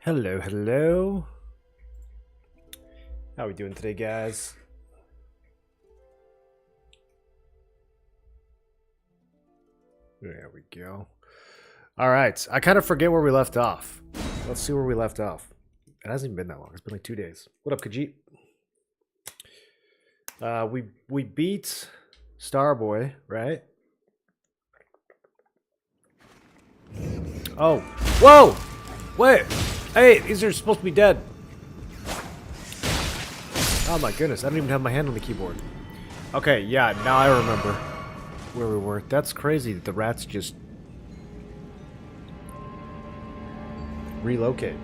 Hello, hello. How we doing today, guys? There we go. All right, I kind of forget where we left off. Let's see where we left off. It hasn't even been that long. It's been like 2 days. What up, Khajiit? We beat Starboy, right? Oh, whoa! Wait! Hey, these are supposed to be dead. Oh my goodness, I don't even have my hand on the keyboard. Okay, yeah, now I remember where we were. That's crazy that the rats just relocate.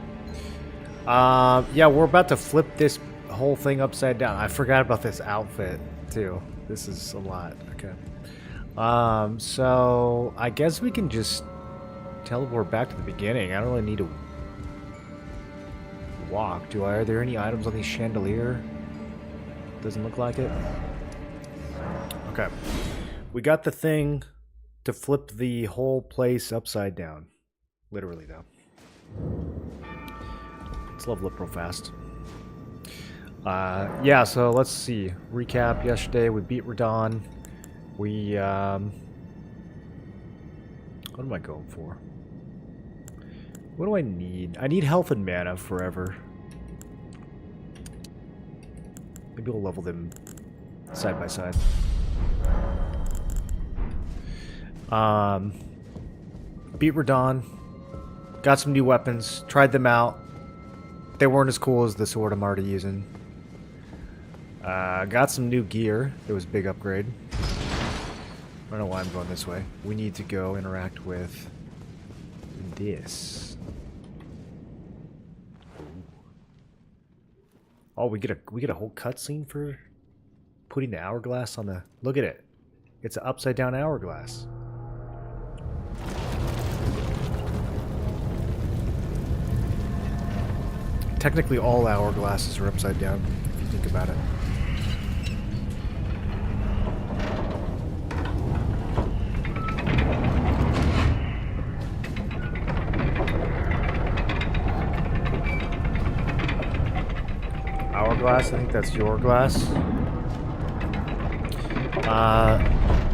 Yeah, we're about to flip this whole thing upside down. I forgot about this outfit too. This is a lot. Okay. So I guess we can just teleport back to the beginning. I don't really need to walk, do I? Are there any items on the chandelier? Doesn't look like it. Okay. We got the thing to flip the whole place upside down. Literally, though. Let's level up real fast. Yeah, so let's see. Recap yesterday, we beat Radon. We, what am I going for? What do I need? I need health and mana forever. Maybe we'll level them side by side. Beat Radon. Got some new weapons. Tried them out. They weren't as cool as the sword I'm already using. Got some new gear. It was a big upgrade. I don't know why I'm going this way. We need to go interact with this. Oh, we get a whole cutscene for putting the hourglass on the... Look at it. It's an upside down hourglass. Technically all hourglasses are upside down, if you think about it. Hourglass, I think that's your glass.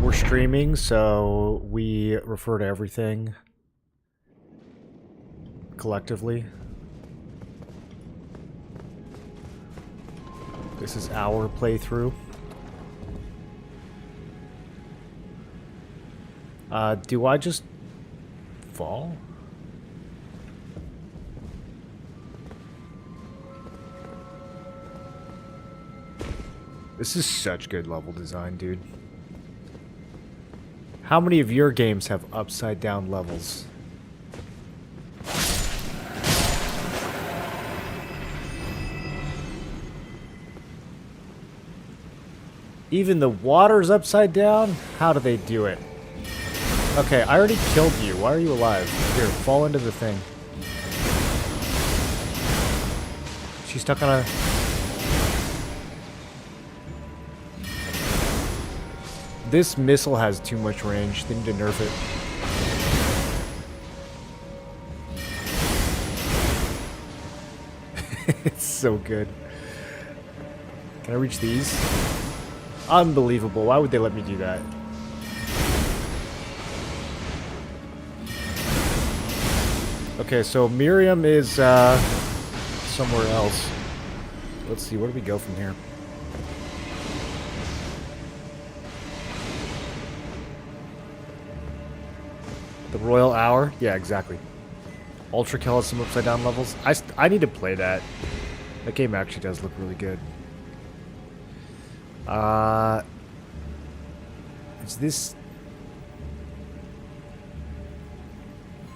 We're streaming, so we refer to everything collectively. This is our playthrough. Do I just fall? This is such good level design, dude. How many of your games have upside down levels? Even the water's upside down? How do they do it? Okay, I already killed you. Why are you alive? Here, fall into the thing. She's stuck on a... This missile has too much range. They need to nerf it. It's so good. Can I reach these? Unbelievable. Why would they let me do that? Okay, so Miriam is somewhere else. Let's see, where do we go from here? The Royal Hour? Yeah, exactly. Ultra Kill has some upside down levels. I need to play that. That game actually does look really good. Is this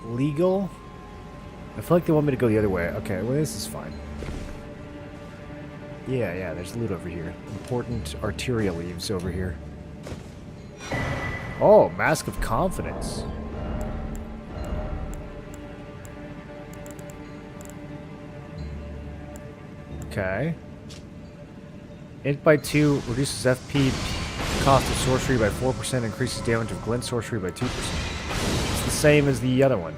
legal? I feel like they want me to go the other way. Okay, well this is fine. Yeah, there's loot over here. Important arterial leaves over here. Oh, Mask of Confidence. Okay. Int by 2 reduces FP cost of sorcery by 4%, increases damage of glint sorcery by 2%. It's the same as the other one.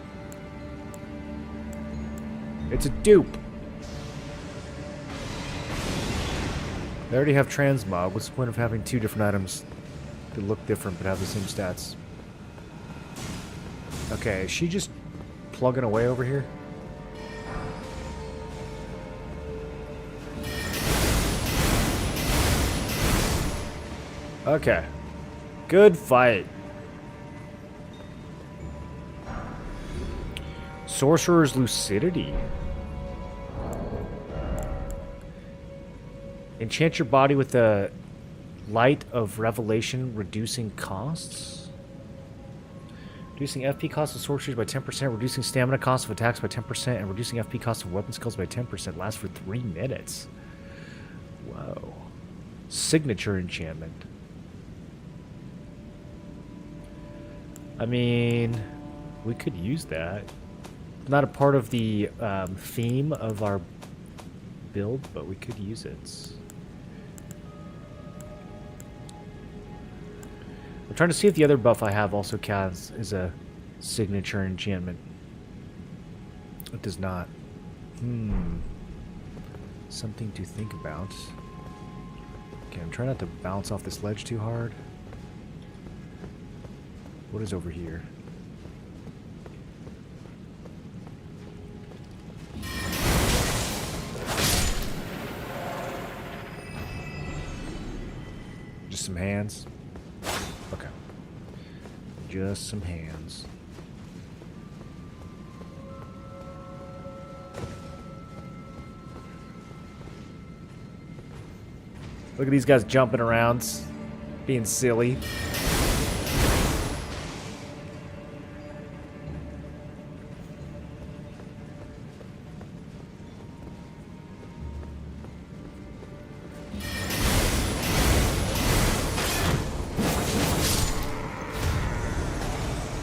It's a dupe. They already have transmog. What's the point of having two different items that look different but have the same stats? Okay, is she just plugging away over here? Okay. Good fight. Sorcerer's Lucidity. Enchant your body with the Light of Revelation, reducing costs. Reducing FP cost of sorceries by 10%, reducing stamina cost of attacks by 10%, and reducing FP cost of weapon skills by 10%. Lasts for 3 minutes. Whoa. Signature enchantment. I mean, we could use that. Not a part of the theme of our build, but we could use it. I'm trying to see if the other buff I have also counts as a signature enchantment. It does not. Something to think about. Okay, I'm trying not to bounce off this ledge too hard. What is over here? Just some hands? Okay. Just some hands. Look at these guys jumping around, being silly.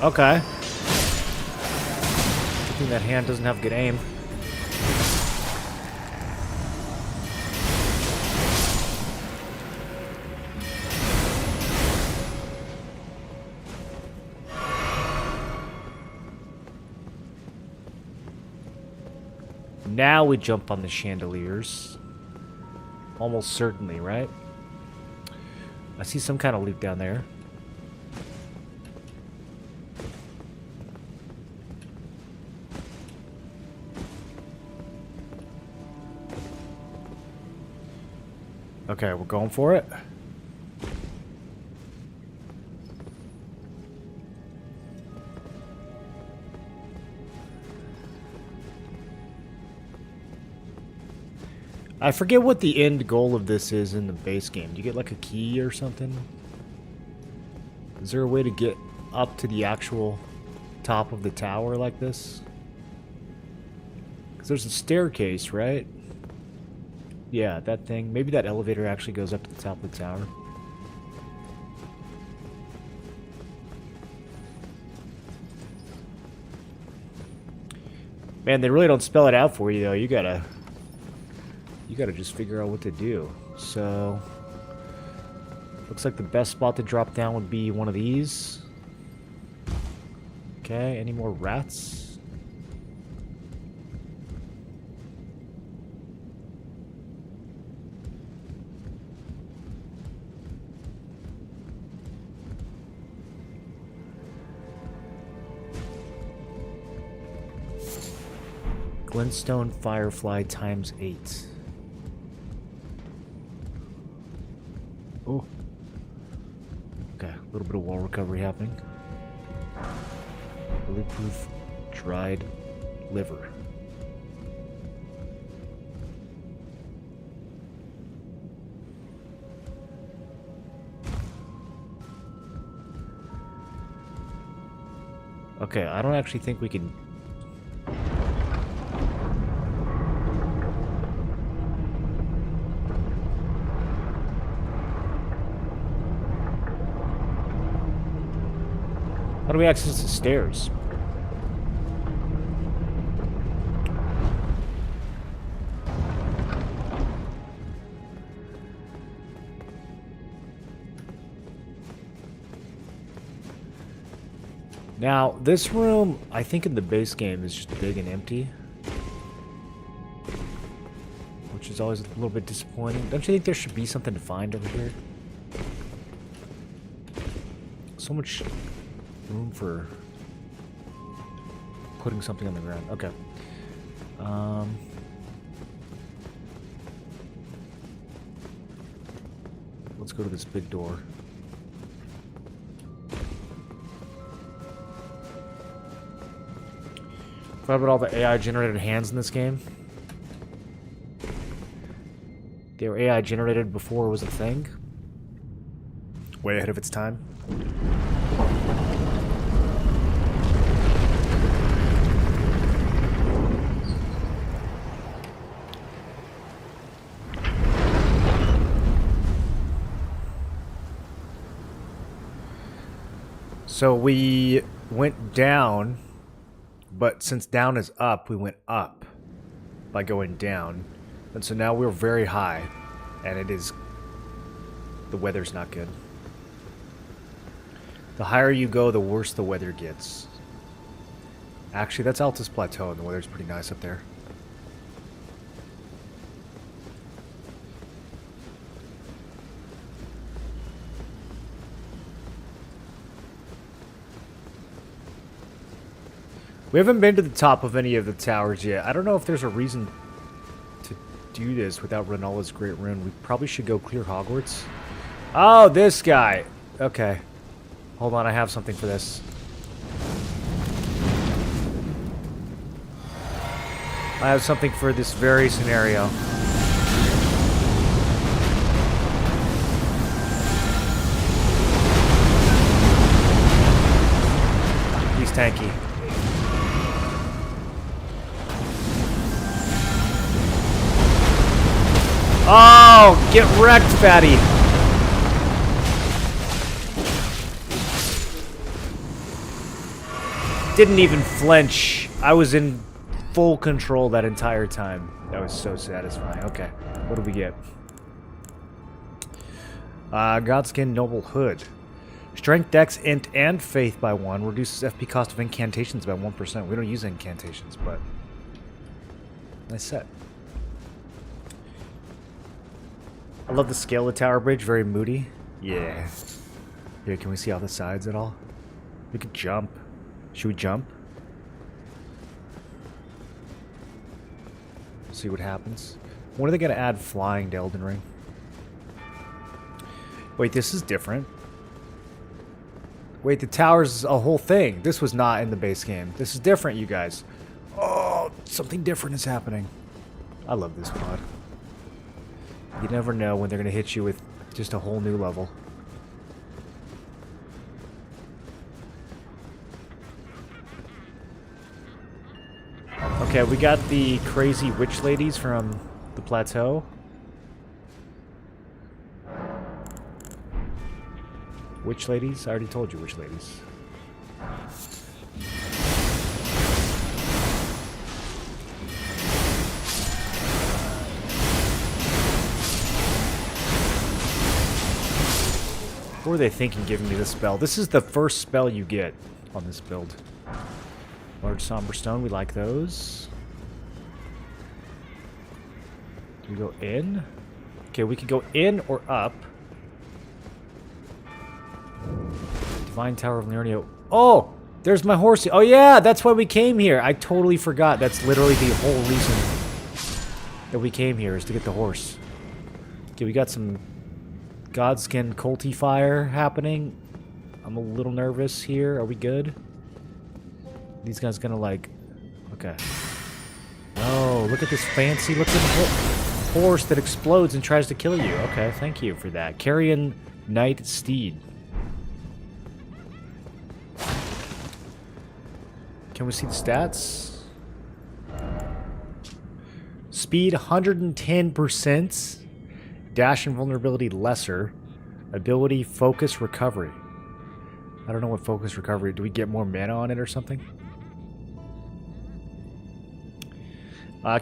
Okay. Good thing that hand doesn't have good aim. Now we jump on the chandeliers. Almost certainly, right? I see some kind of loot down there. Okay, we're going for it. I forget what the end goal of this is in the base game. Do you get like a key or something? Is there a way to get up to the actual top of the tower like this? Because there's a staircase, right? Yeah, that thing. Maybe that elevator actually goes up to the top of the tower. Man, they really don't spell it out for you, though. You gotta just figure out what to do. So, looks like the best spot to drop down would be one of these. Okay, any more rats? Glintstone Firefly times 8. Oh. Okay, a little bit of wall recovery happening. Bulletproof dried liver. Okay, I don't actually think we can... How do we access the stairs? Now, this room, I think in the base game, is just big and empty. always a little bit disappointing. Don't you think there should be something to find over here? So much room for putting something on the ground. Okay. Let's go to this big door. What about all the AI generated hands in this game? They were AI generated before it was a thing. Way ahead of its time. So we went down, but since down is up, we went up by going down. And so now we're very high, and the weather's not good. The higher you go, the worse the weather gets. Actually, that's Altus Plateau, and the weather's pretty nice up there. We haven't been to the top of any of the towers yet. I don't know if there's a reason to do this without Renala's Great Rune. We probably should go clear Hogwarts. Oh, this guy. Okay. Hold on, I have something for this. I have something for this very scenario. He's tanky. Oh, get wrecked, fatty. Didn't even flinch. I was in full control that entire time. That was so satisfying. Okay, what do we get? Godskin Noble Hood. Strength, Dex, Int, and Faith by 1. Reduces FP cost of incantations by 1%. We don't use incantations, but... nice set. I love the scale of the tower bridge, very moody. Yeah. Here, can we see all the sides at all? We could jump. Should we jump? See what happens. When are they going to add flying to Elden Ring? Wait, this is different. Wait, the tower's a whole thing. This was not in the base game. This is different, you guys. Oh, something different is happening. I love this mod. You never know when they're going to hit you with just a whole new level. Okay, we got the crazy witch ladies from the plateau. Witch ladies? I already told you witch ladies. What were they thinking giving me this spell? This is the first spell you get on this build. Large Somber Stone, we like those. Do we go in? Okay, we can go in or up. Divine Tower of Leonio. Oh! There's my horse. Oh yeah, that's why we came here. I totally forgot. That's literally the whole reason that we came here, is to get the horse. Okay, we got some Godskin Culty fire happening. I'm a little nervous here. Are we good? These guys gonna like... okay. Oh, look at this fancy looking horse that explodes and tries to kill you. Okay, thank you for that. Carrion Knight Steed. Can we see the stats? Speed 110%. Dash and vulnerability lesser. Ability focus recovery. I don't know what focus recovery. Do we get more mana on it or something?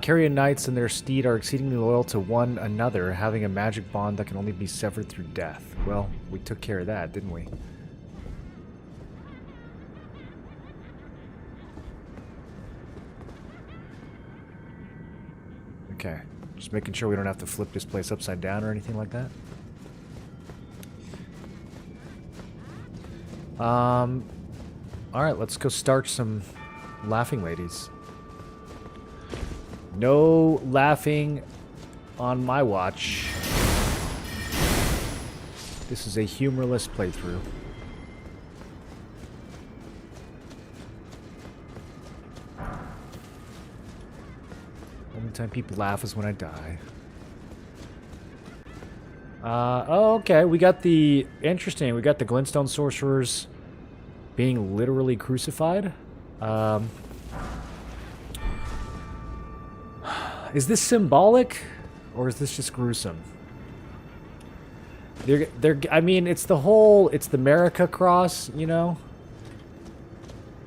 Carrion Knights and their steed are exceedingly loyal to one another, having a magic bond that can only be severed through death. Well, we took care of that, didn't we? Okay. Just making sure we don't have to flip this place upside down or anything like that. Alright, let's go start some laughing ladies. No laughing on my watch. This is a humorless playthrough. Only time people laugh is when I die. Oh, okay. We got the... Interesting. We got the glintstone sorcerers being literally crucified. Is this symbolic? Or is this just gruesome? I mean, it's the whole... It's the America cross, you know?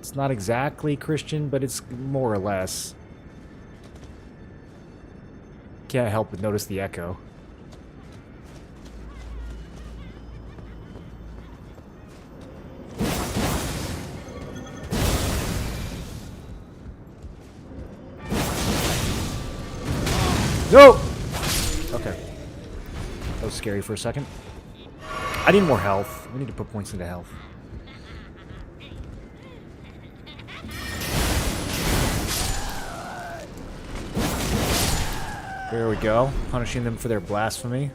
It's not exactly Christian, but it's more or less. Can't help but notice the echo. No! Okay. That was scary for a second. I need more health. We need to put points into health. There we go. Punishing them for their blasphemy.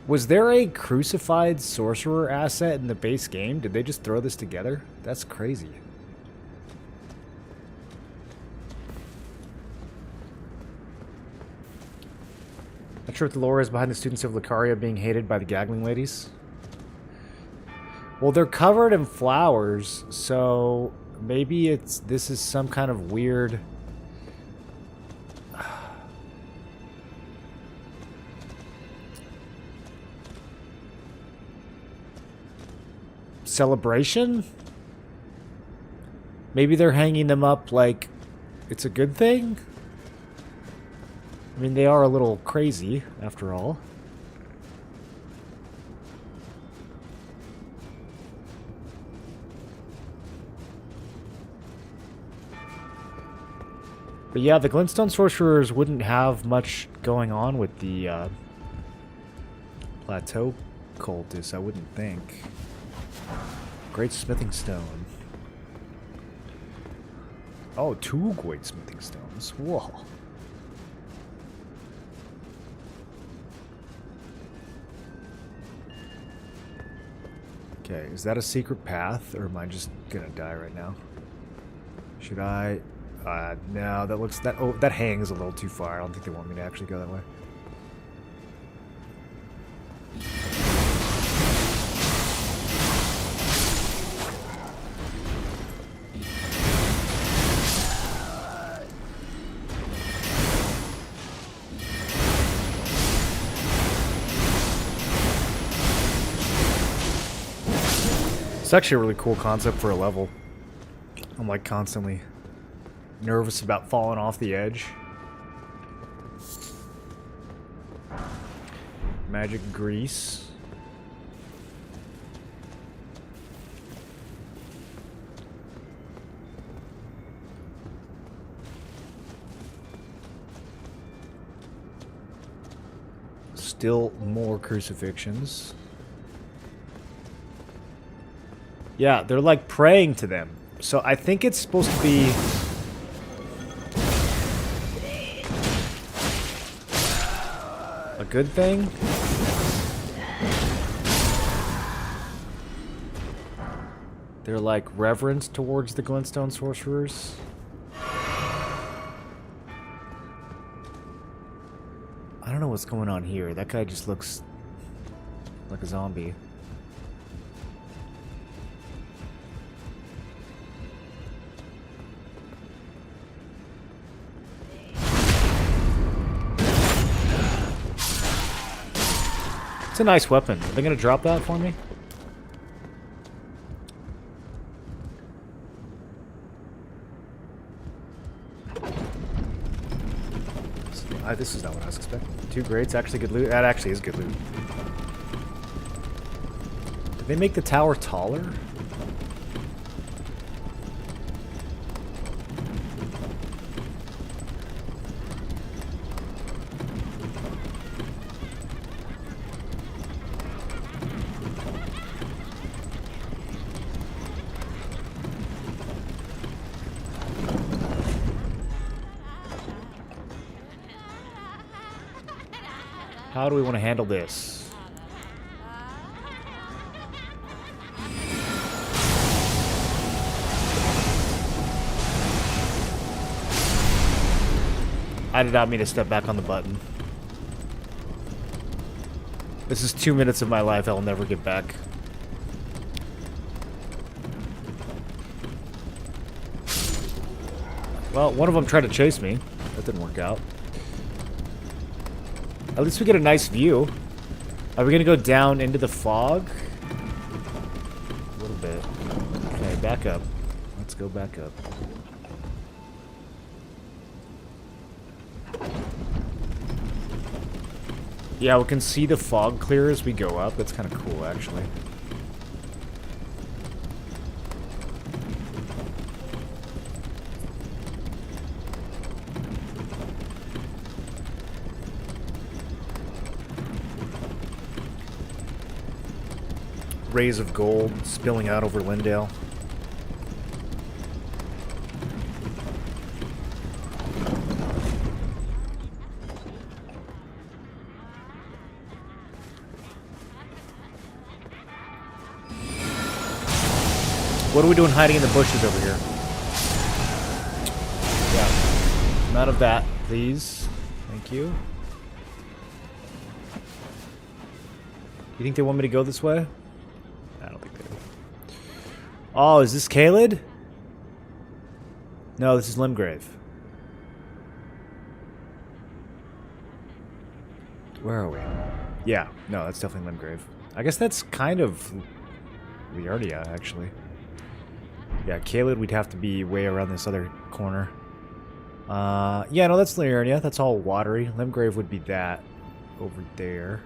Was there a crucified sorcerer asset in the base game? Did they just throw this together? That's crazy. Not sure what the lore is behind the students of Lucaria being hated by the Gaggling ladies. Well, they're covered in flowers, so maybe this is some kind of weird... celebration? Maybe they're hanging them up like it's a good thing? I mean, they are a little crazy, after all. But yeah, the glintstone sorcerers wouldn't have much going on with the plateau cultists, I wouldn't think. Great smithing stone. Oh, 2 great smithing stones. Whoa. Okay, is that a secret path, or am I just gonna die right now? Should I? No, that looks that hangs a little too far. I don't think they want me to actually go that way. It's actually a really cool concept for a level. I'm like constantly nervous about falling off the edge. Magic grease. Still more crucifixions. Yeah, they're like praying to them. So I think it's supposed to be... a good thing? They're like reverence towards the glintstone sorcerers. I don't know what's going on here. That guy just looks like a zombie. It's a nice weapon. Are they going to drop that for me? This is not what I was expecting. 2 grades, actually good loot. That actually is good loot. Did they make the tower taller? How do we want to handle this? I did not mean to step back on the button. This is 2 minutes of my life I'll never get back. Well, one of them tried to chase me. That didn't work out. At least we get a nice view. Are we gonna go down into the fog? A little bit. Okay, back up. Let's go back up. Yeah, we can see the fog clear as we go up. That's kind of cool, actually. Rays of gold spilling out over Lindale. What are we doing hiding in the bushes over here? Yeah. None of that, please. Thank you. You think they want me to go this way? I don't think they do. Oh, is this Caelid? No, this is Limgrave. Where are we? Yeah, no, that's definitely Limgrave. I guess that's kind of Liardia, actually. Yeah, Caelid, we'd have to be way around this other corner. Yeah, no, that's Liardia. That's all watery. Limgrave would be that over there.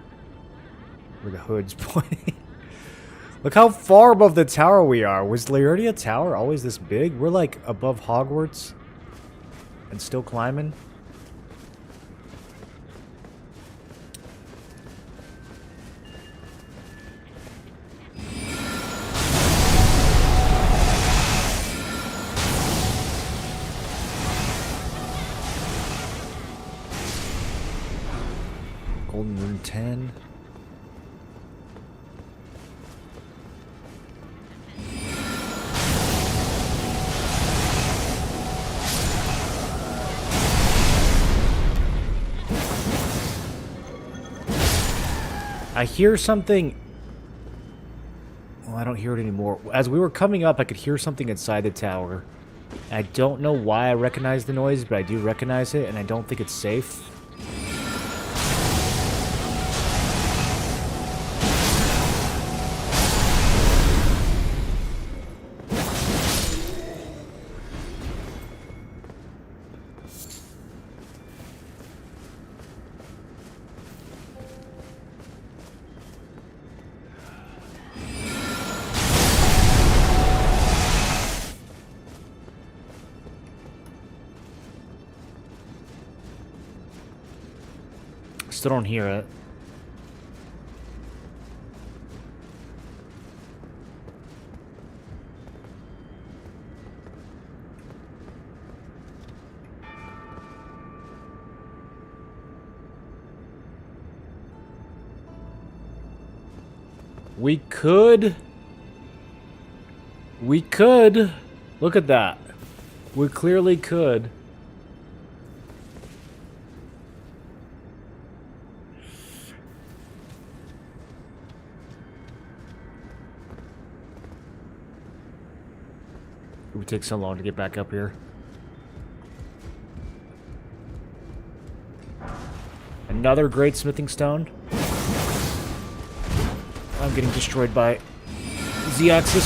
Where the hood's pointing. Look how far above the tower we are. Was Liardia Tower always this big? We're like above Hogwarts and still climbing. Golden Rune 10. I hear something. Well, I don't hear it anymore. As we were coming up, I could hear something inside the tower. I don't know why I recognize the noise, but I do recognize it, and I don't think it's safe. Still don't hear it. We could. Look at that. We clearly could. It would take so long to get back up here. Another great smithing stone. I'm getting destroyed by Z-axis.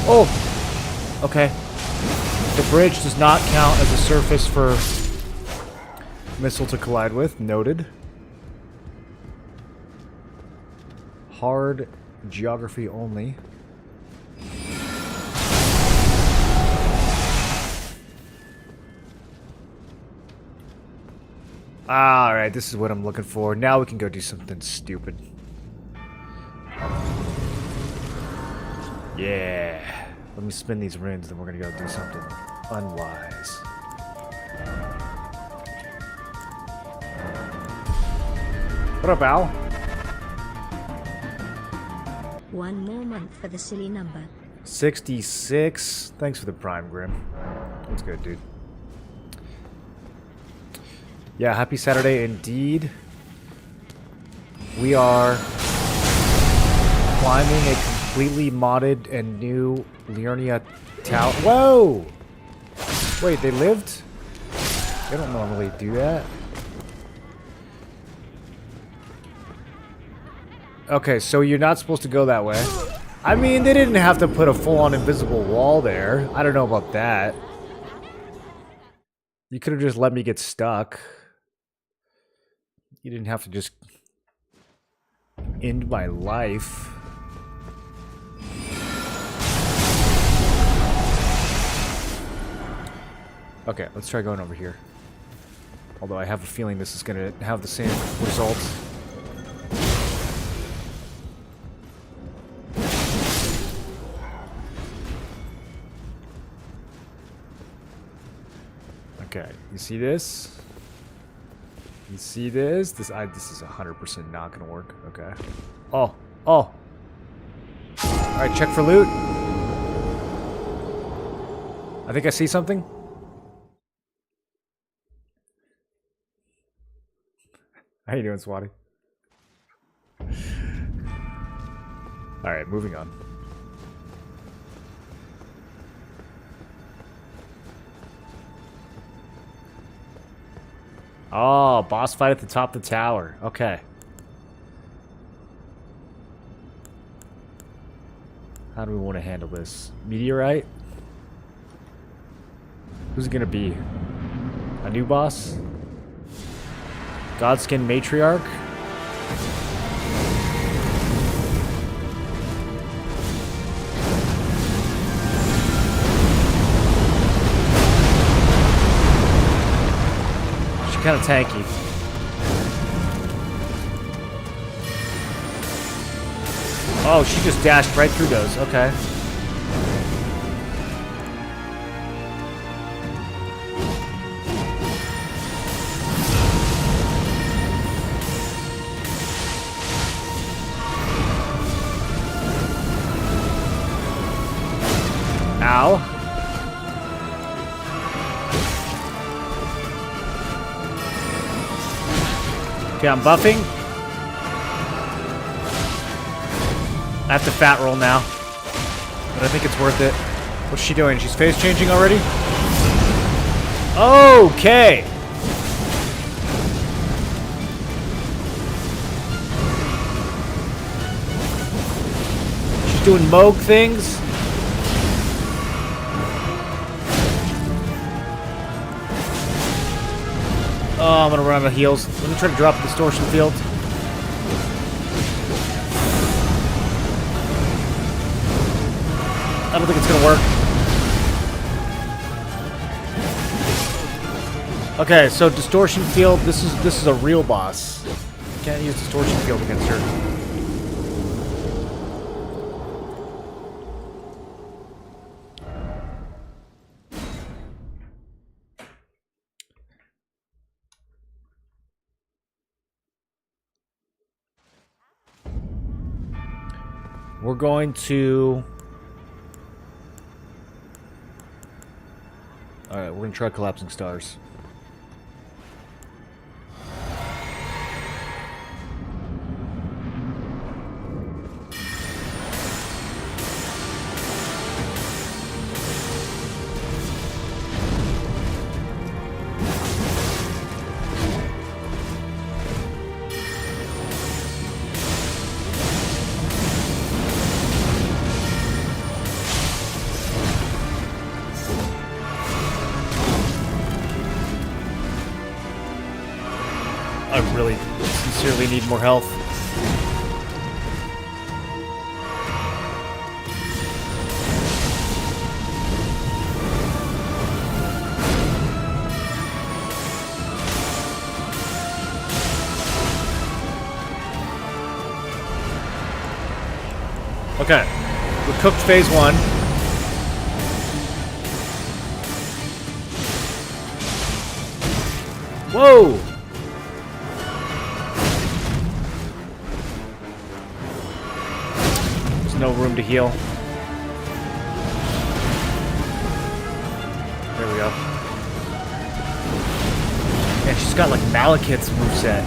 Oh! Okay. The bridge does not count as a surface for missile to collide with. Noted. Hard geography only. Alright, this is what I'm looking for. Now we can go do something stupid. Yeah. Let me spin these runes, then we're gonna go do something unwise. What up, Al? 1 more month for the silly number. 66. Thanks for the Prime, Grim. That's good, dude. Yeah, happy Saturday indeed. We are climbing a completely modded and new Liurnia tower. Whoa! Wait, they lived? They don't normally do that. Okay, so you're not supposed to go that way. I mean, they didn't have to put a full-on invisible wall there. I don't know about that. You could have just let me get stuck. You didn't have to just end my life. Okay, let's try going over here. Although I have a feeling this is going to have the same result. Okay, you see this? You see this? This is 100% not gonna work. Okay. Oh, oh. All right, check for loot. I think I see something. How you doing, Swatty? All right, moving on. Oh, boss fight at the top of the tower. Okay. How do we want to handle this? Meteorite? Who's it gonna be? A new boss? Godskin Matriarch? Kind of tanky. Oh, she just dashed right through those. Okay. Ow. Okay, I'm buffing. I have to fat roll now. But I think it's worth it. What's she doing? She's phase changing already? Okay. She's doing Moog things. Oh, I'm gonna run out of heals. Let me try to drop the distortion field. I don't think it's gonna work. Okay, so distortion field. This is a real boss. Can't use distortion field against her. We're going to... Alright, we're going to try collapsing stars. I really sincerely need more health. Okay, we cooked phase one. Whoa! no room to heal. There we go. Yeah, she's got like Malekith's moveset.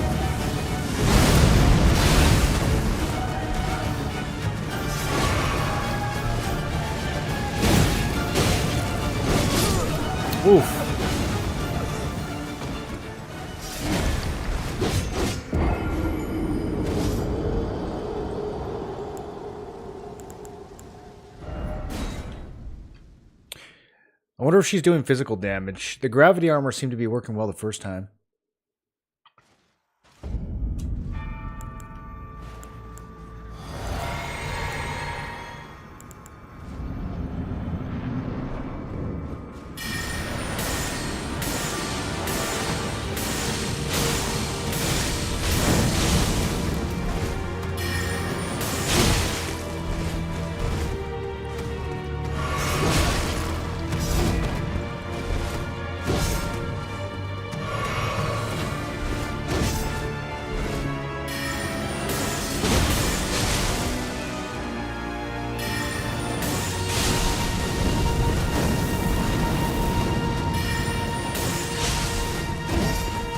Oof. I wonder if she's doing physical damage. The gravity armor seemed to be working well the first time.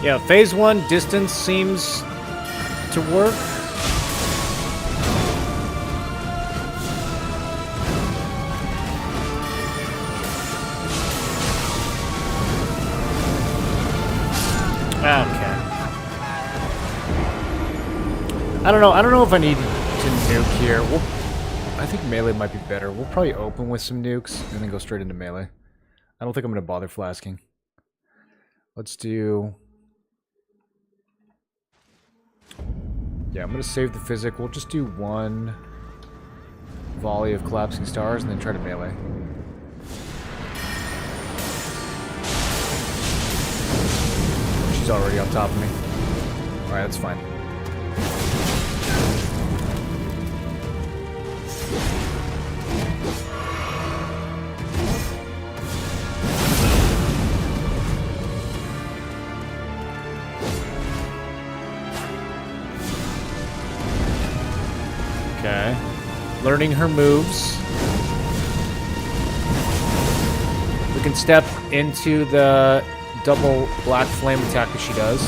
Yeah, phase 1 distance seems to work. Okay. I don't know if I need to nuke here. I think melee might be better. We'll probably open with some nukes and then go straight into melee. I don't think I'm going to bother flasking. Let's do... Yeah, I'm going to save the physic. We'll just do one volley of collapsing stars and then try to melee. She's already on top of me. Alright, that's fine. Okay. Learning her moves. We can step into the double black flame attack that she does.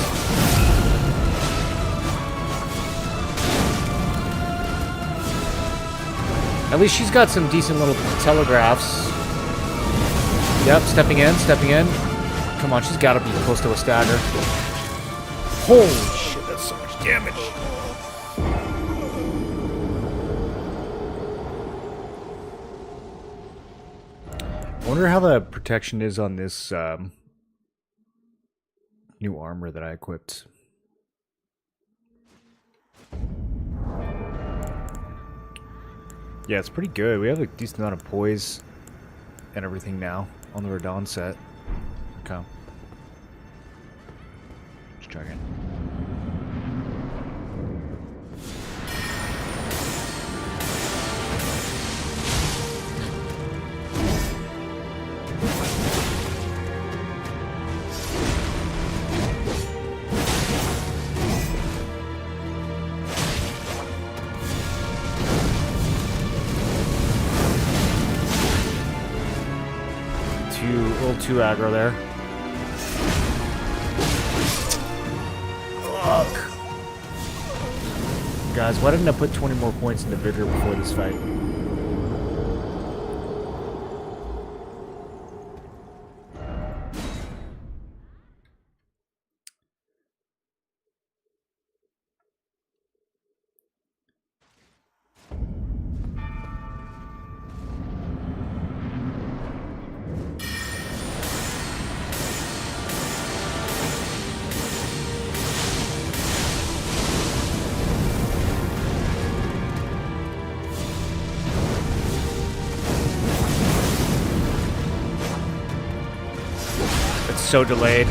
At least she's got some decent little telegraphs. Yep, stepping in, stepping in. Come on, she's gotta be close to a stagger. Holy shit, that's so much damage. I wonder how the protection is on this new armor that I equipped. Yeah, it's pretty good. We have a decent amount of poise and everything now on the Radon set. Okay. Just checking. A little too aggro there. Fuck. Guys, why didn't I put 20 more points into Vigor before this fight? So delayed.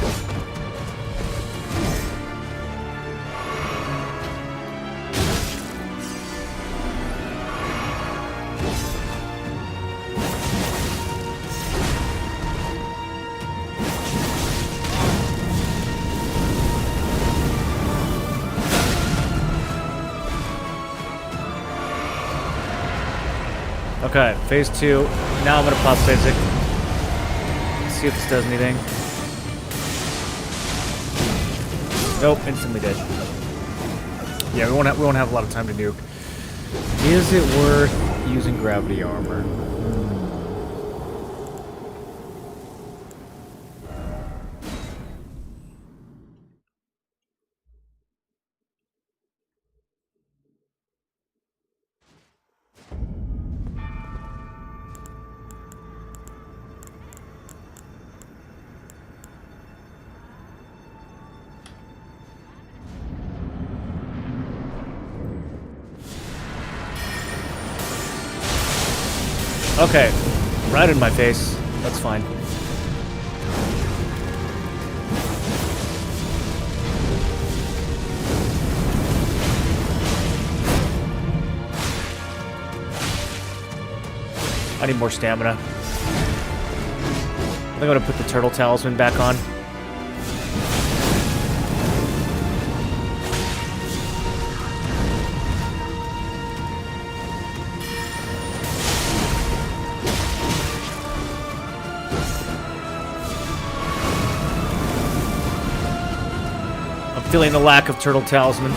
Okay, phase 2. Now I'm gonna pop physic. See if this does anything. Nope, instantly dead. Yeah, we won't have a lot of time to nuke. Is it worth using gravity armor? Okay, right in my face. That's fine. I need more stamina. I think I'm gonna put the turtle talisman back on. I'm feeling the lack of turtle talisman.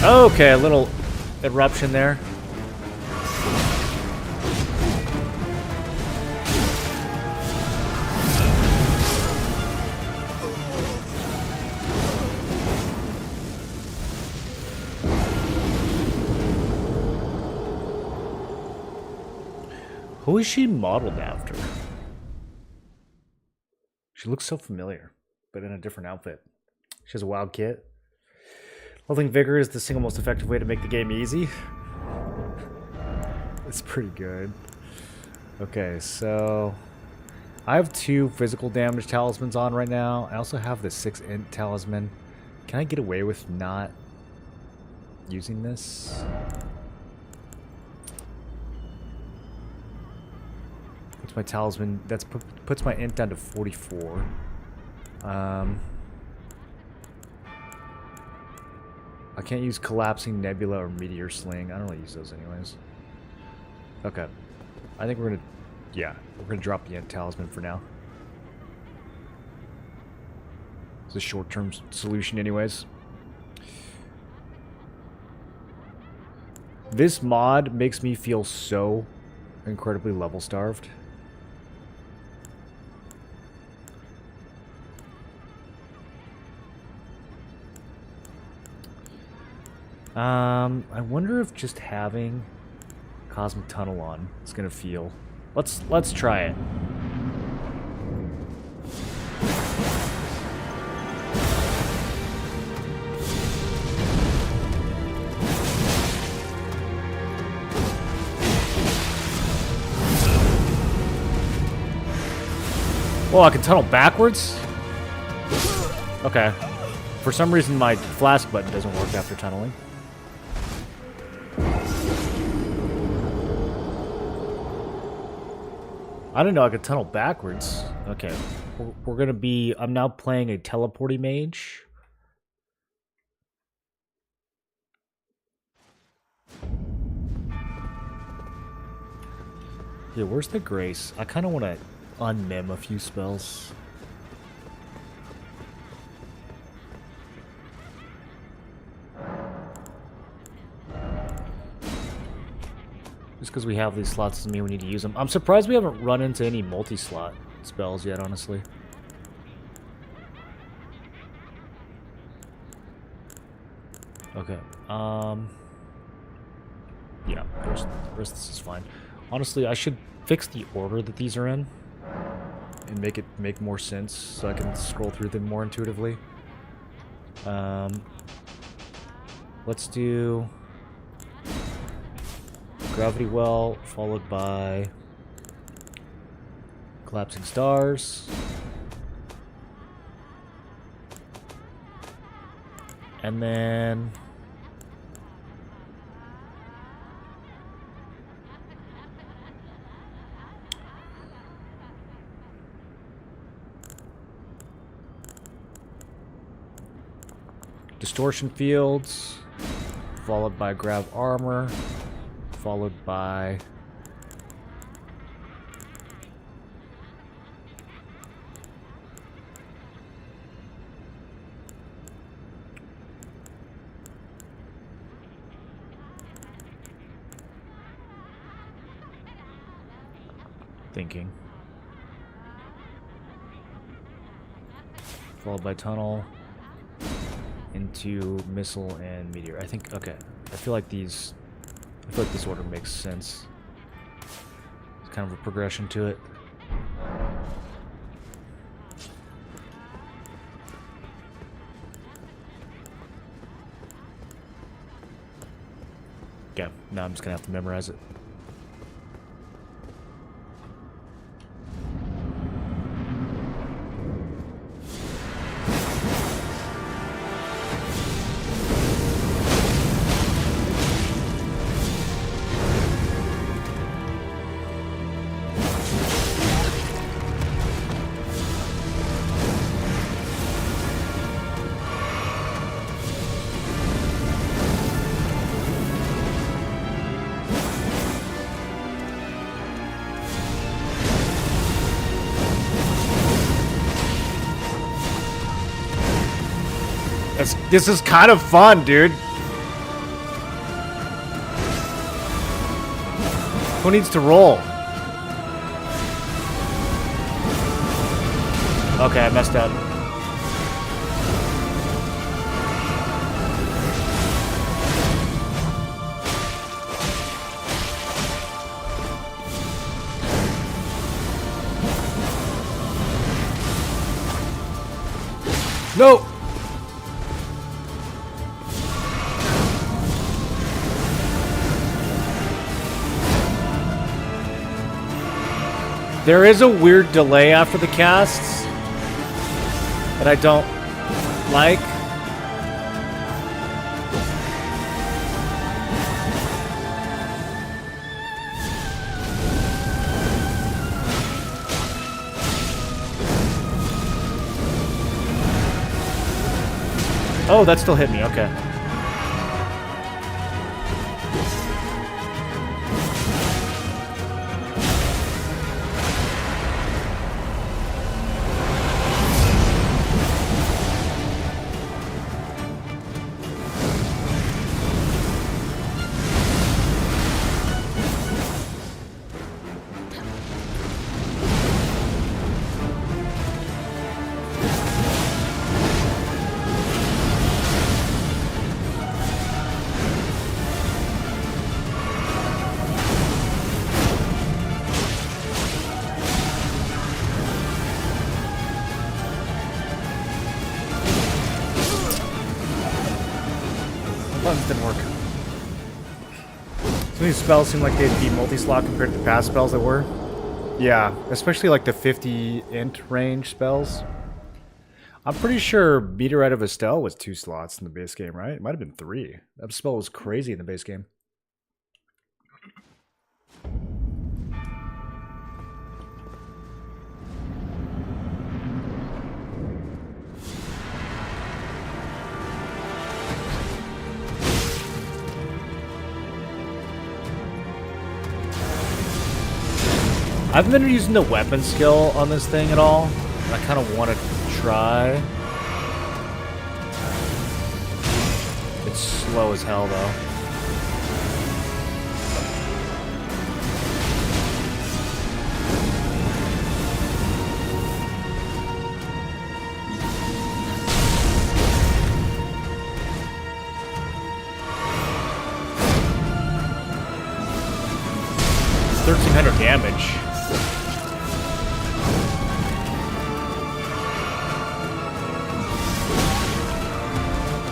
Okay, a little eruption there. Who is she modeled after? She looks so familiar, but in a different outfit. She has a wild kit. Holding Vigor is the single most effective way to make the game easy. It's pretty good. Okay, so I have 2 physical damage talismans on right now. I also have the 6 int talisman. Can I get away with not using this? Puts my talisman, puts my int down to 44. I can't use Collapsing Nebula or Meteor Sling. I don't really use those anyways. Okay. I think we're gonna... Yeah, we're gonna drop the Int Talisman for now. It's a short-term solution anyways. This mod makes me feel so incredibly level-starved. I wonder if just having Cosmic Tunnel on is gonna feel. Let's try it. Oh, I can tunnel backwards? Okay. For some reason, my flask button doesn't work after tunneling. I didn't know I could tunnel backwards. Okay. We're gonna be... I'm now playing a teleporty mage. Yeah, where's the grace? I kind of want to unmem a few spells. Just because we have these slots doesn't mean we need to use them. I'm surprised we haven't run into any multi-slot spells yet, honestly. Okay. Yeah, the rest of this is fine. Honestly, I should fix the order that these are in and make it make more sense so I can scroll through them more intuitively. Let's do Gravity Well, followed by Collapsing Stars. And then distortion fields, followed by grab armor, followed by thinking. Followed by tunnel into missile and meteor. I think, okay. I feel like this order makes sense. It's kind of a progression to it. Okay, now I'm just gonna have to memorize it. This is kind of fun, dude. Who needs to roll? Okay, I messed up. No! There is a weird delay after the casts that I don't like. Oh, that still hit me. Okay. Buttons didn't work. Some of these spells seem like they'd be multi-slot compared to the past spells that were. Yeah, especially like the 50 int range spells. I'm pretty sure Meteorite of Estelle was 2 slots in the base game, right? It might have been 3. That spell was crazy in the base game. I haven't been using the weapon skill on this thing at all. And I kind of want to try. It's slow as hell, though. It's 1,300 damage.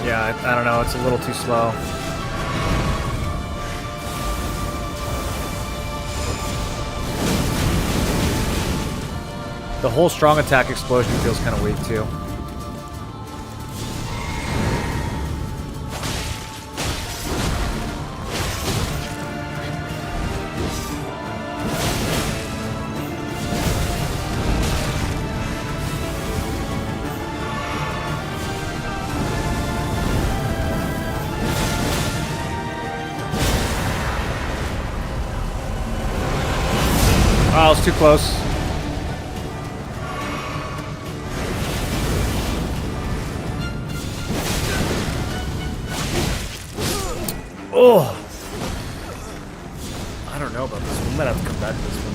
Yeah, I don't know, it's a little too slow. The whole strong attack explosion feels kind of weak too. too close. Oh! I don't know about this one. We might have to come back to this one.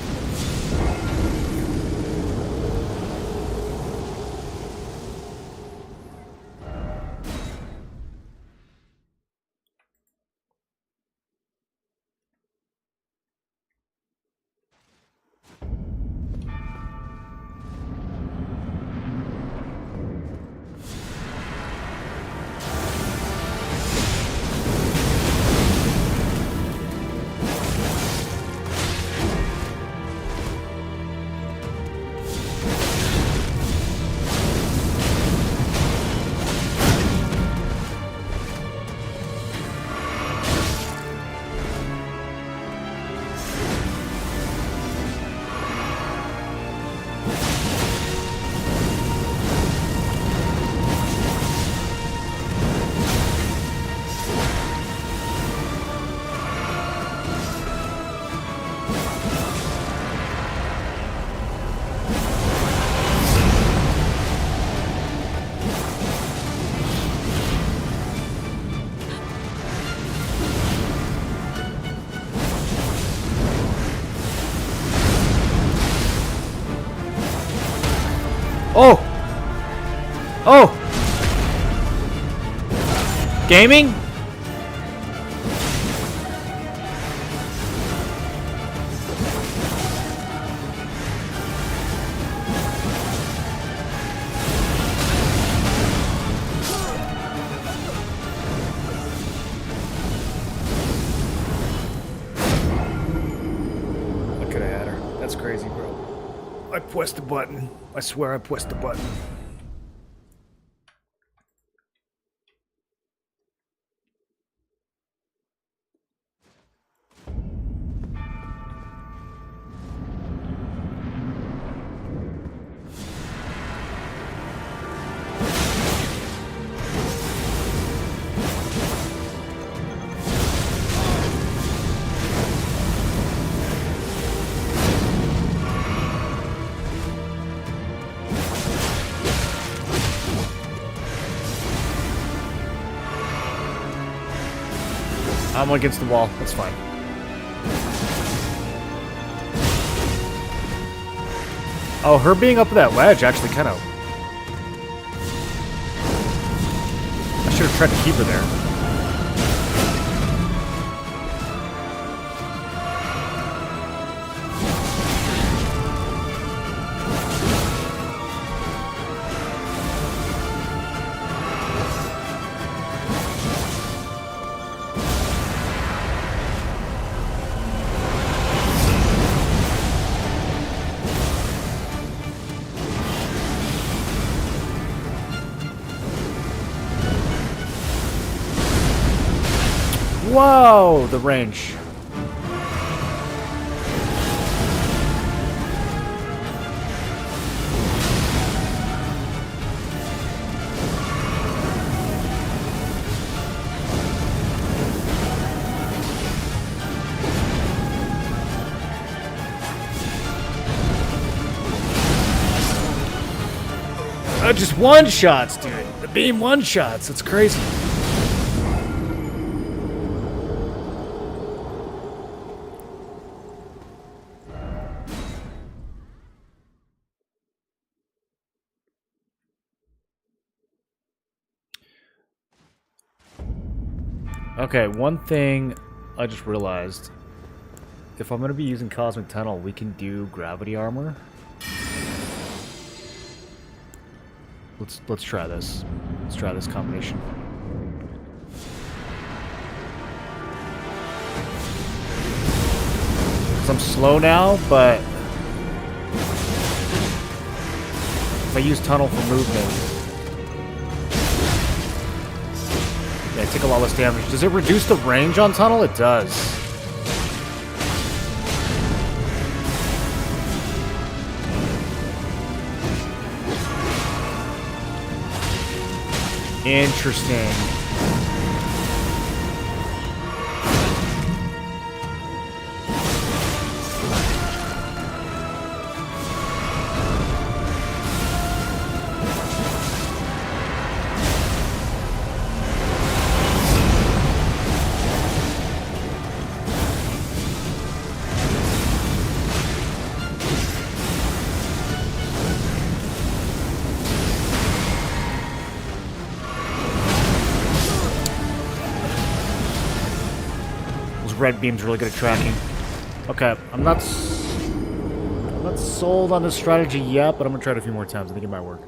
Oh! Oh! Gaming? I could have had her. That's crazy, bro. I pressed the button. I swear I pressed the button. I'm against the wall. That's fine. Oh, her being up that ledge actually kind of... I should have tried to keep her there. Whoa, the range. Just one shots, dude. The beam one shots. It's crazy. Okay, one thing I just realized. If I'm going to be using Cosmic Tunnel, we can do gravity armor. Let's try this. Let's try this combination. I'm slow now, but if I use tunnel for movement, yeah, I take a lot less damage. Does it reduce the range on tunnel? It does. Interesting. Those red beams are really good at tracking. Okay, I'm not sold on this strategy yet, but I'm gonna try it a few more times. I think it might work.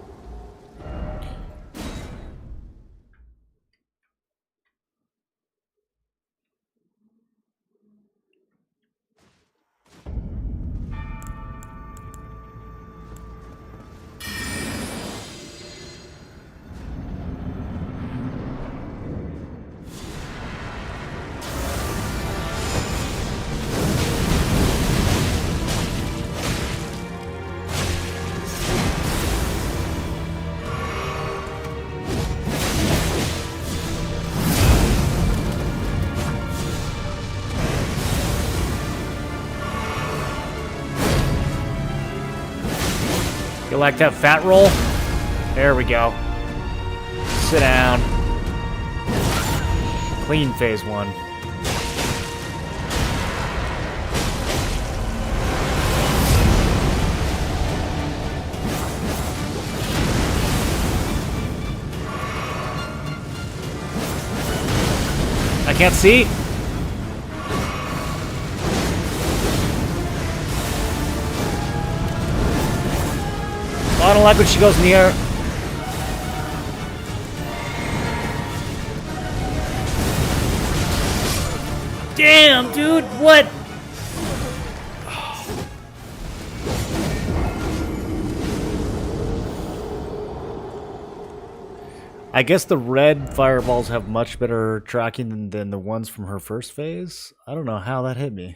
You like that fat roll? There we go. Sit down. Clean phase 1. I can't see. I don't like when she goes near. Damn, dude, what? I guess the red fireballs have much better tracking than the ones from her first phase. I don't know how that hit me.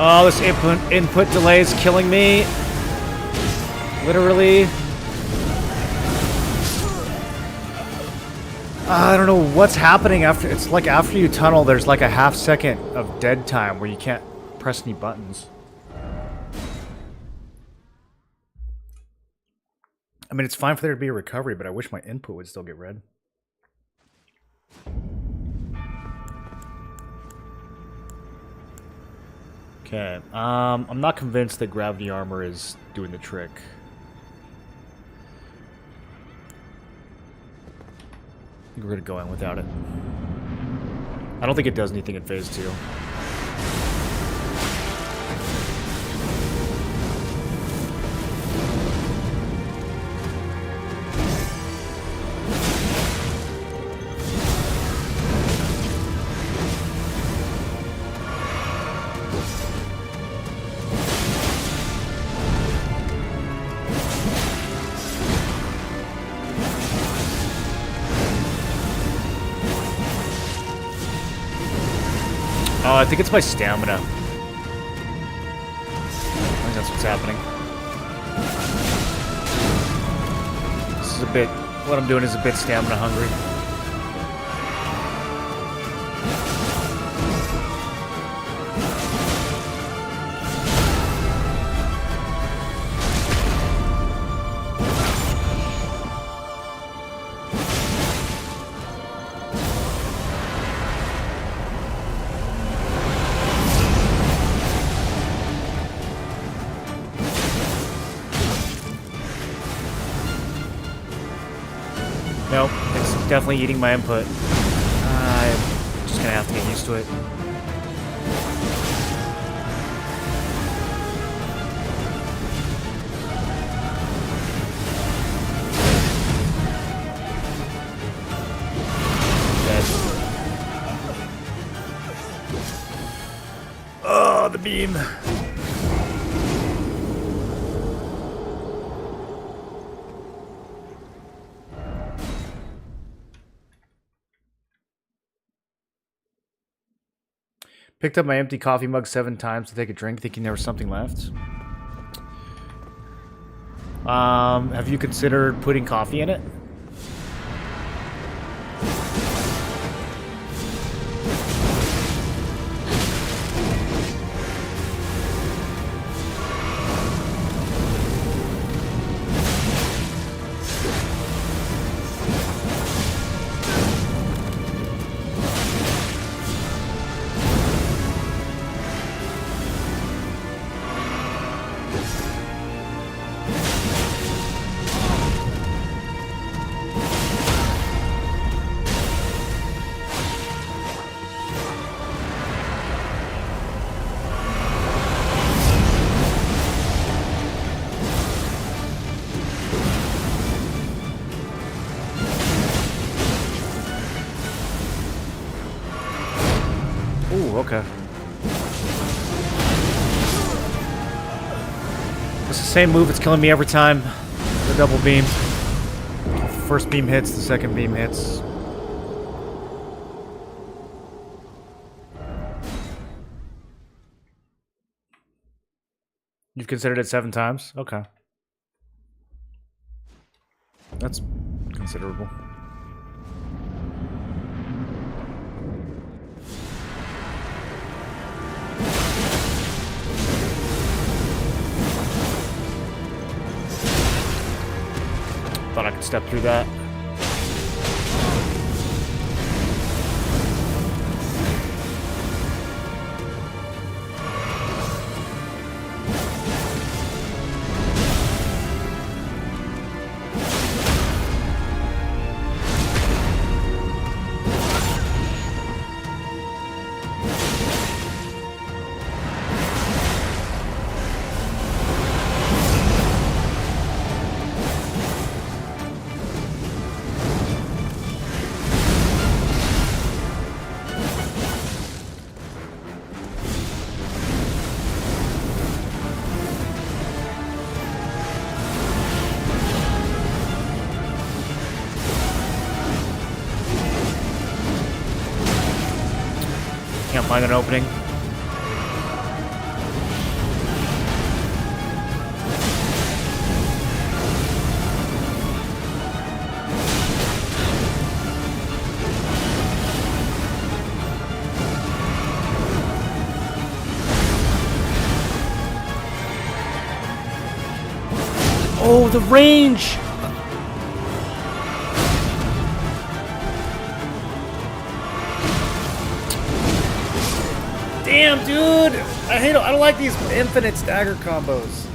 Oh, this input delay is killing me. Literally. I don't know what's happening after. It's like after you tunnel, there's like a half second of dead time where you can't press any buttons. I mean, it's fine for there to be a recovery, but I wish my input would still get red. Okay, I'm not convinced that gravity armor is doing the trick. I think we're gonna go in without it. I don't think it does anything in phase 2. Oh, I think it's my stamina. I think that's what's happening. This is a bit... What I'm doing is a bit stamina hungry. Nope, it's definitely eating my input. I'm just gonna have to get used to it. Dead. beam. Picked up my empty coffee mug 7 times to take a drink, thinking there was something left. Have you considered putting coffee in it? Okay. It's the same move, it's killing me every time. The double beam. First beam hits, the second beam hits. You've considered it 7 times? Okay. That's considerable. Thought I could step through that. Can't find an opening. Oh, the range! Damn, dude! I don't like these infinite stagger combos.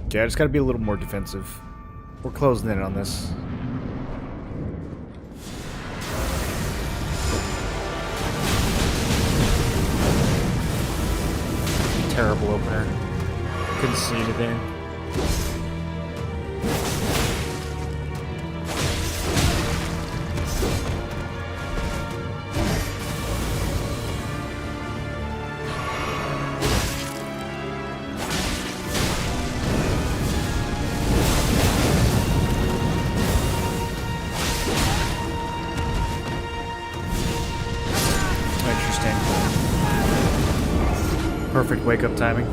Yeah, I just gotta be a little more defensive. We're closing in on this. Terrible opener. Couldn't see anything. Interesting. Perfect wake-up timing.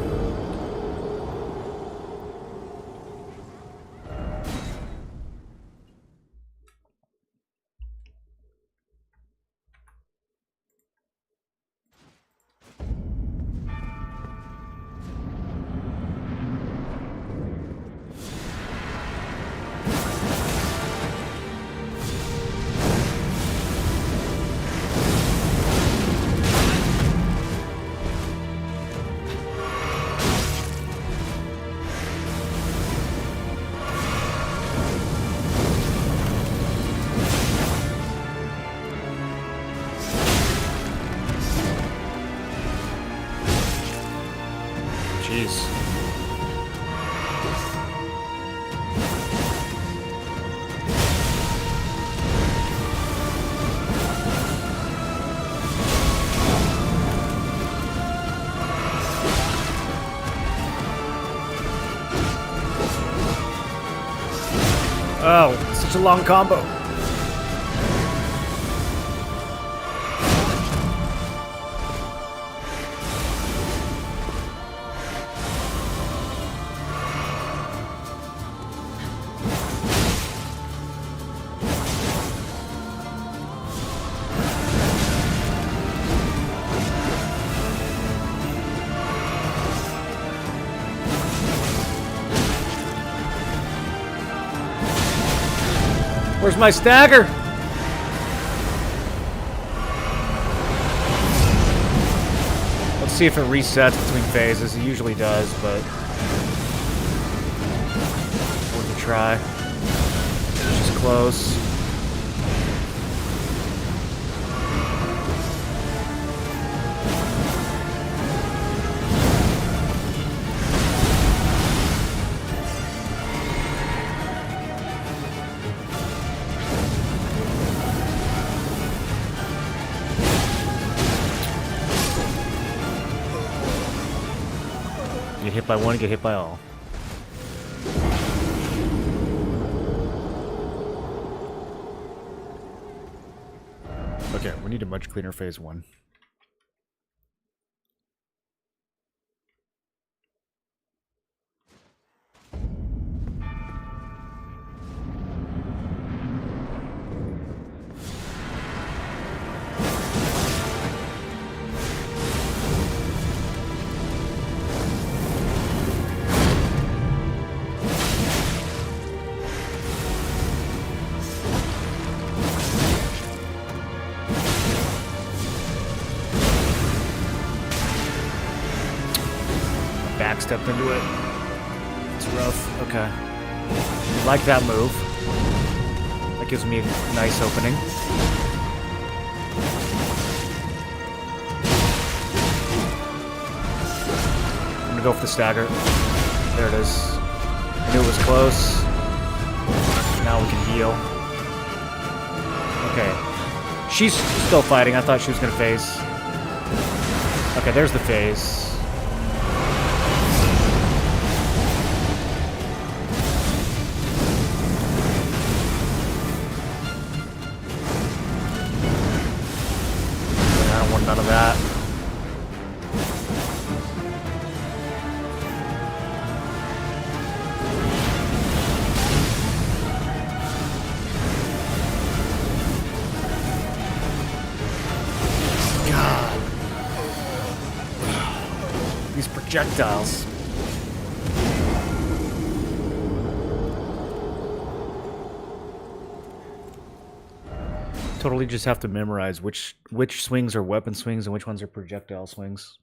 no, such a long combo. Where's my stagger? Let's see if it resets between phases. It usually does, but worth a try. Just close. Get hit by one, get hit by all. Okay, we need a much cleaner phase one. Backstepped into it. It's rough. Okay. Like that move. That gives me a nice opening. I'm gonna go for the stagger. There it is. I knew it was close. Now we can heal. Okay. She's still fighting. I thought she was gonna phase. Okay, there's the phase. None of that. God. These projectiles. Totally just have to memorize which swings are weapon swings and which ones are projectile swings.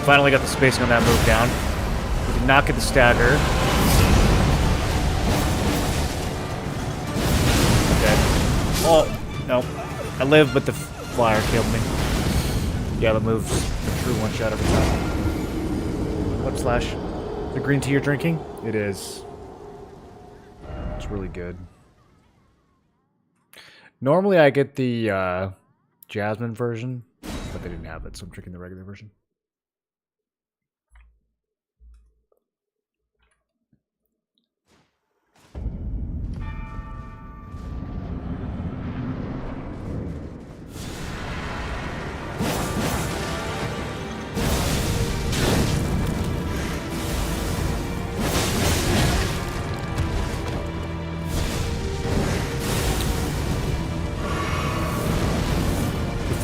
Finally got the spacing on that move down. We did not get the stagger. Okay. Oh, no. I live, but the flyer killed me. Yeah, the move's a true one shot every time. What slash? The green tea you're drinking? It is. It's really good. Normally I get the jasmine version, but they didn't have it, so I'm drinking the regular version.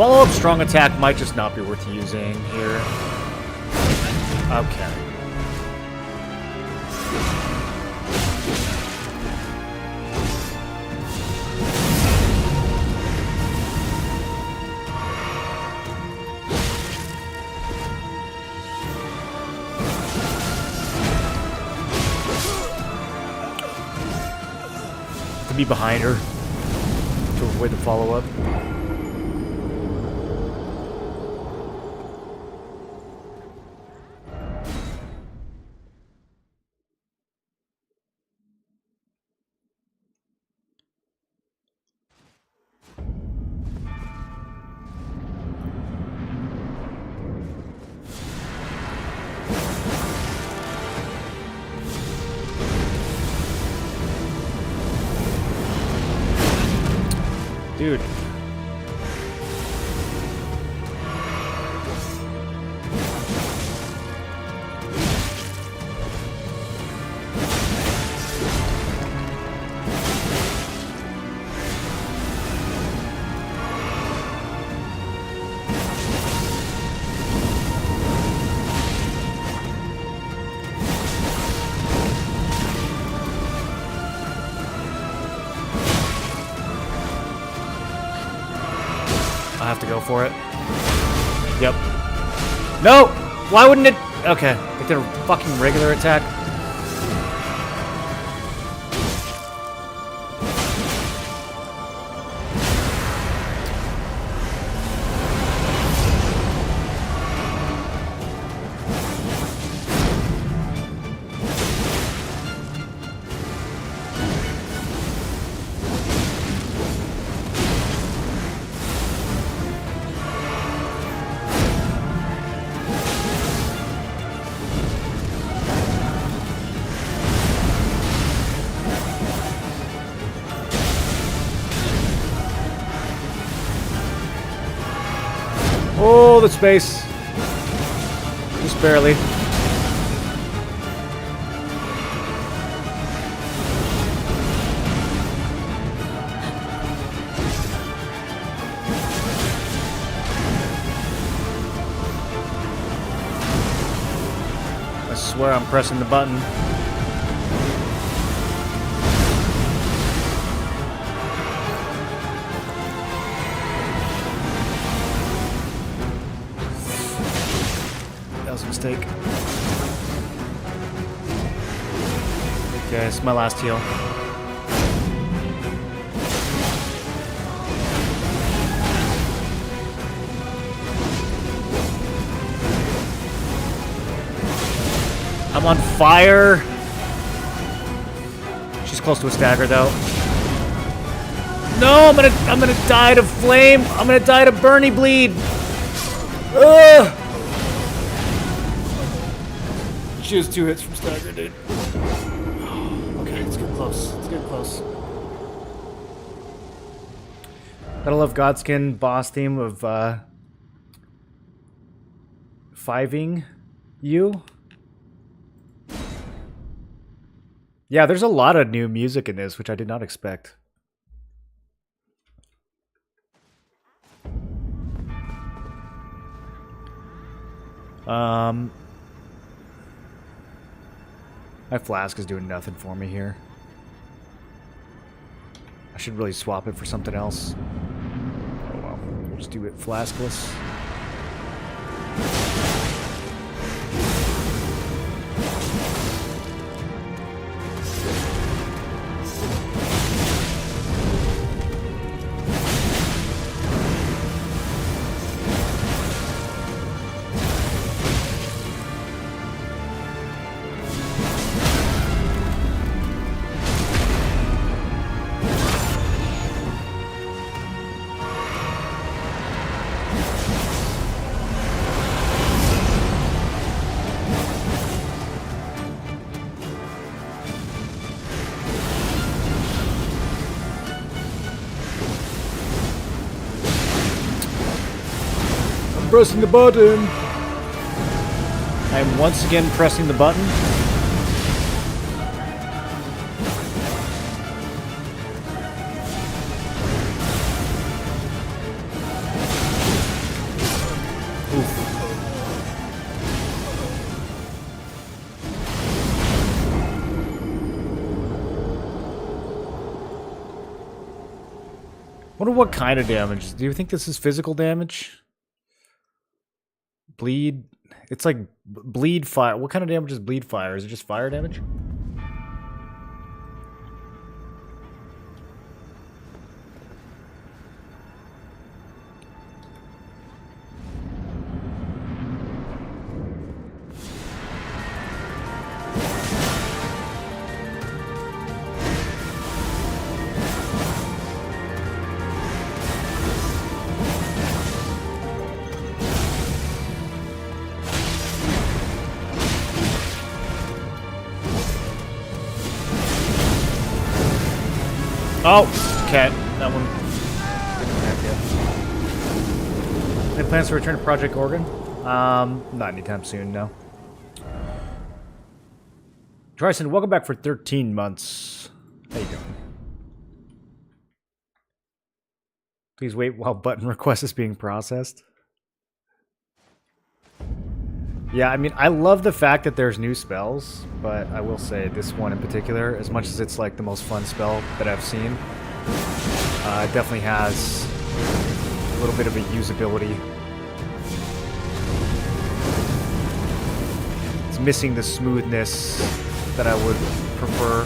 Follow-up strong attack might just not be worth using here. Okay. To be behind her to avoid the follow-up. Dude. I have to go for it. Yep. No! Why wouldn't it? Okay. It did a fucking regular attack. Oh, the space. Just barely. I swear I'm pressing the button. That was a mistake. Okay, it's my last heal. I'm on fire. She's close to a stagger though. No, I'm gonna die to flame. I'm gonna die to Bernie bleed. Ugh. She has 2 hits from stagger, dude. Okay, let's get close. Let's get close. Gotta love Godskin boss theme of fiving you. Yeah, there's a lot of new music in this, which I did not expect. My flask is doing nothing for me here. I should really swap it for something else. Oh well, we'll just do it flaskless. Pressing the button. I am once again pressing the button. Oof. Wonder what kind of damage. Do you think this is physical damage? Bleed. It's like bleed fire. What kind of damage is bleed fire? Is it just fire damage? Oh, okay. That one didn't happen yet. Any plans to return to Project Organ? Not anytime soon, no. Tryson, welcome back for 13 months. How you doing? Please wait while button request is being processed. Yeah, I mean, I love the fact that there's new spells, but I will say this one in particular, as much as it's like the most fun spell that I've seen, it definitely has a little bit of a usability. It's missing the smoothness that I would prefer.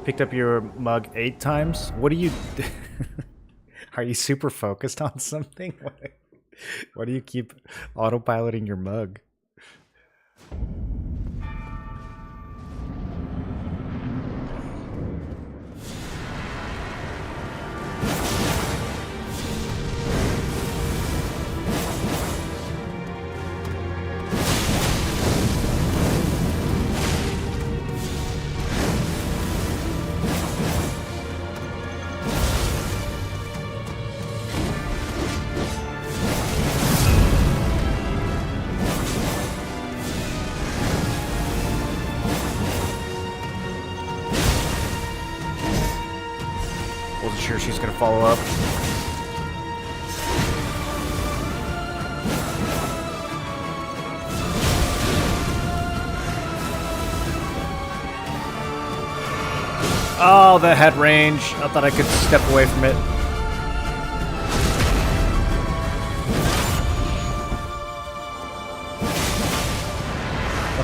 Picked up your mug 8 times? What do you... Are you super focused on something? Why do you keep autopiloting your mug? She's gonna follow up. Oh, the head range. I thought I could step away from it.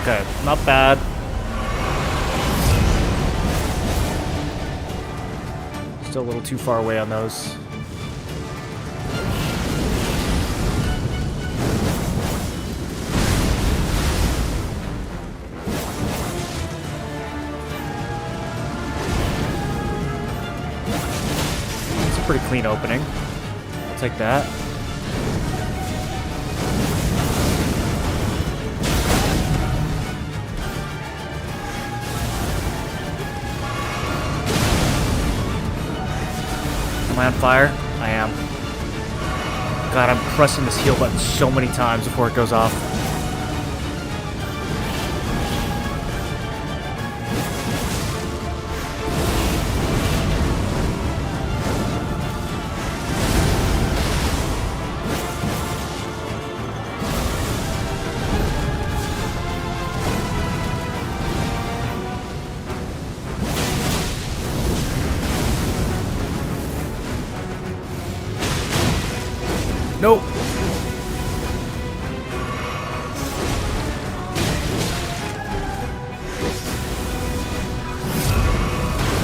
Okay, not bad. Still a little too far away on those. It's a pretty clean opening. I'll take that. Am I on fire? I am. God, I'm pressing this heal button so many times before it goes off. Nope.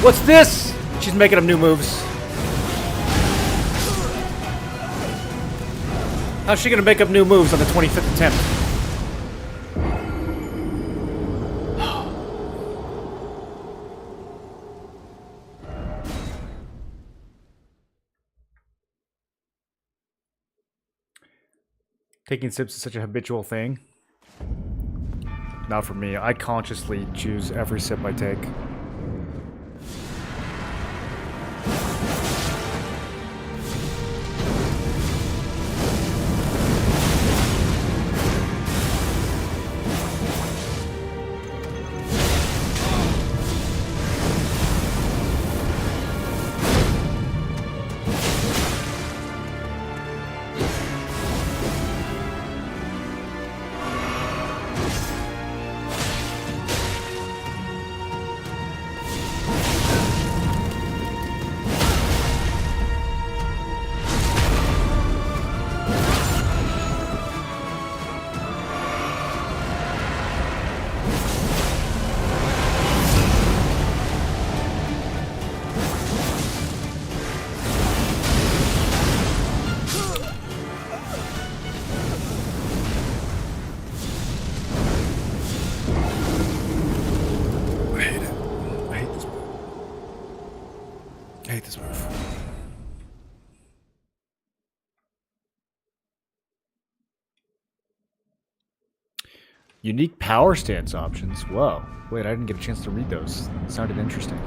What's this? She's making up new moves. How's she gonna make up new moves on the 25th attempt? Taking sips is such a habitual thing. Not for me. I consciously choose every sip I take. I hate this move. Unique power stance options. Whoa. Wait, I didn't get a chance to read those. It sounded interesting.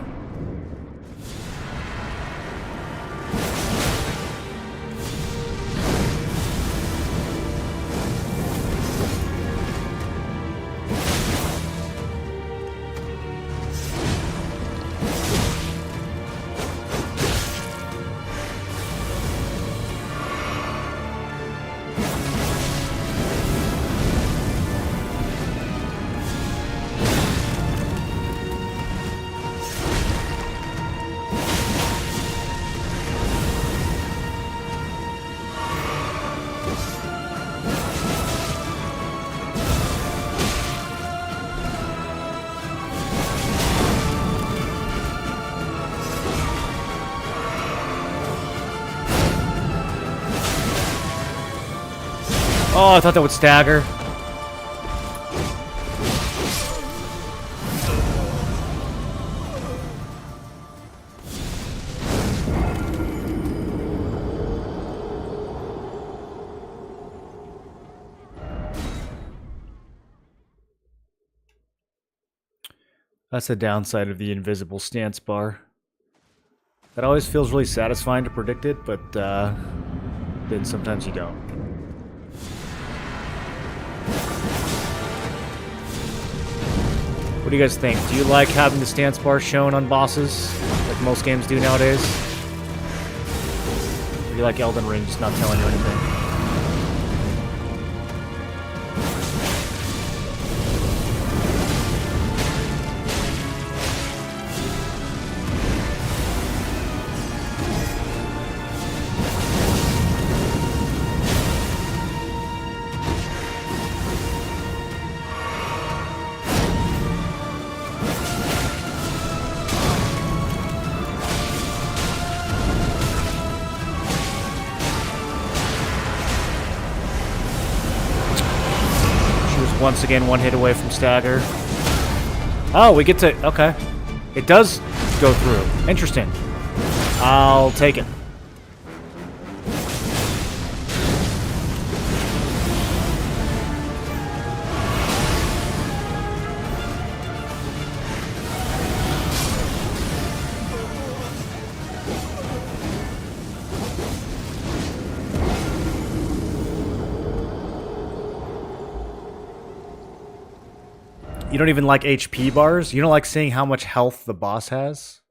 Oh, I thought that would stagger. That's the downside of the invisible stance bar. That always feels really satisfying to predict it, but then sometimes you don't. What do you guys think? Do you like having the stance bar shown on bosses, like most games do nowadays? Or do you like Elden Ring just not telling you anything? Once again, one hit away from stagger. Oh, we get to... Okay. It does go through. Interesting. I'll take it. You don't even like HP bars? You don't like seeing how much health the boss has?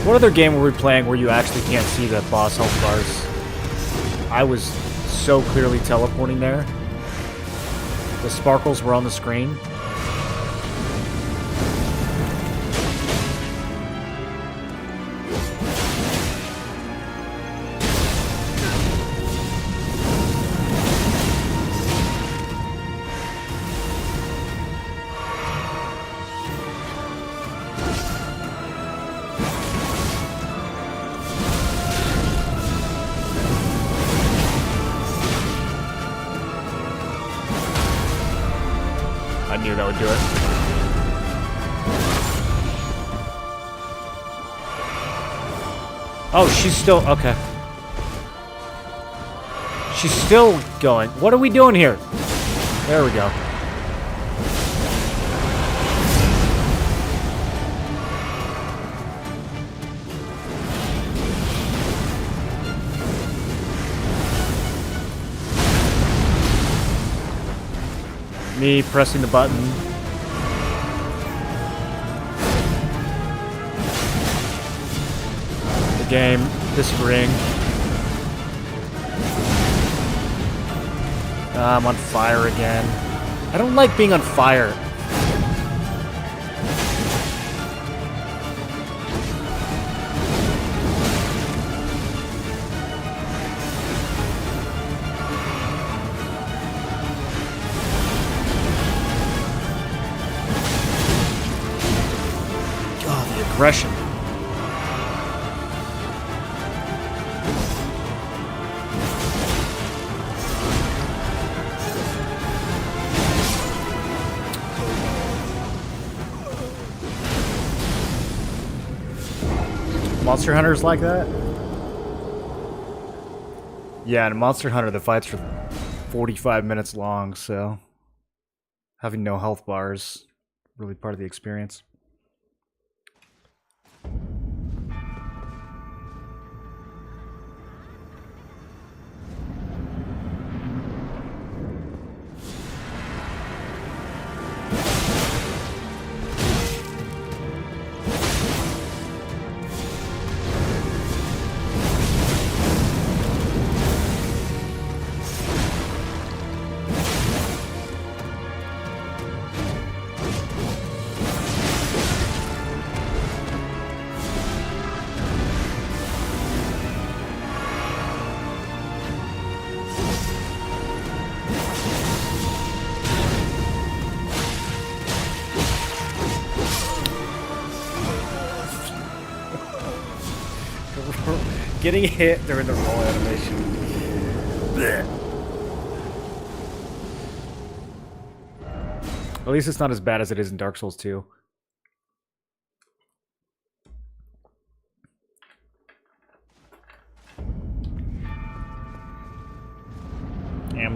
What other game were we playing where you actually can't see the boss health bars? I was so clearly teleporting there. The sparkles were on the screen. knew that would do it. Oh, she's still... Okay. She's still going. What are we doing here? There we go. Me pressing the button. The game disagreeing. I'm on fire again. I don't like being on fire. Aggression. Monster Hunter's like that? Yeah, in Monster Hunter the fights are 45 minutes long, so having no health bars really part of the experience. Getting hit during the roll animation. Blech. At least it's not as bad as it is in Dark Souls 2.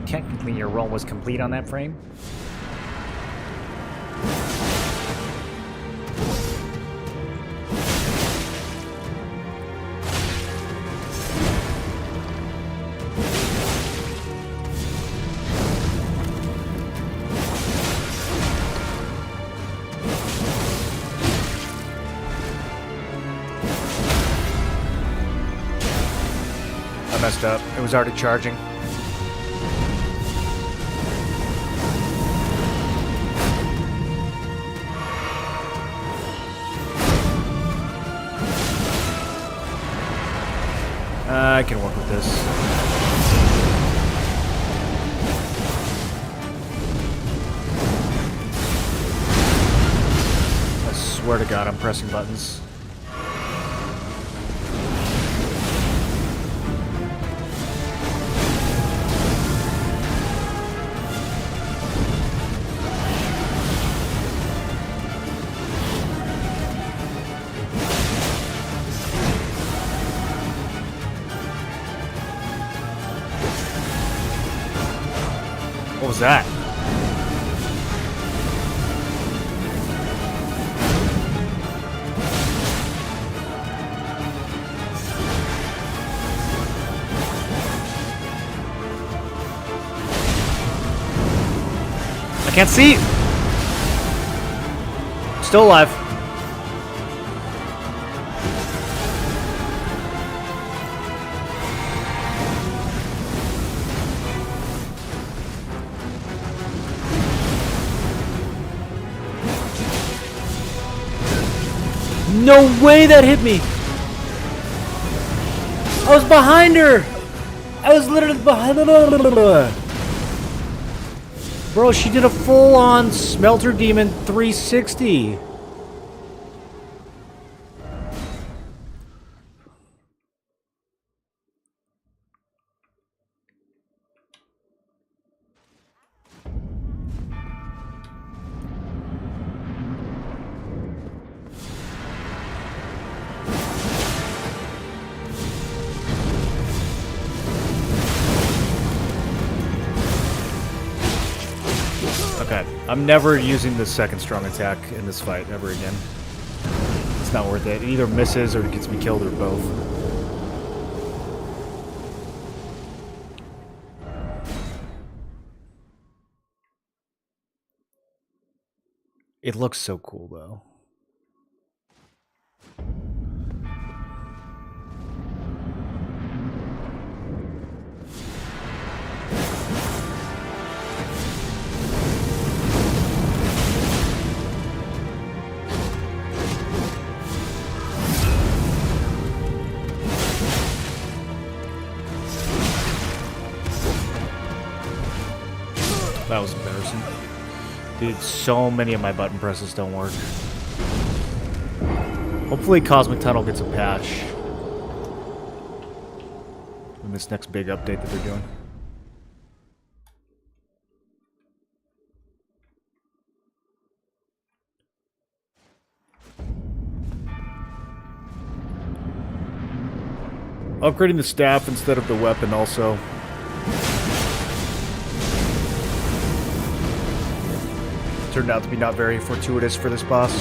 Technically your roll was complete on that frame. I messed up. It was already charging. I can work with this. I swear to God, I'm pressing buttons. What was that? I can't see! Still alive. No way that hit me! I was behind her! I was literally behind her! Bro, she did a full-on Smelter Demon 360. Okay, I'm never using the second strong attack in this fight ever again. It's not worth it. It either misses or it gets me killed or both. It looks so cool, though. That was embarrassing. Dude, so many of my button presses don't work. Hopefully Cosmic Tunnel gets a patch in this next big update that they're doing. Upgrading the staff instead of the weapon also. Turned out to be not very fortuitous for this boss.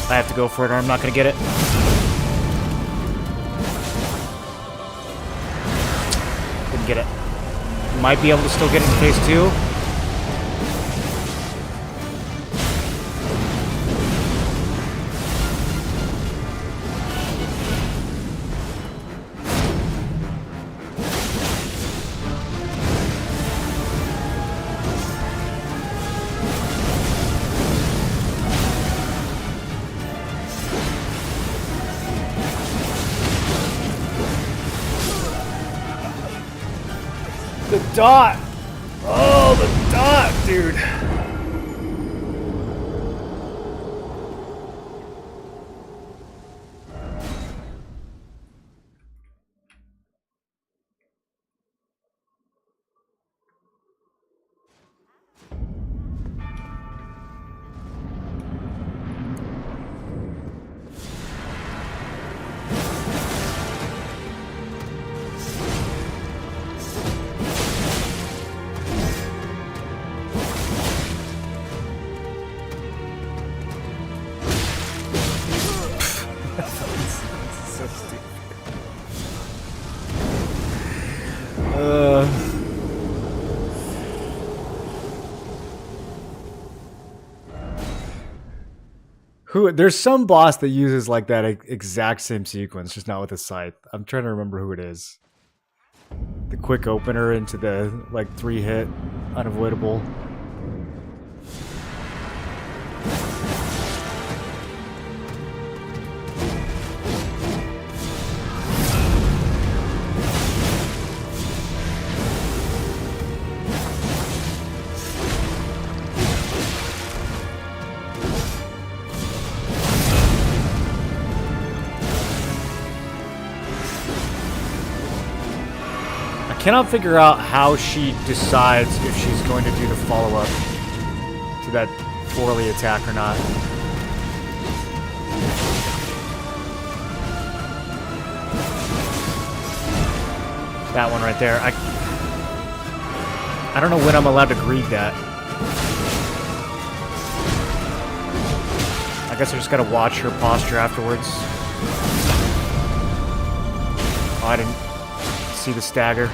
I have to go for it or I'm not going to get it. Didn't get it. Might be able to still get it in phase 2. The dot! Oh, the dot, dude! So stupid. There's some boss that uses like that exact same sequence, just not with a scythe. I'm trying to remember who it is. The quick opener into the like 3-hit unavoidable. I cannot figure out how she decides if she's going to do the follow-up to that twirly attack or not. That one right there. I don't know when I'm allowed to greet that. I guess I just gotta watch her posture afterwards. Oh, I didn't see the stagger.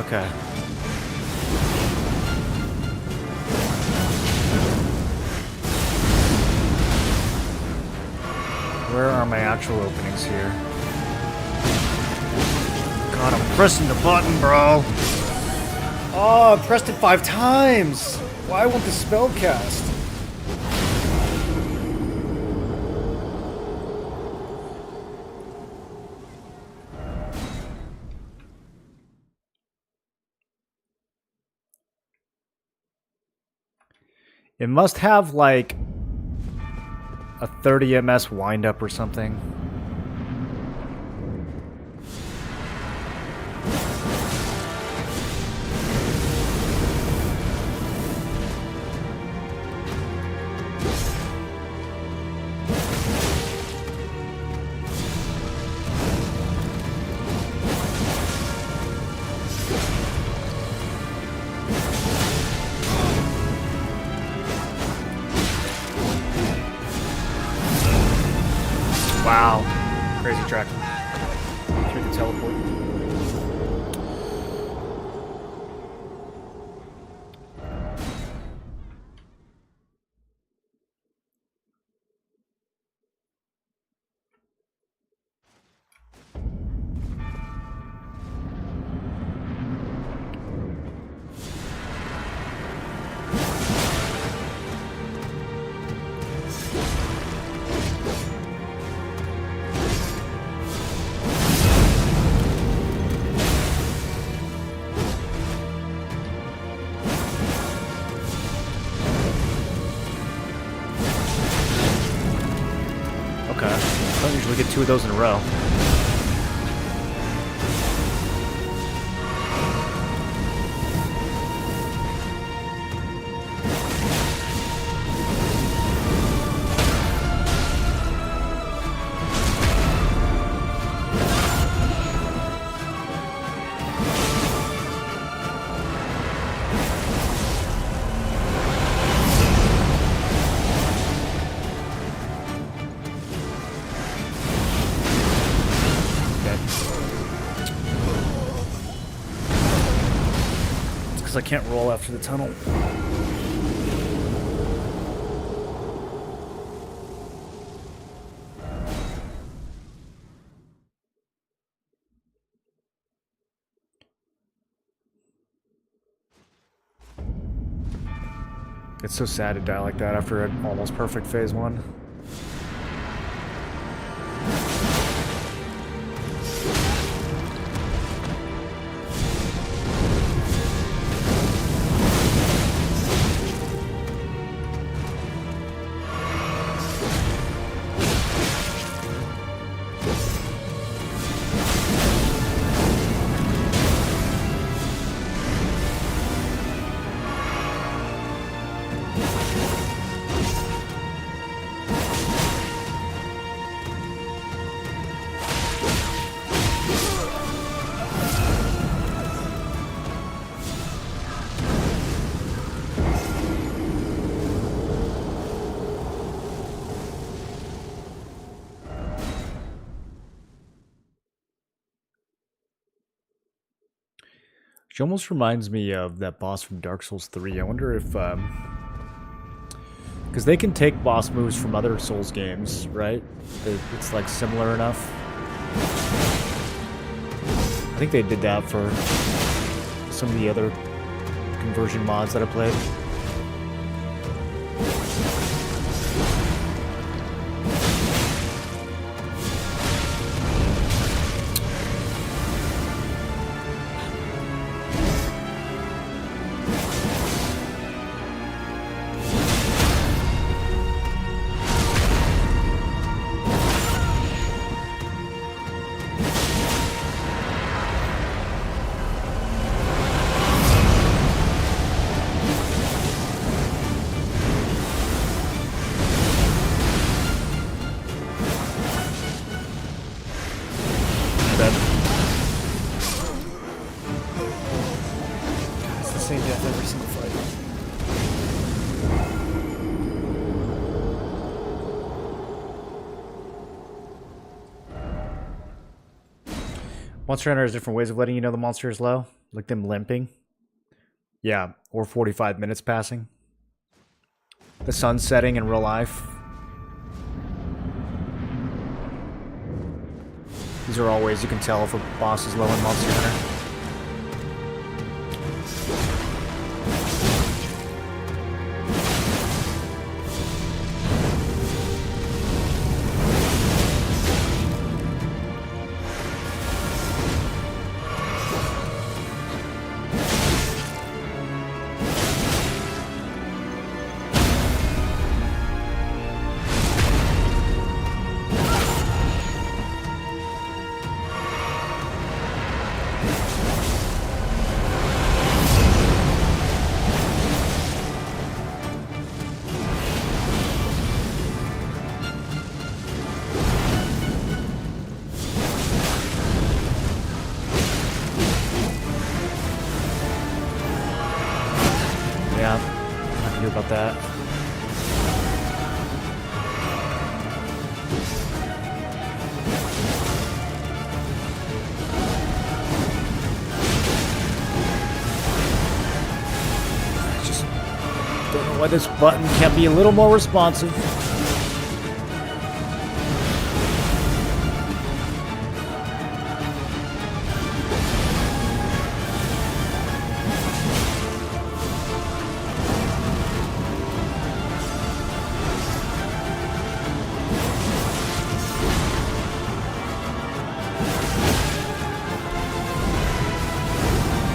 Okay. Where are my actual openings here? God, I'm pressing the button, bro. Oh, I pressed it 5 times. Why won't the spell cast? It must have like a 30 ms windup or something. Wow. Crazy tracking. Through the teleport. Okay. I don't usually get 2 of those in a row. I can't roll after the tunnel. It's so sad to die like that after an almost perfect phase 1. She almost reminds me of that boss from Dark Souls 3. I wonder if, because they can take boss moves from other Souls games, right? It's like similar enough. I think they did that for some of the other conversion mods that I played. Same death every single fight. Monster Hunter has different ways of letting you know the monster is low, like them limping. Yeah, or 45 minutes passing. The sun setting in real life. These are all ways you can tell if a boss is low in Monster Hunter. Yeah, I can do about that. I just don't know why this button can't be a little more responsive.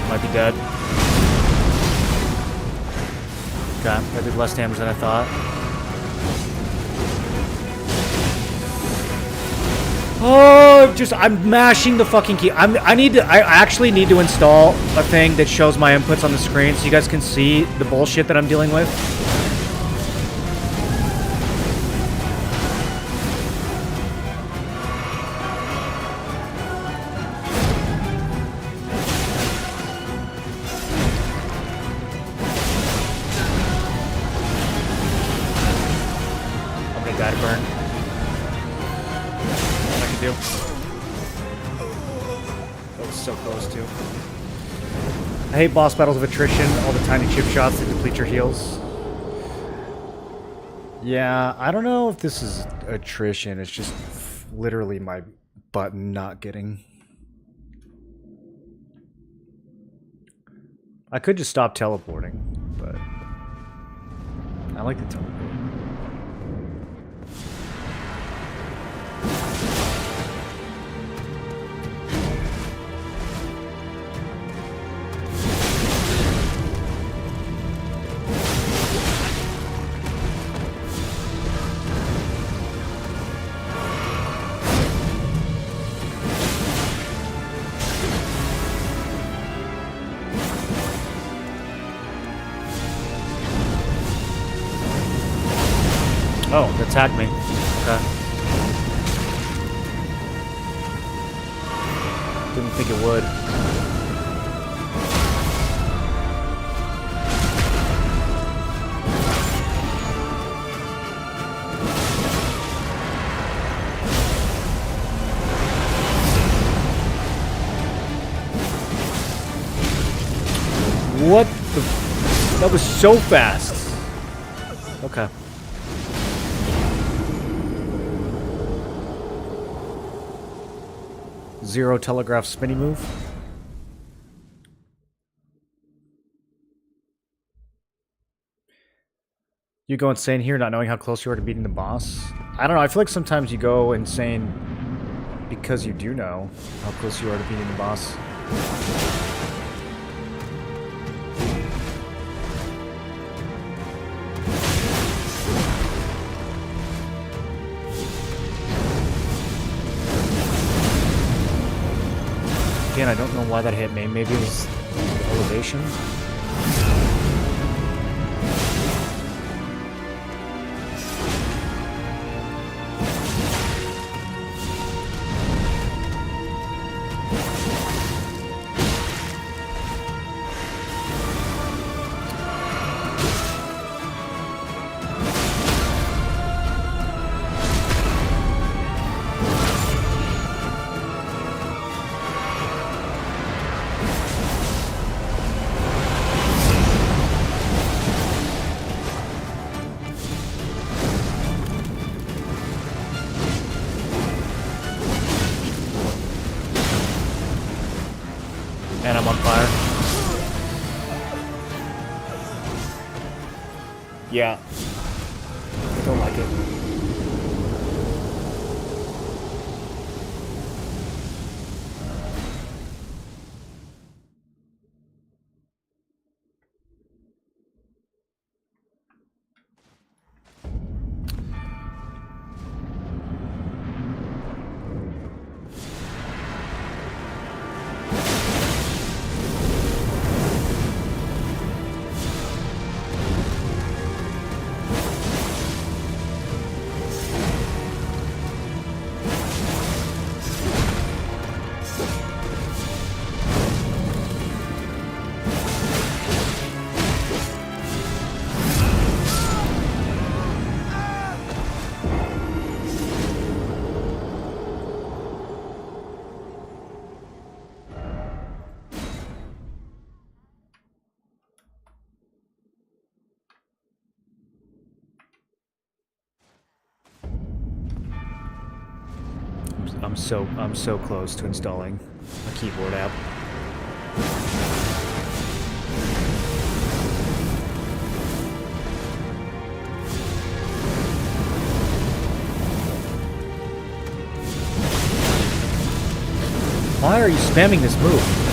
Might be dead. Okay, that did less damage than I thought. Oh, I'm mashing the fucking key. I actually need to install a thing that shows my inputs on the screen so you guys can see the bullshit that I'm dealing with. Die to burn. What I can do. That was so close too. I hate boss battles of attrition, all the tiny chip shots that deplete your heals. Yeah, I don't know if this is attrition, it's just literally my button not getting. I could just stop teleporting, but I like the teleport. Oh, it attacked me. Okay. Didn't think it would. What the... That was so fast. Okay. Zero telegraph spinny move. You go insane here not knowing how close you are to beating the boss. I don't know, I feel like sometimes you go insane because you do know how close you are to beating the boss. Again, I don't know why that hit me. Maybe it was the elevation. And I'm on fire. Yeah. I don't like it. I'm so close to installing a keyboard app. Why are you spamming this move?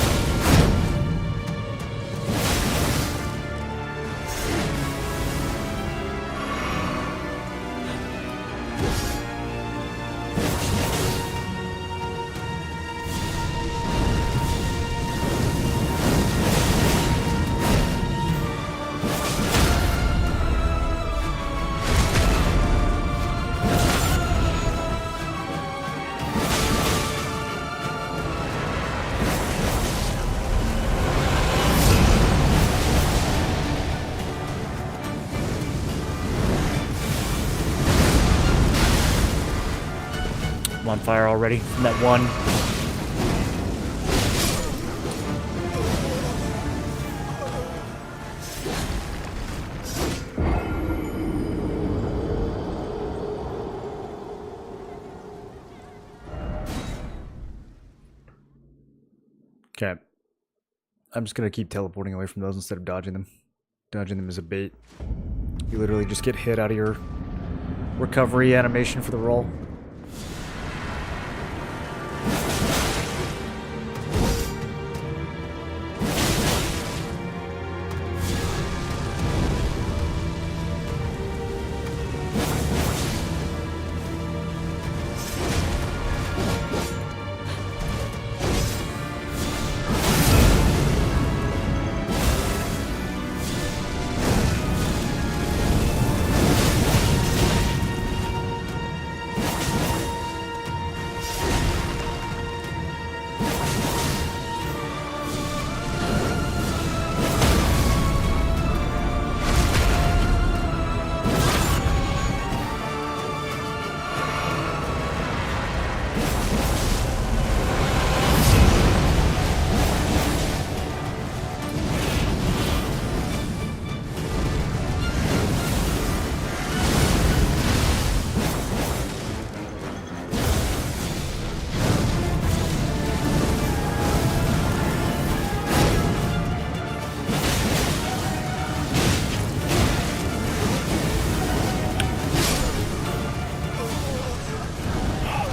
I'm on fire already from that one. Okay. I'm just gonna keep teleporting away from those instead of dodging them. Dodging them is a bait. You literally just get hit out of your recovery animation for the roll.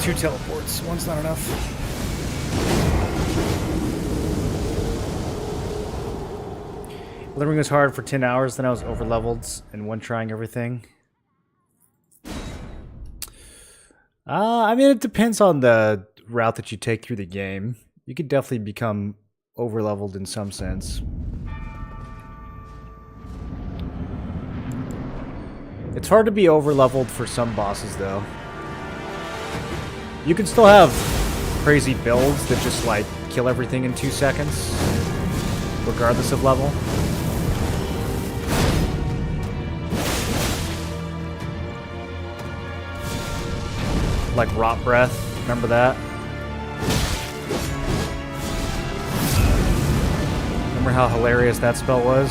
Two teleports. One's not enough. Elden Ring was hard for 10 hours, then I was overleveled and one-trying everything. I mean, it depends on the route that you take through the game. You could definitely become overleveled in some sense. It's hard to be overleveled for some bosses, though. You can still have crazy builds that just, like, kill everything in 2 seconds, regardless of level. Like Rot Breath, remember that? Remember how hilarious that spell was?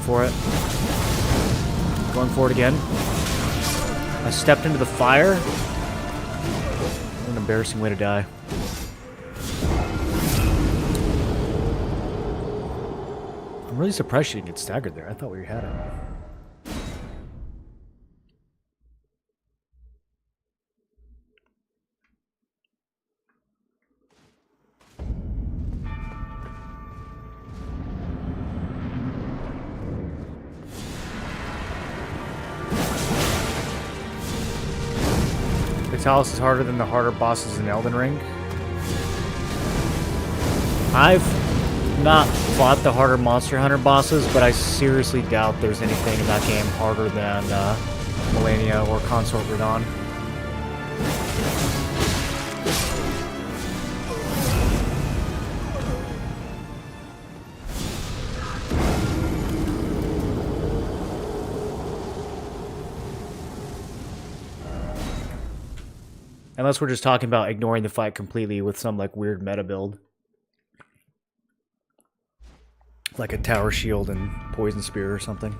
for it. Going for it again. I stepped into the fire. What an embarrassing way to die. I'm really surprised she didn't get staggered there. I thought we had it. Vitalis is harder than the harder bosses in Elden Ring. I've not fought the harder Monster Hunter bosses, but I seriously doubt there's anything in that game harder than Melania or Consort Radon. Unless we're just talking about ignoring the fight completely with some like weird meta build. Like a tower shield and poison spear or something.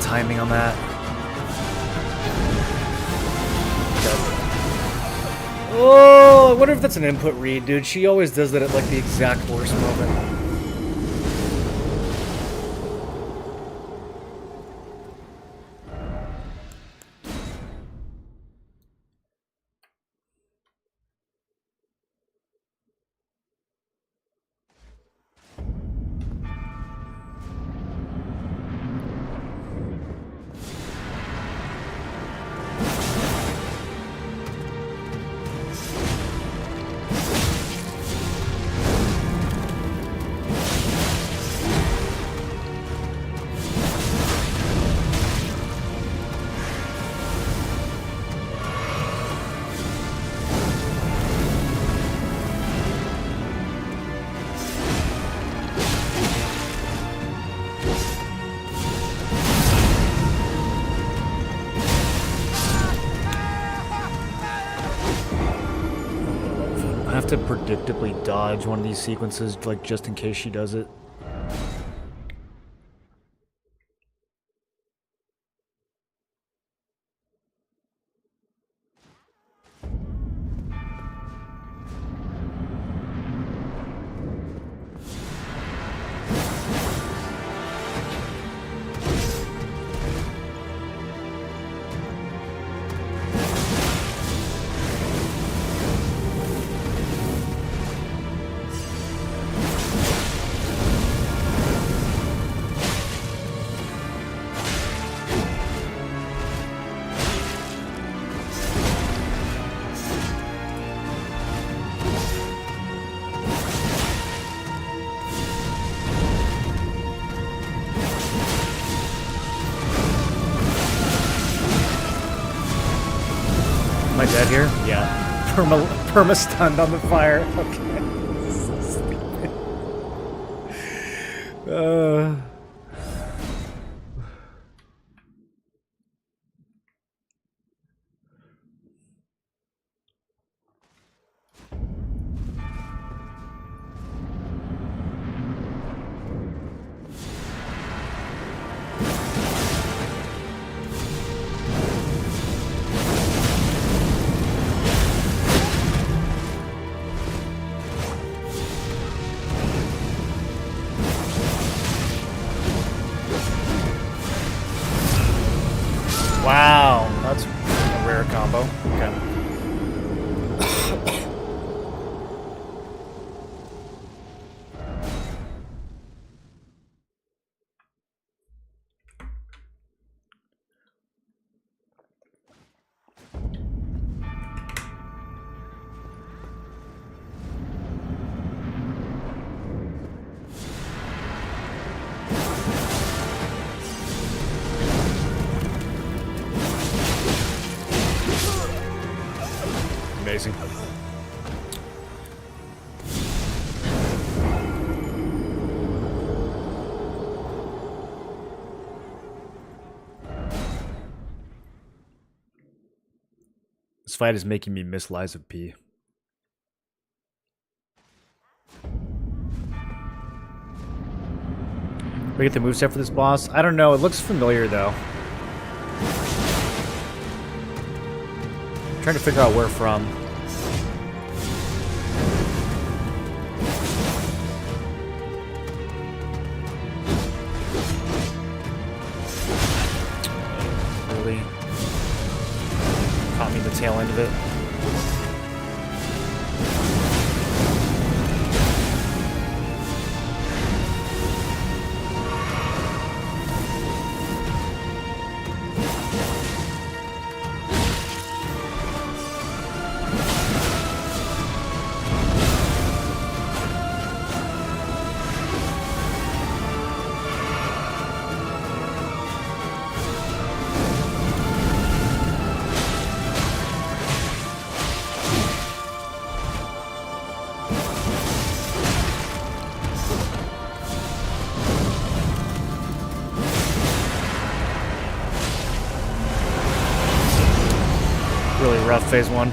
Timing on that. Oh, I wonder if that's an input read, dude. She always does that at like the exact worst moment. I have to predictably dodge one of these sequences, like, just in case she does it. Am I dead here? Yeah. Perma stunned on the fire. Okay. Uh... Wow, that's a rare combo. Okay. Amazing. This fight is making me miss Lies of P. We get the moveset for this boss? I don't know. It looks familiar, though. I'm trying to figure out where from. Really caught me the tail end of it. Really rough phase one.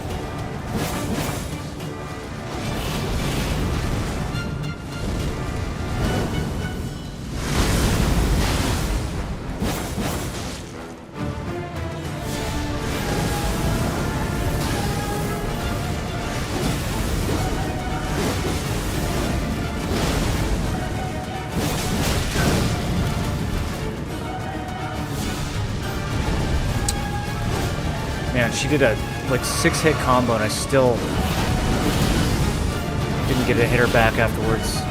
Man, she did a like 6-hit combo and I still didn't get to hit her back afterwards.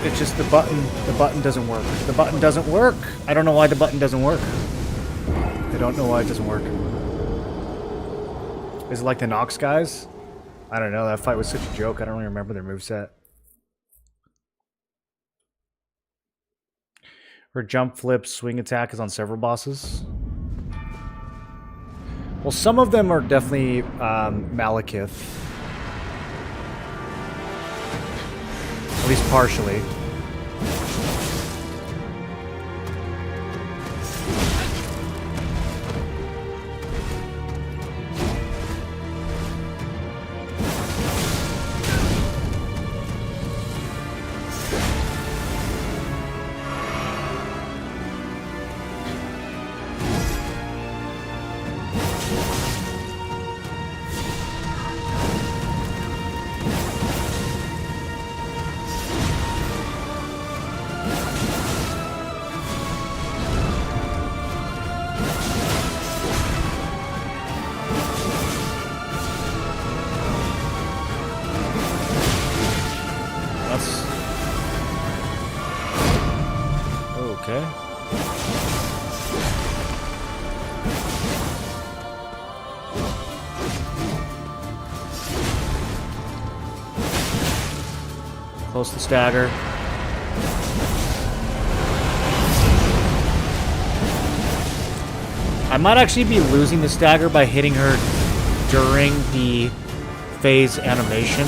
It's just the button doesn't work. The button doesn't work. I don't know why the button doesn't work. I don't know why it doesn't work. Is it like the Nox guys? I don't know. That fight was such a joke. I don't really remember their moveset. Her jump, flip, swing attack is on several bosses. Well, some of them are definitely Malekith. At least partially. Okay. Close the stagger. I might actually be losing the stagger by hitting her during the phase animation.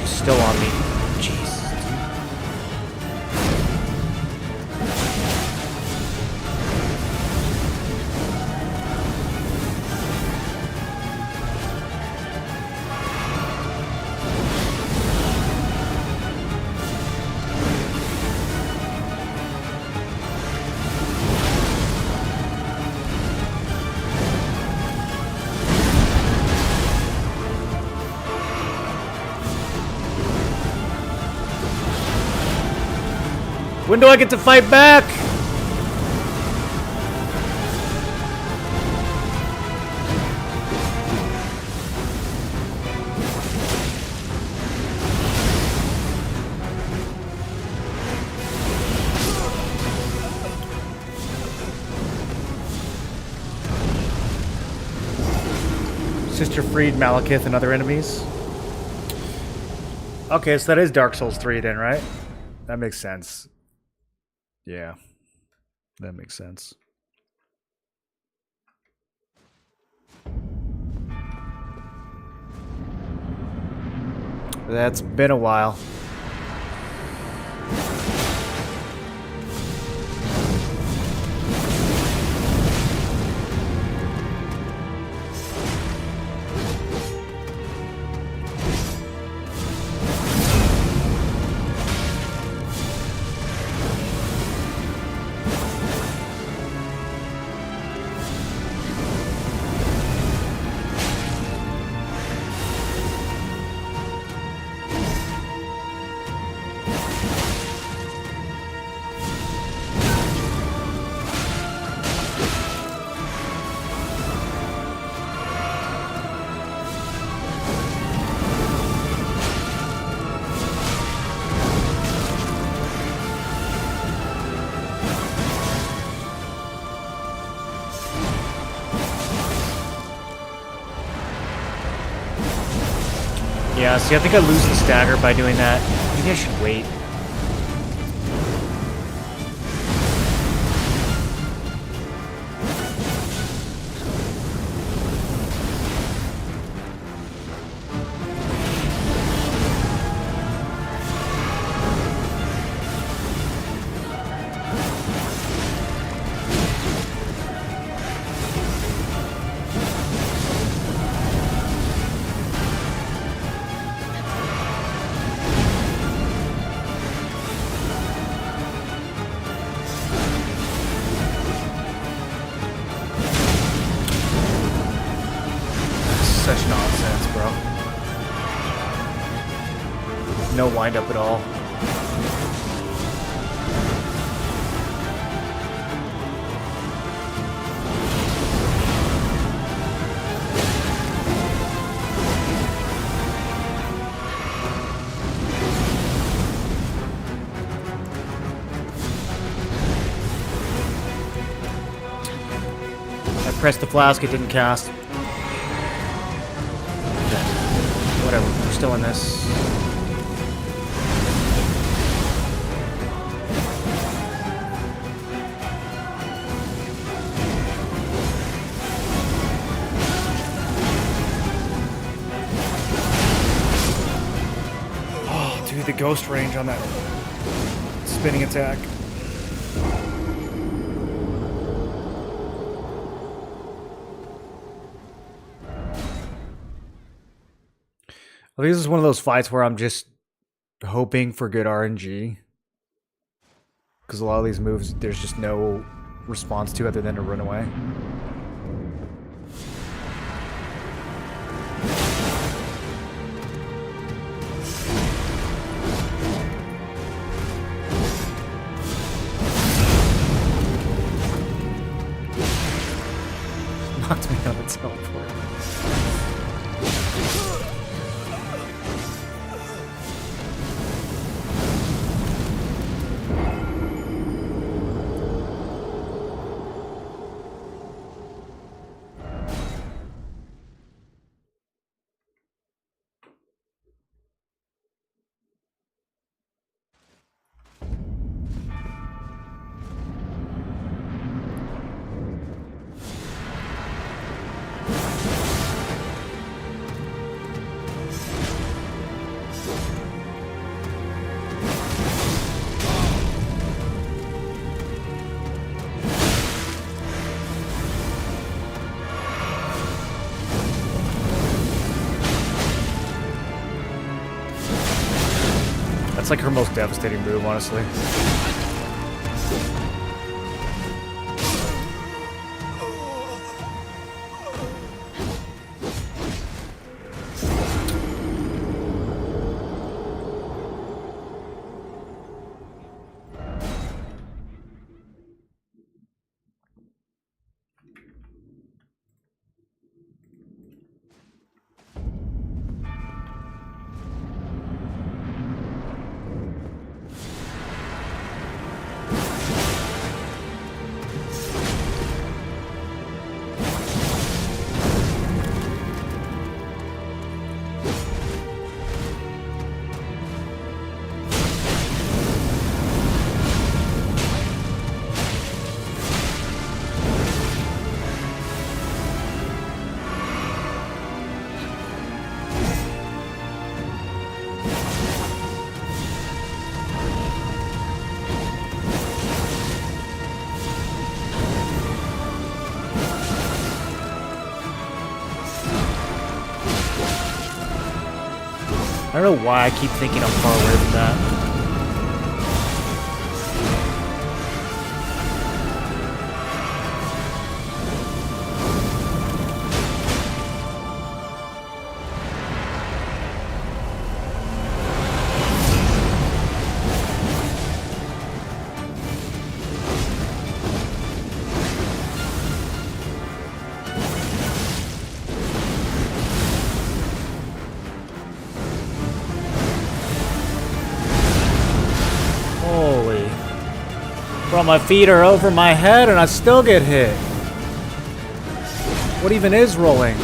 She's still on me. Jeez. When do I get to fight back? Sister freed Malekith and other enemies. Okay, so that is Dark Souls 3 then, right? That makes sense. Yeah, that makes sense. That's been a while. Yeah, see, I think I lose the stagger by doing that. Maybe I should wait. Such nonsense, bro. No wind up at all. I pressed the flask, it didn't cast. Whatever, we're still in this. Oh, dude, the ghost range on that spinning attack. I think this is one of those fights where I'm just hoping for good RNG. Because a lot of these moves, there's just no response to other than to run away. Knocked me out of teleport. It's like her most devastating move, honestly. I don't know why I keep thinking I'm far away from that. Bro, my feet are over my head and I still get hit. What even is rolling?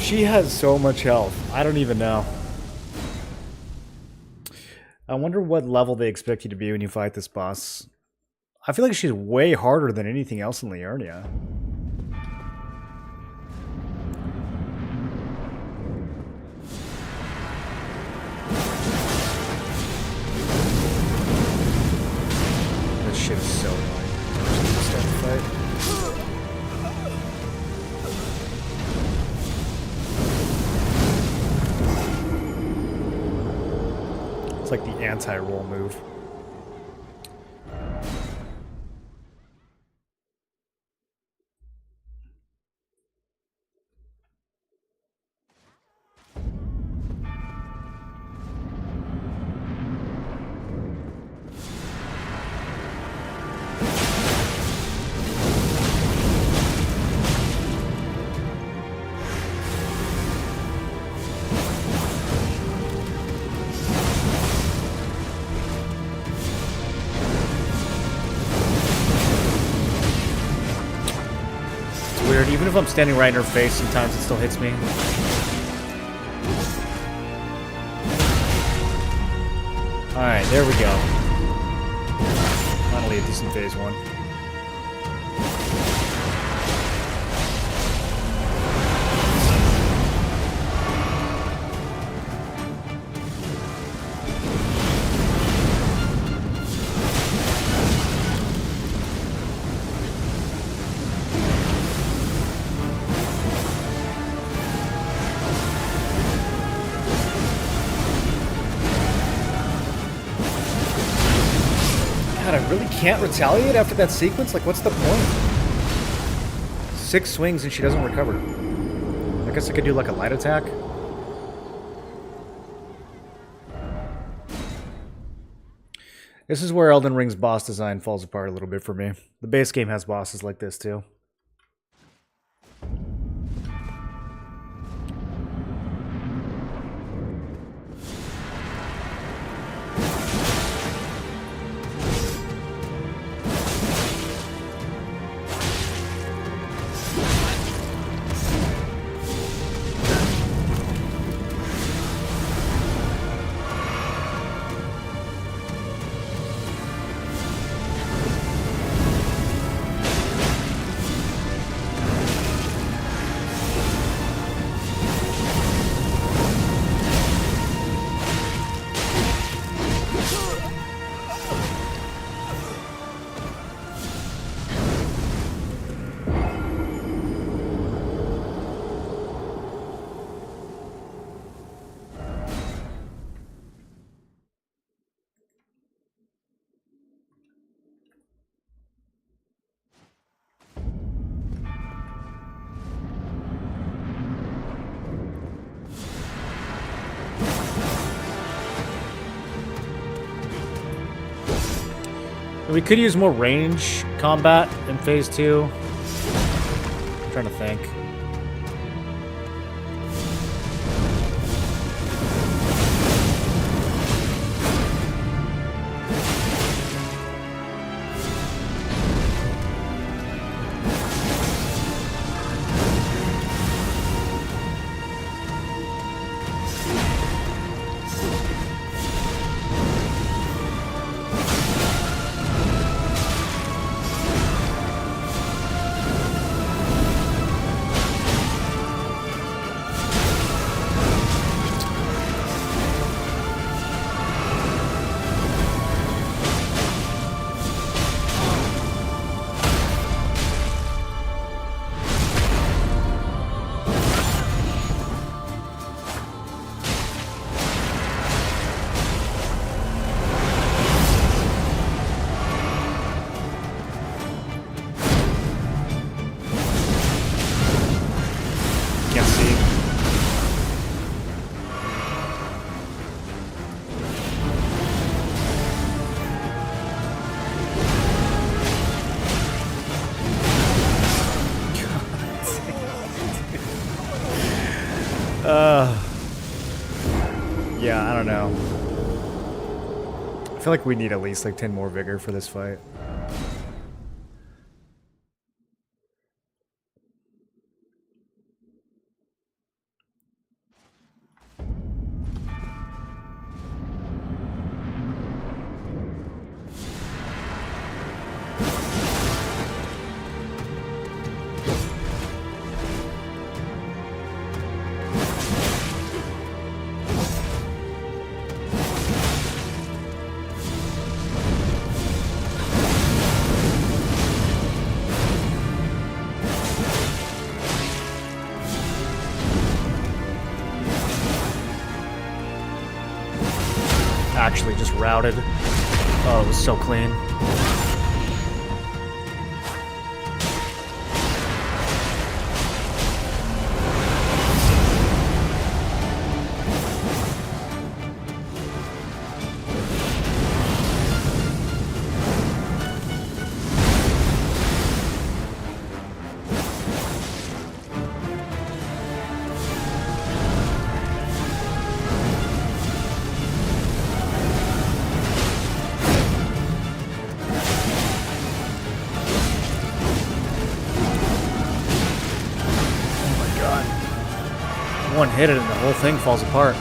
She has so much health. I don't even know. I wonder what level they expect you to be when you fight this boss. I feel like she's way harder than anything else in Liurnia. That shit is so annoying. Start the fight. It's like the anti-roll move. Even if I'm standing right in her face, sometimes it still hits me. Alright, there we go. Finally a decent phase 1. God, I really can't retaliate after that sequence? Like, what's the point? 6 swings and she doesn't recover. I guess I could do like a light attack. This is where Elden Ring's boss design falls apart a little bit for me. The base game has bosses like this too. We could use more range combat in phase 2. I'm trying to think. Yeah, I don't know. I feel like we need at least like 10 more vigor for this fight. Actually just routed. Oh, it was so clean. One hit it and the whole thing falls apart.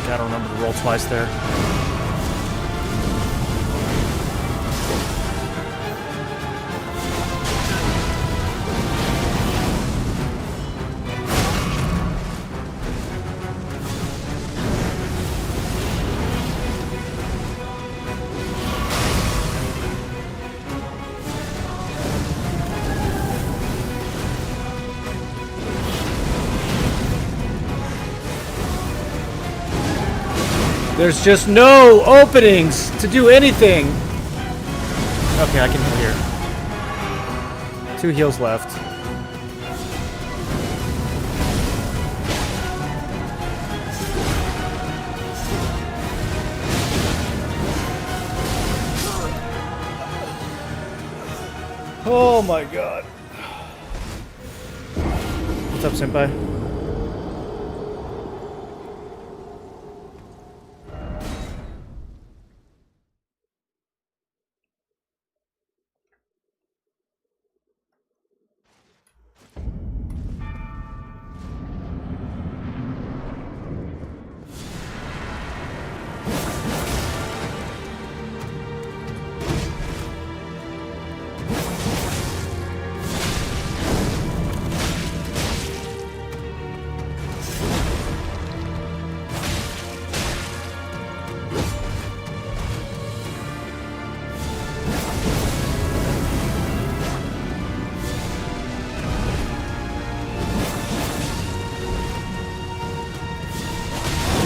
Gotta remember to roll twice there. There's just no openings to do anything. Okay, I can heal here. 2 heals left. Oh my god. What's up, senpai?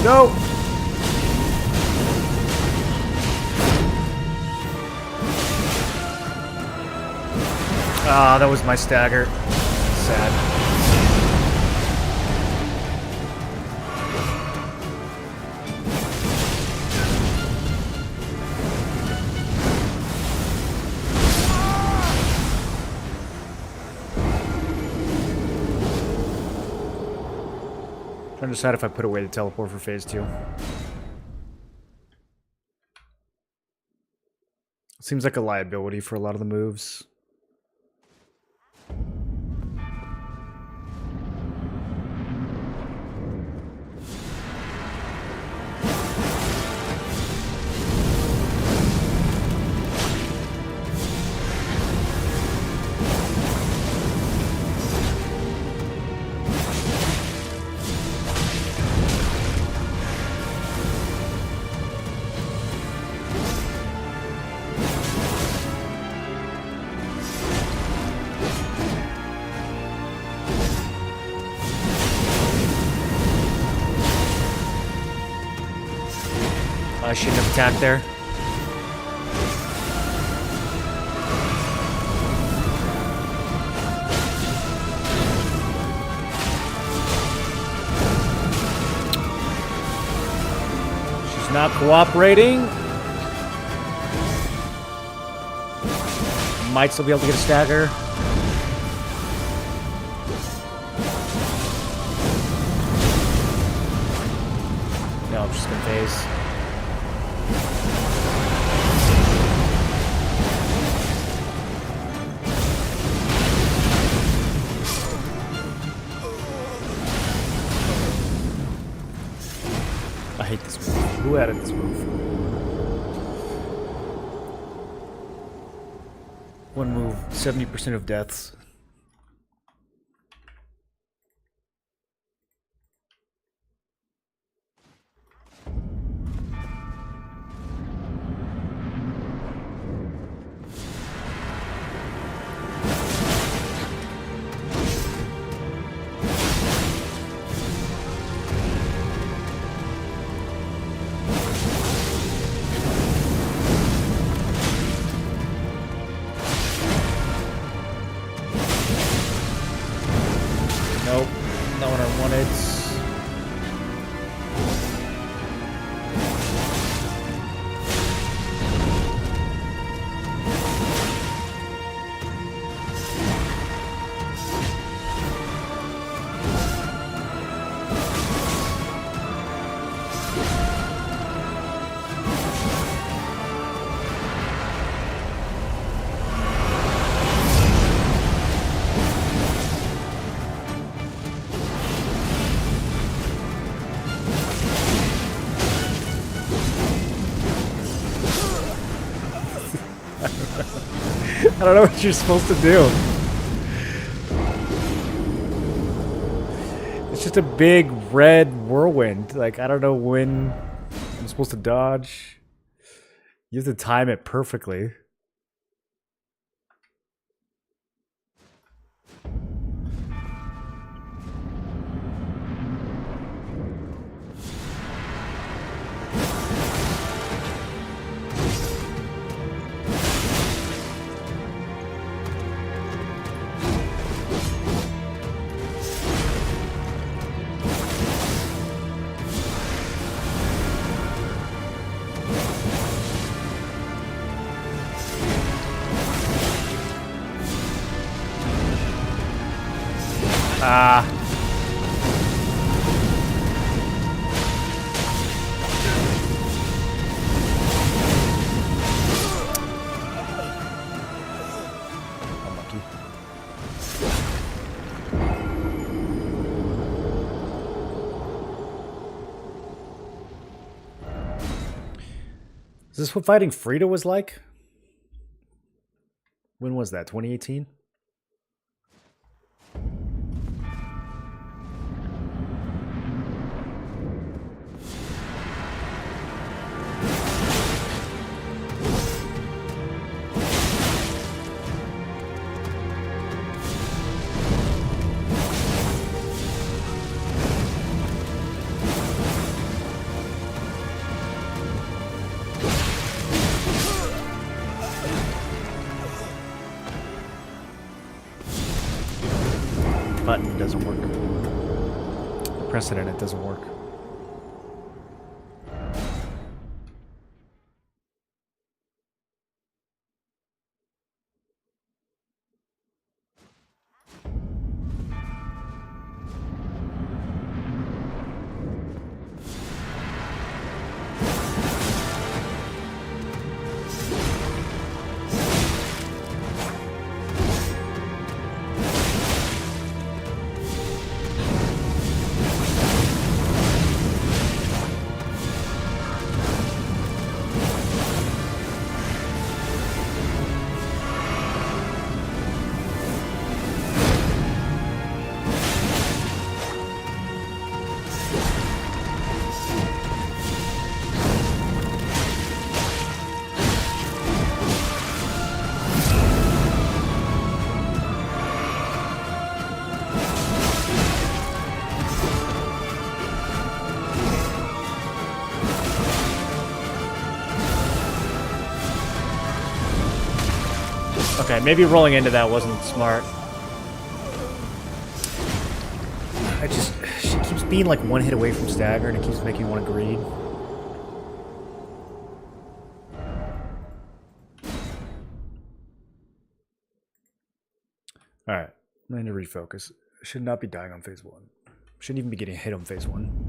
No! Ah, that was my stagger. Sad. Trying to decide if I put away the teleport for phase 2. Seems like a liability for a lot of the moves. I shouldn't have attacked there. She's not cooperating. Might still be able to get a stagger. No, I'm just gonna phase. I hate this move. Who added this move? One move, 70% of deaths. Nope, not what I wanted. I don't know what you're supposed to do. It's just a big red whirlwind. Like, I don't know when I'm supposed to dodge. You have to time it perfectly. Ah. Unlucky. Is this what fighting Frida was like? When was that? 2018? Button doesn't work. The precedent, it doesn't work. Okay, maybe rolling into that wasn't smart. She keeps being like one hit away from stagger and it keeps making me want to greed. Alright, I'm going to refocus. I should not be dying on phase 1. Shouldn't even be getting hit on phase 1.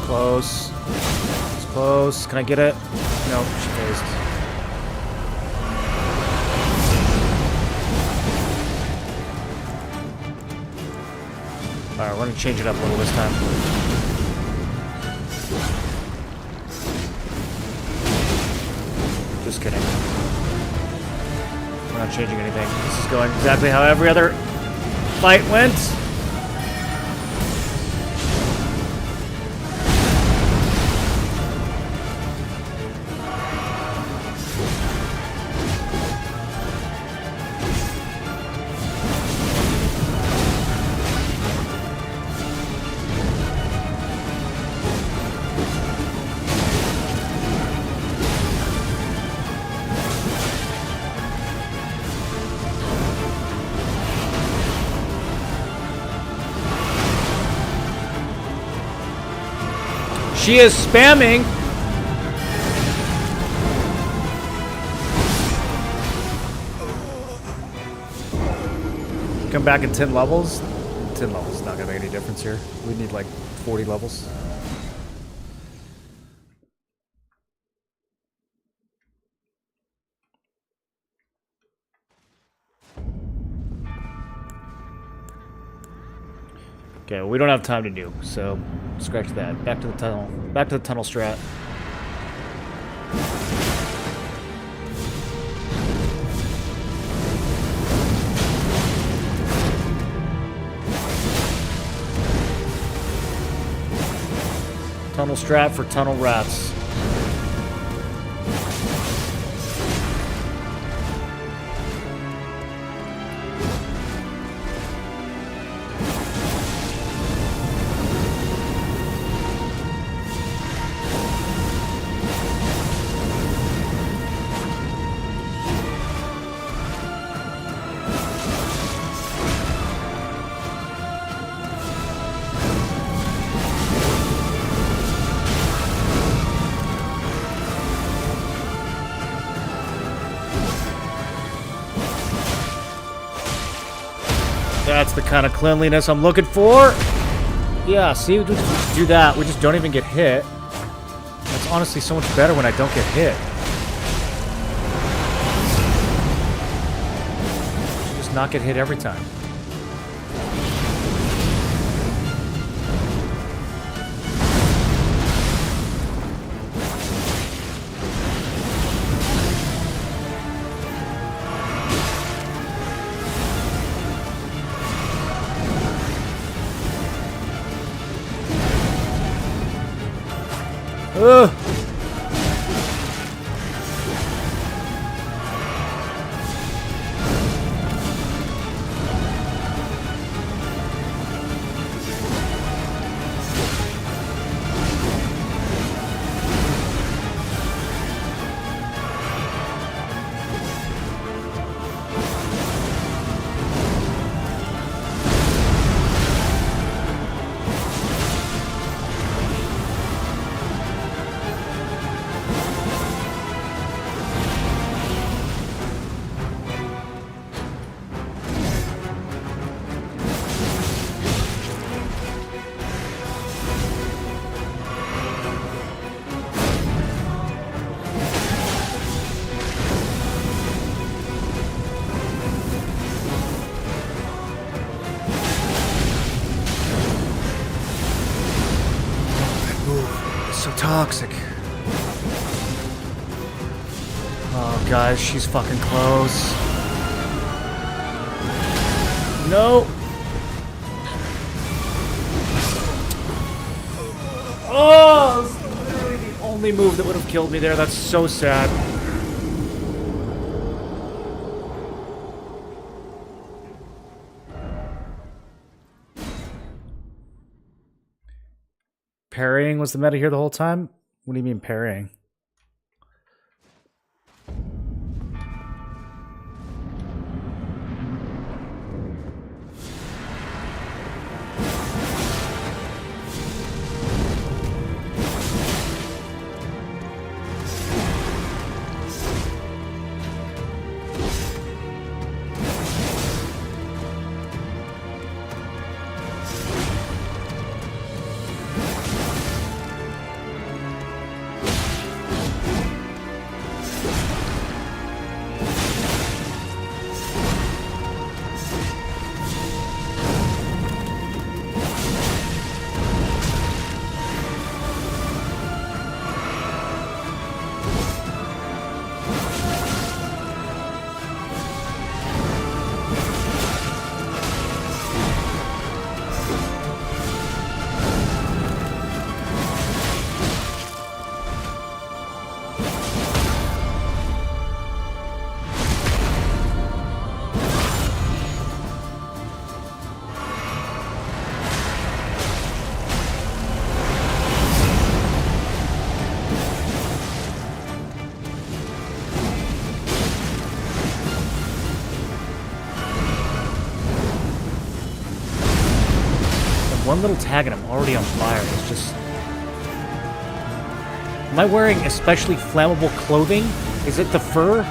Close. It's close. Can I get it? No, she phased. Alright, we're gonna change it up a little this time. Just kidding. We're not changing anything. This is going exactly how every other fight went. She is spamming. Come back in 10 levels. 10 levels is not gonna make any difference here. We need like 40 levels. Okay, well, we don't have time to nuke, so scratch that. Back to the tunnel. Back to the tunnel strat. Tunnel strat for tunnel rats. That's the kind of cleanliness I'm looking for. Yeah, see, we just do that. We just don't even get hit. That's honestly so much better when I don't get hit. Just not get hit every time. Ugh. So toxic. Oh, guys, she's fucking close. No. Oh, that's literally the only move that would have killed me there. That's so sad. Parrying was the meta here the whole time? What do you mean parrying? One little tag and I'm already on fire. It's just Am I wearing especially flammable clothing? Is it the fur?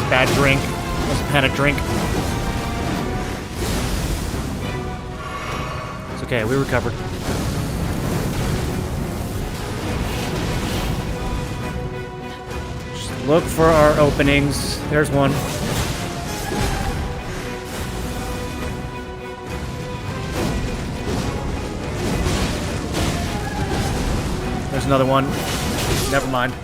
Bad drink. Wasn't had a drink. It's okay, we recovered. Just look for our openings. There's one. There's another one. Never mind.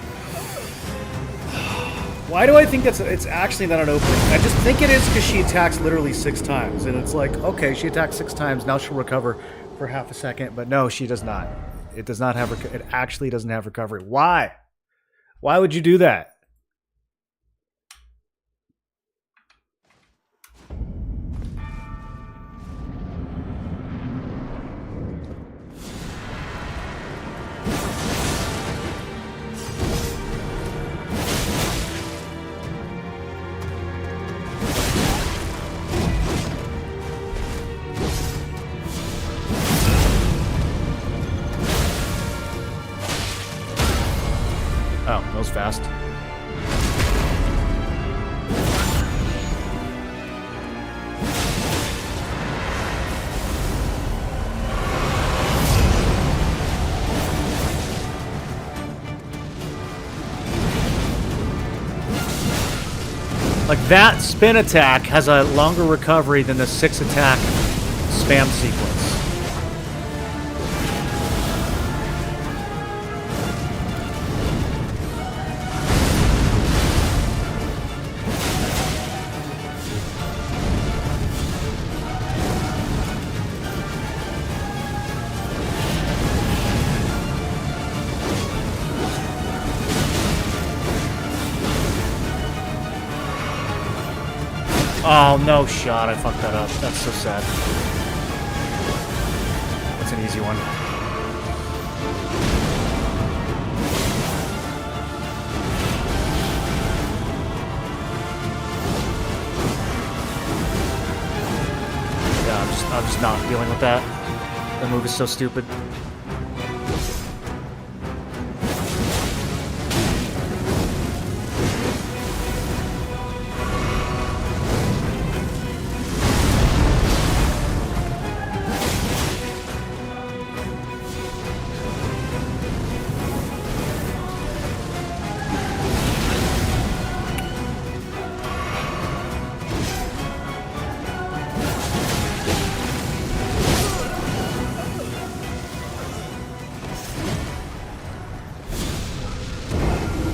Why do I think it's actually not an opening? I just think it is because she attacks literally 6 times. And it's like, okay, she attacked 6 times, now she'll recover for half a second. But no, she does not. It does not have, it actually doesn't have recovery. Why? Why would you do that? Oh, that was fast. Like, that spin attack has a longer recovery than the 6 attack spam sequence. Oh, no shot. I fucked that up. That's so sad. That's an easy one. Yeah, I'm just not dealing with that. The move is so stupid.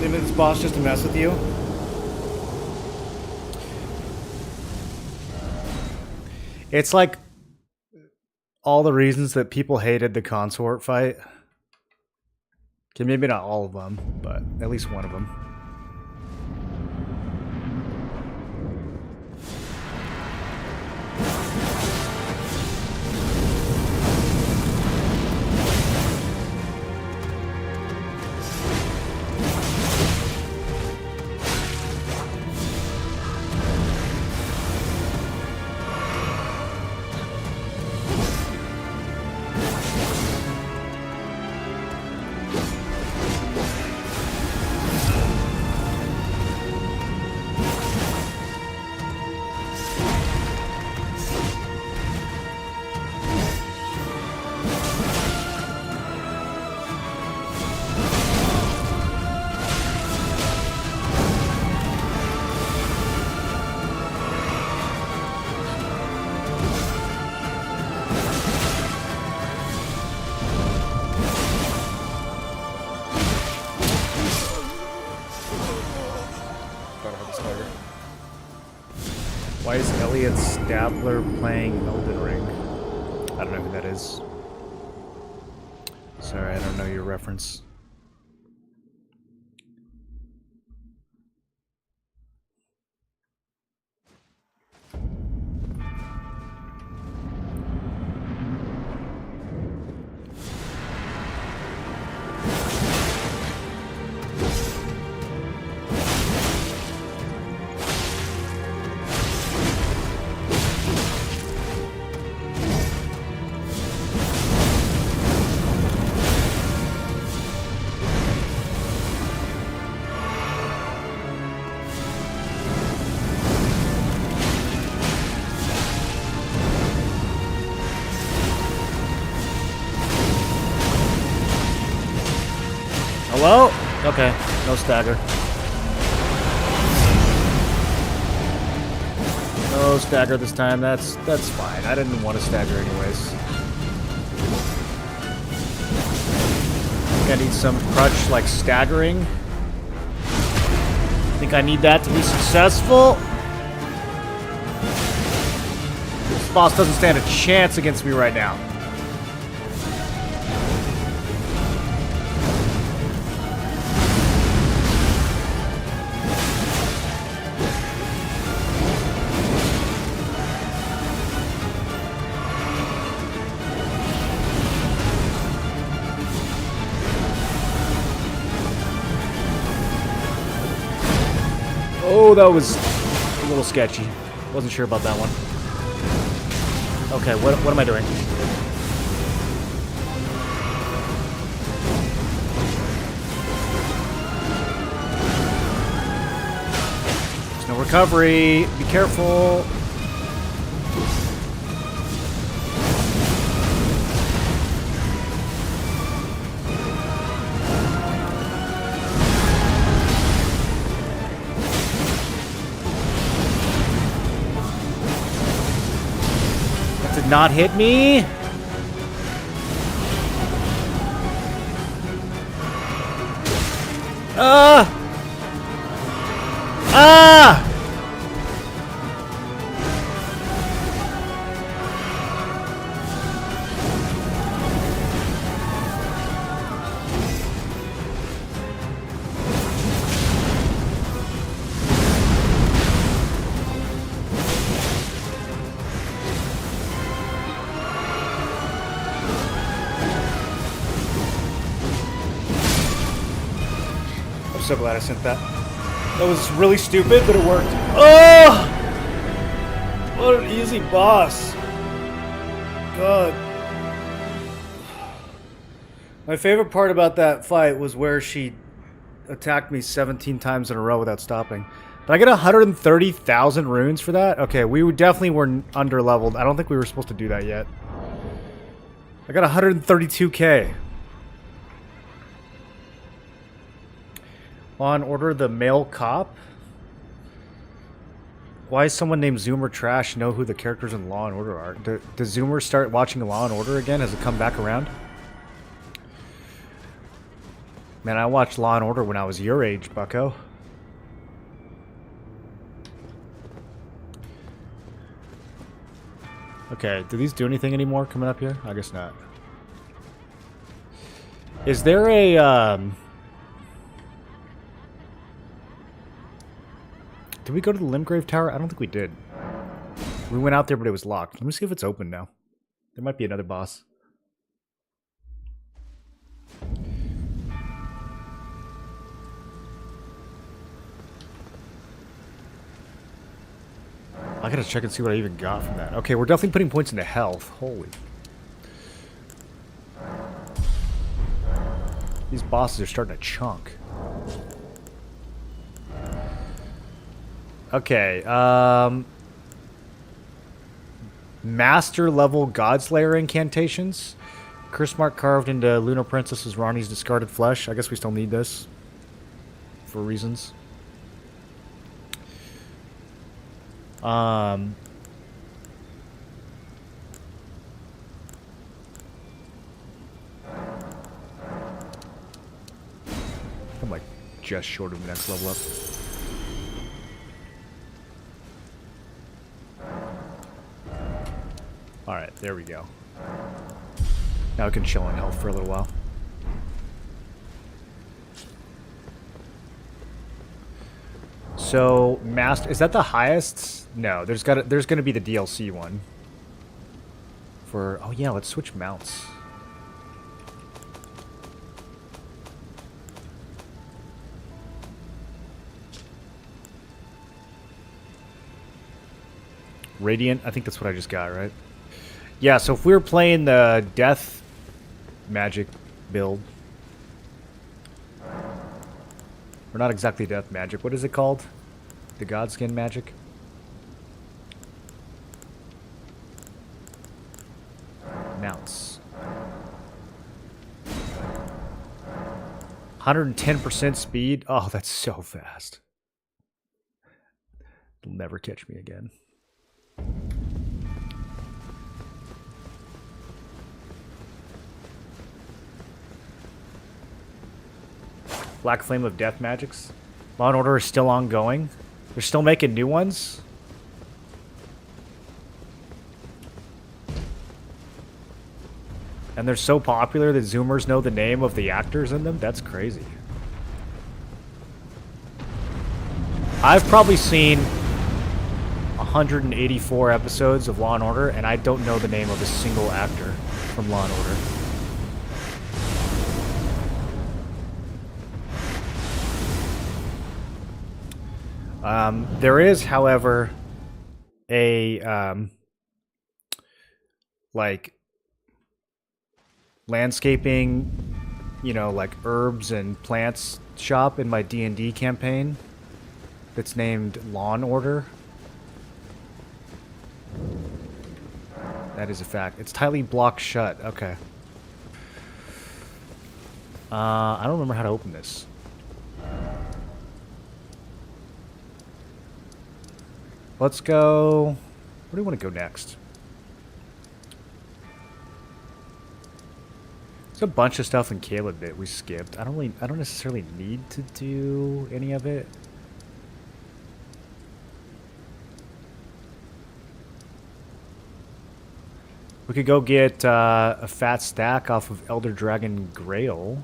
Maybe this boss just to mess with you. It's like all the reasons that people hated the consort fight. Okay, maybe not all of them, but at least one of them. Why is Elliot Stabler playing Elden Ring? I don't know who that is. Sorry, I don't know your reference. Hello? Okay, no stagger. No stagger this time. That's fine. I didn't want to stagger anyways. I think I need some crutch like staggering. I think I need that to be successful. This boss doesn't stand a chance against me right now. Oh, that was a little sketchy. Wasn't sure about that one. Okay, what am I doing? There's no recovery. Be careful. Not hit me. I'm so glad I sent that. That was really stupid, but it worked. Oh! What an easy boss. God. My favorite part about that fight was where she attacked me 17 times in a row without stopping. Did I get 130,000 runes for that? Okay, we definitely were under-leveled. I don't think we were supposed to do that yet. I got 132k. Law and Order, the male cop? Why is someone named Zoomer Trash know who the characters in Law and Order are? Does Zoomer start watching Law and Order again? Has it come back around? Man, I watched Law and Order when I was your age, bucko. Okay, do these do anything anymore coming up here? I guess not. Is there a, Did we go to the Limgrave Tower? I don't think we did. We went out there, but it was locked. Let me see if it's open now. There might be another boss. I gotta check and see what I even got from that. Okay, we're definitely putting points into health. Holy. These bosses are starting to chunk. Okay, Master level Godslayer incantations. Curse mark carved into Lunar Princess Rani's discarded flesh. I guess we still need this. For reasons. I I'm like just short of the next level up. Alright, there we go. Now we can chill on health for a little while. So, master, is that the highest? No, there's gonna be the DLC one. For, oh yeah, let's switch mounts. Radiant, I think that's what I just got, right? Yeah, so if we were playing the death magic build, or not exactly death magic, what is it called? The Godskin magic? Mounts. 110% speed? Oh, that's so fast. It'll never catch me again. Black Flame of Death Magics. Law & Order is still ongoing. They're still making new ones. And they're so popular that Zoomers know the name of the actors in them? That's crazy. I've probably seen 184 episodes of Law & Order, and I don't know the name of a single actor from Law & Order. There is, however, a, like, landscaping, you know, like herbs and plants shop in my D&D campaign that's named Law & Order. That is a fact. It's tightly blocked shut. Okay. I don't remember how to open this. Let's go... Where do we want to go next? There's a bunch of stuff in Caleb that we skipped. I don't necessarily need to do any of it. We could go get a fat stack off of Elder Dragon Grail.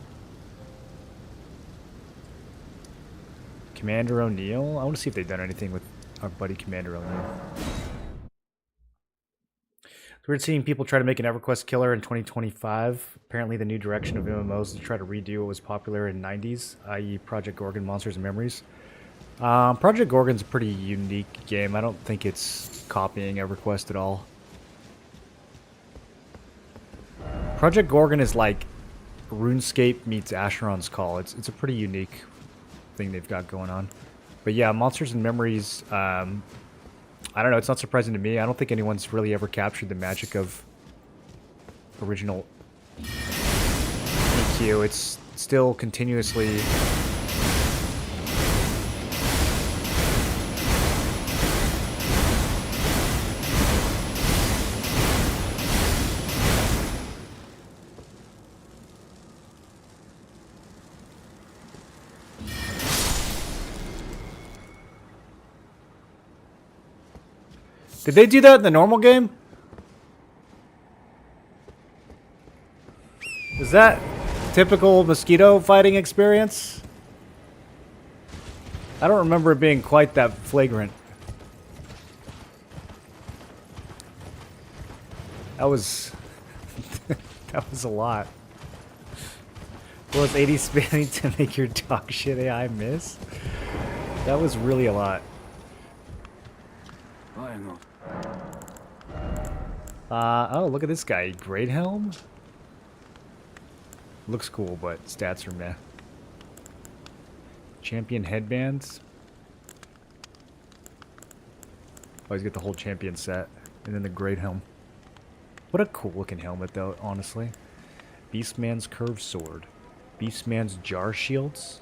Commander O'Neill? I want to see if they've done anything with our buddy Commander O'Neill. So we're seeing people try to make an EverQuest killer in 2025. Apparently the new direction of MMOs is to try to redo what was popular in 90s, i.e. Project Gorgon, Monsters and Memories. Project Gorgon's a pretty unique game. I don't think it's copying EverQuest at all. Project Gorgon is like RuneScape meets Asheron's Call. It's a pretty unique thing they've got going on. But yeah, Monsters and Memories, I don't know, it's not surprising to me. I don't think anyone's really ever captured the magic of original EQ. It's still continuously... Did they do that in the normal game? Is that typical mosquito fighting experience? I don't remember it being quite that flagrant. That was... that was a lot. Well, it's 80 spinning to make your dog shit AI miss? That was really a lot. Oh, look at this guy. Great Helm? Looks cool, but stats are meh. Champion headbands. Oh, he's got the whole champion set. And then the Great Helm. What a cool looking helmet, though, honestly. Beastman's Curved Sword. Beastman's Jar Shields.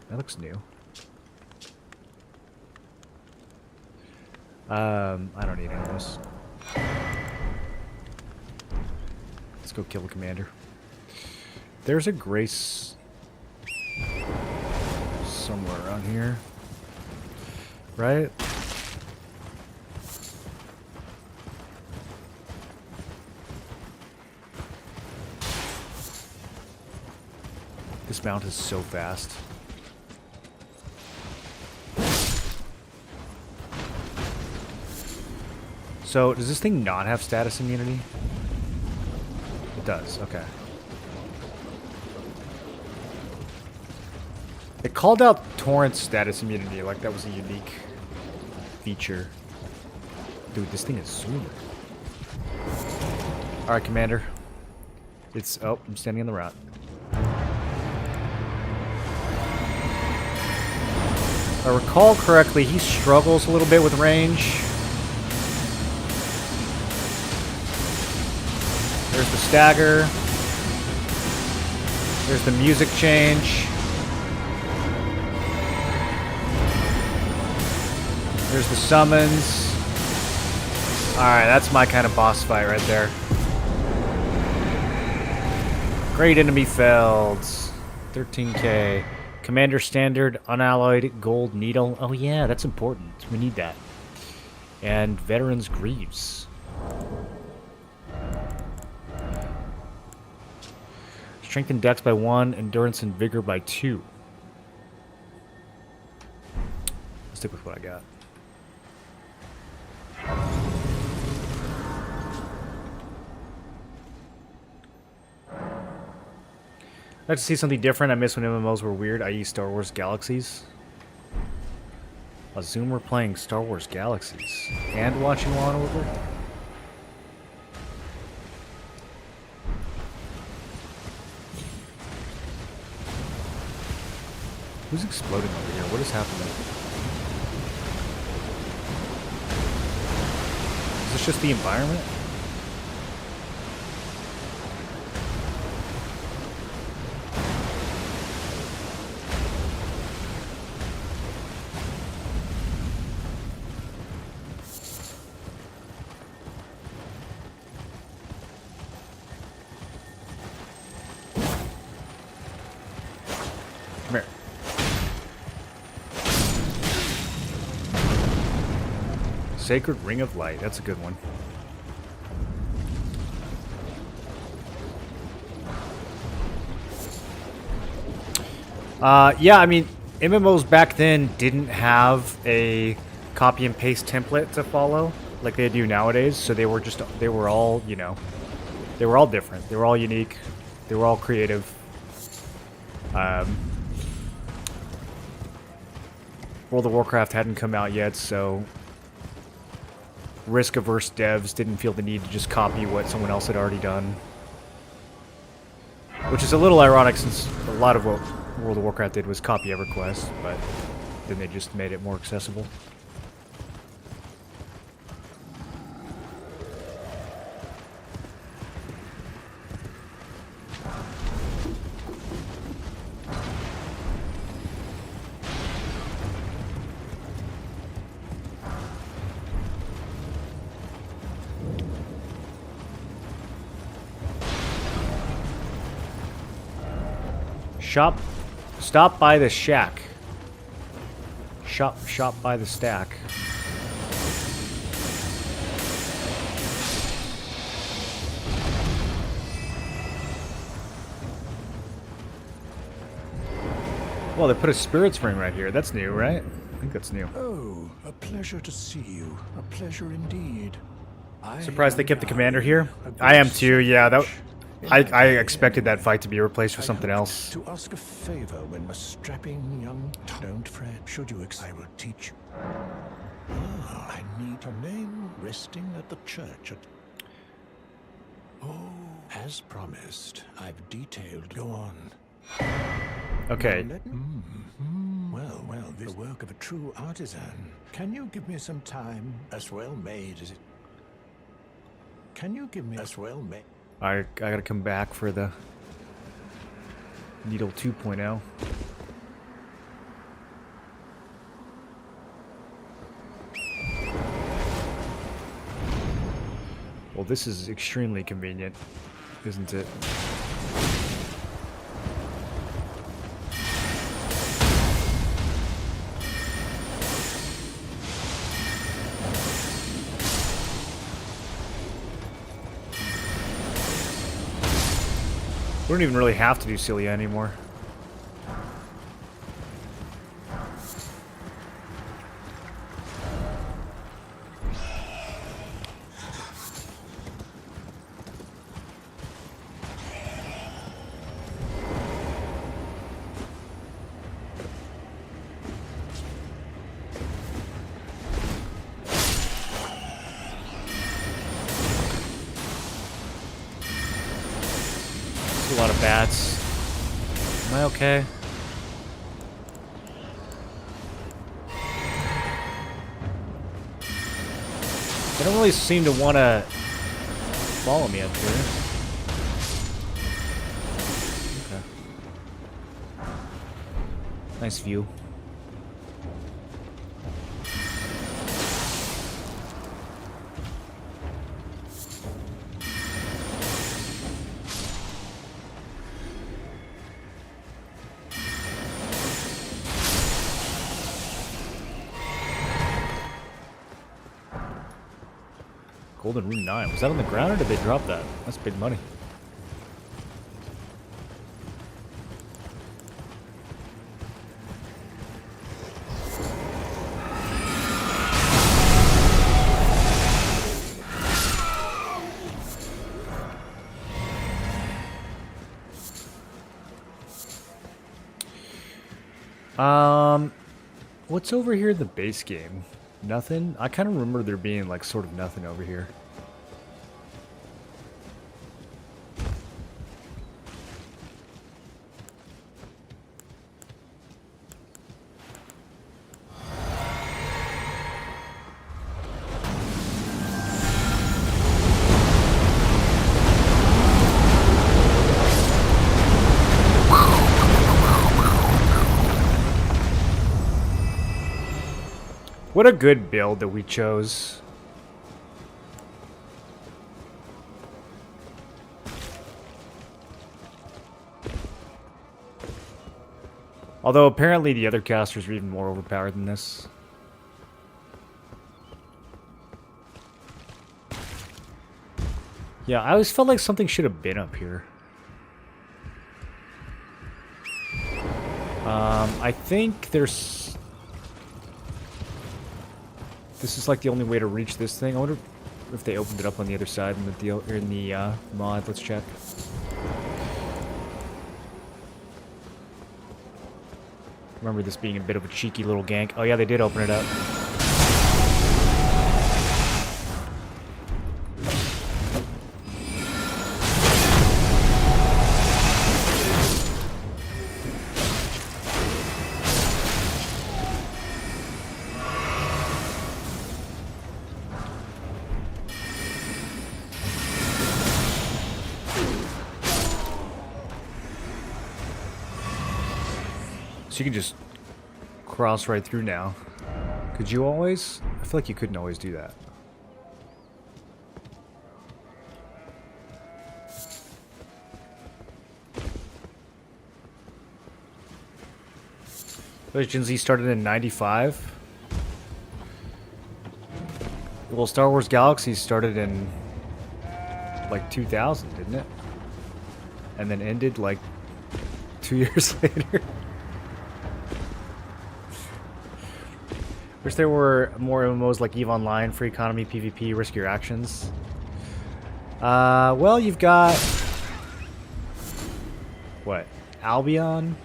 That looks new. I don't need any of this. Let's go kill the commander. There's a Grace somewhere around here. Right? This mount is so fast. So, does this thing not have status immunity? It does, okay. It called out Torrent's status immunity like that was a unique feature. Dude, this thing is super. Alright, Commander. It's... Oh, I'm standing on the route. If I recall correctly, he struggles a little bit with range. There's the stagger. There's the music change. There's the summons. Alright, that's my kind of boss fight right there. Great enemy felled. 13k. Commander Standard, Unalloyed Gold Needle. Oh yeah, that's important. We need that. And Veterans Greaves. Strength and Dex by 1, Endurance and Vigor by 2. Let's stick with what I got. I'd like to see something different. I miss when MMOs were weird, i.e. Star Wars Galaxies. Assume we're playing Star Wars Galaxies and watching Law & Order. Who's exploding over here? What is happening? Is this just the environment? Come here. Sacred Ring of Light. That's a good one. Yeah, I mean, MMOs back then didn't have a copy and paste template to follow like they do nowadays, so they were all, you know, they were all different. They were all unique. They were all creative. World of Warcraft hadn't come out yet, so risk-averse devs didn't feel the need to just copy what someone else had already done. Which is a little ironic since a lot of what World of Warcraft did was copy EverQuest, but then they just made it more accessible. Stop by the shack. Shop by the stack. Well, they put a spirits ring right here. That's new, right? I think that's new. Oh, a pleasure to see you. A pleasure indeed. Surprised they kept the commander here. I am too. Yeah, that. I expected that fight to be replaced for something else. To ask a favor when a strapping young... Don't fret. Should you I will teach you. I need a name resting at the church at... Oh, as promised, I've detailed... Go on. Okay. Well, the work of a true artisan. Can you give me some time? As well made as it... Can you give me as well made... I gotta come back for the Needle 2.0. Well, this is extremely convenient, isn't it? We don't even really have to do Celia anymore. a lot of bats. Am I okay? They don't really seem to want to follow me up here. Okay. Nice view. Golden Rune 9. Was that on the ground or did they drop that? That's big money. What's over here in the base game? Nothing? I kind of remember there being like sort of nothing over here. What a good build that we chose. Although apparently the other casters are even more overpowered than this. Yeah, I always felt like something should have been up here. I think there's... This is like the only way to reach this thing. I wonder if they opened it up on the other side in the deal or in the mod. Let's check. Remember this being a bit of a cheeky little gank. Oh yeah, they did open it up. So you can just cross right through now. Could you always? I feel like you couldn't always do that. Gen Z started in 95. Well, Star Wars Galaxy started in like 2000, didn't it? And then ended like 2 years later. Wish there were more MMOs like EVE Online, Free Economy, PvP, Risk Your Actions. Well, you've got... What? Albion?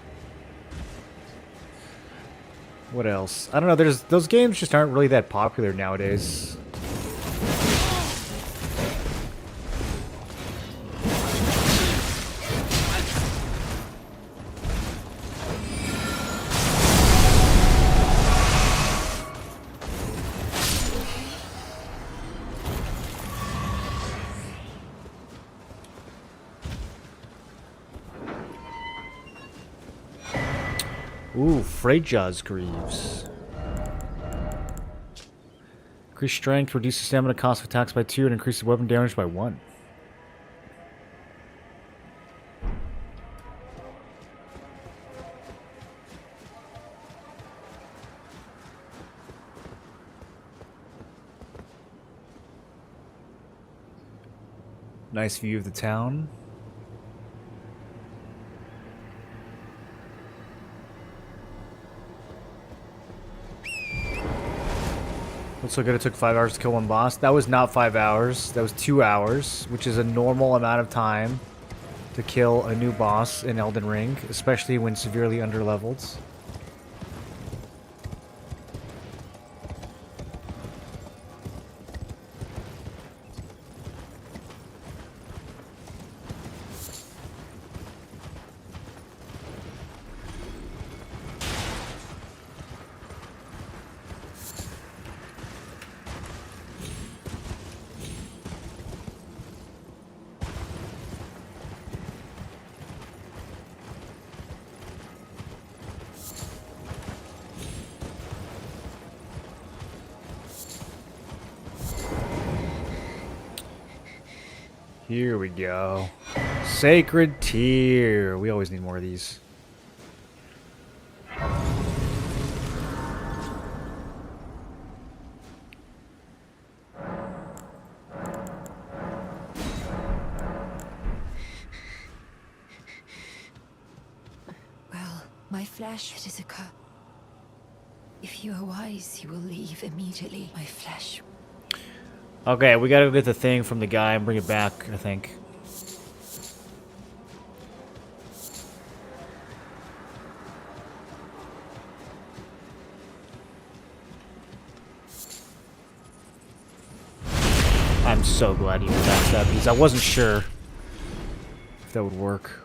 What else? I don't know, those games just aren't really that popular nowadays. Ooh, Freyja's Greaves. Increase strength, reduce the stamina cost of attacks by 2, and increase the weapon damage by 1. Nice view of the town. Looks like it took 5 hours to kill one boss. That was not 5 hours. That was 2 hours, which is a normal amount of time to kill a new boss in Elden Ring, especially when severely underleveled. Here we go. Sacred Tear. We always need more of these. Well, my flesh, it is a curse. If you are wise, you will leave immediately. My flesh. Okay, we gotta go get the thing from the guy and bring it back, I think. I'm so glad you backed that because I wasn't sure if that would work.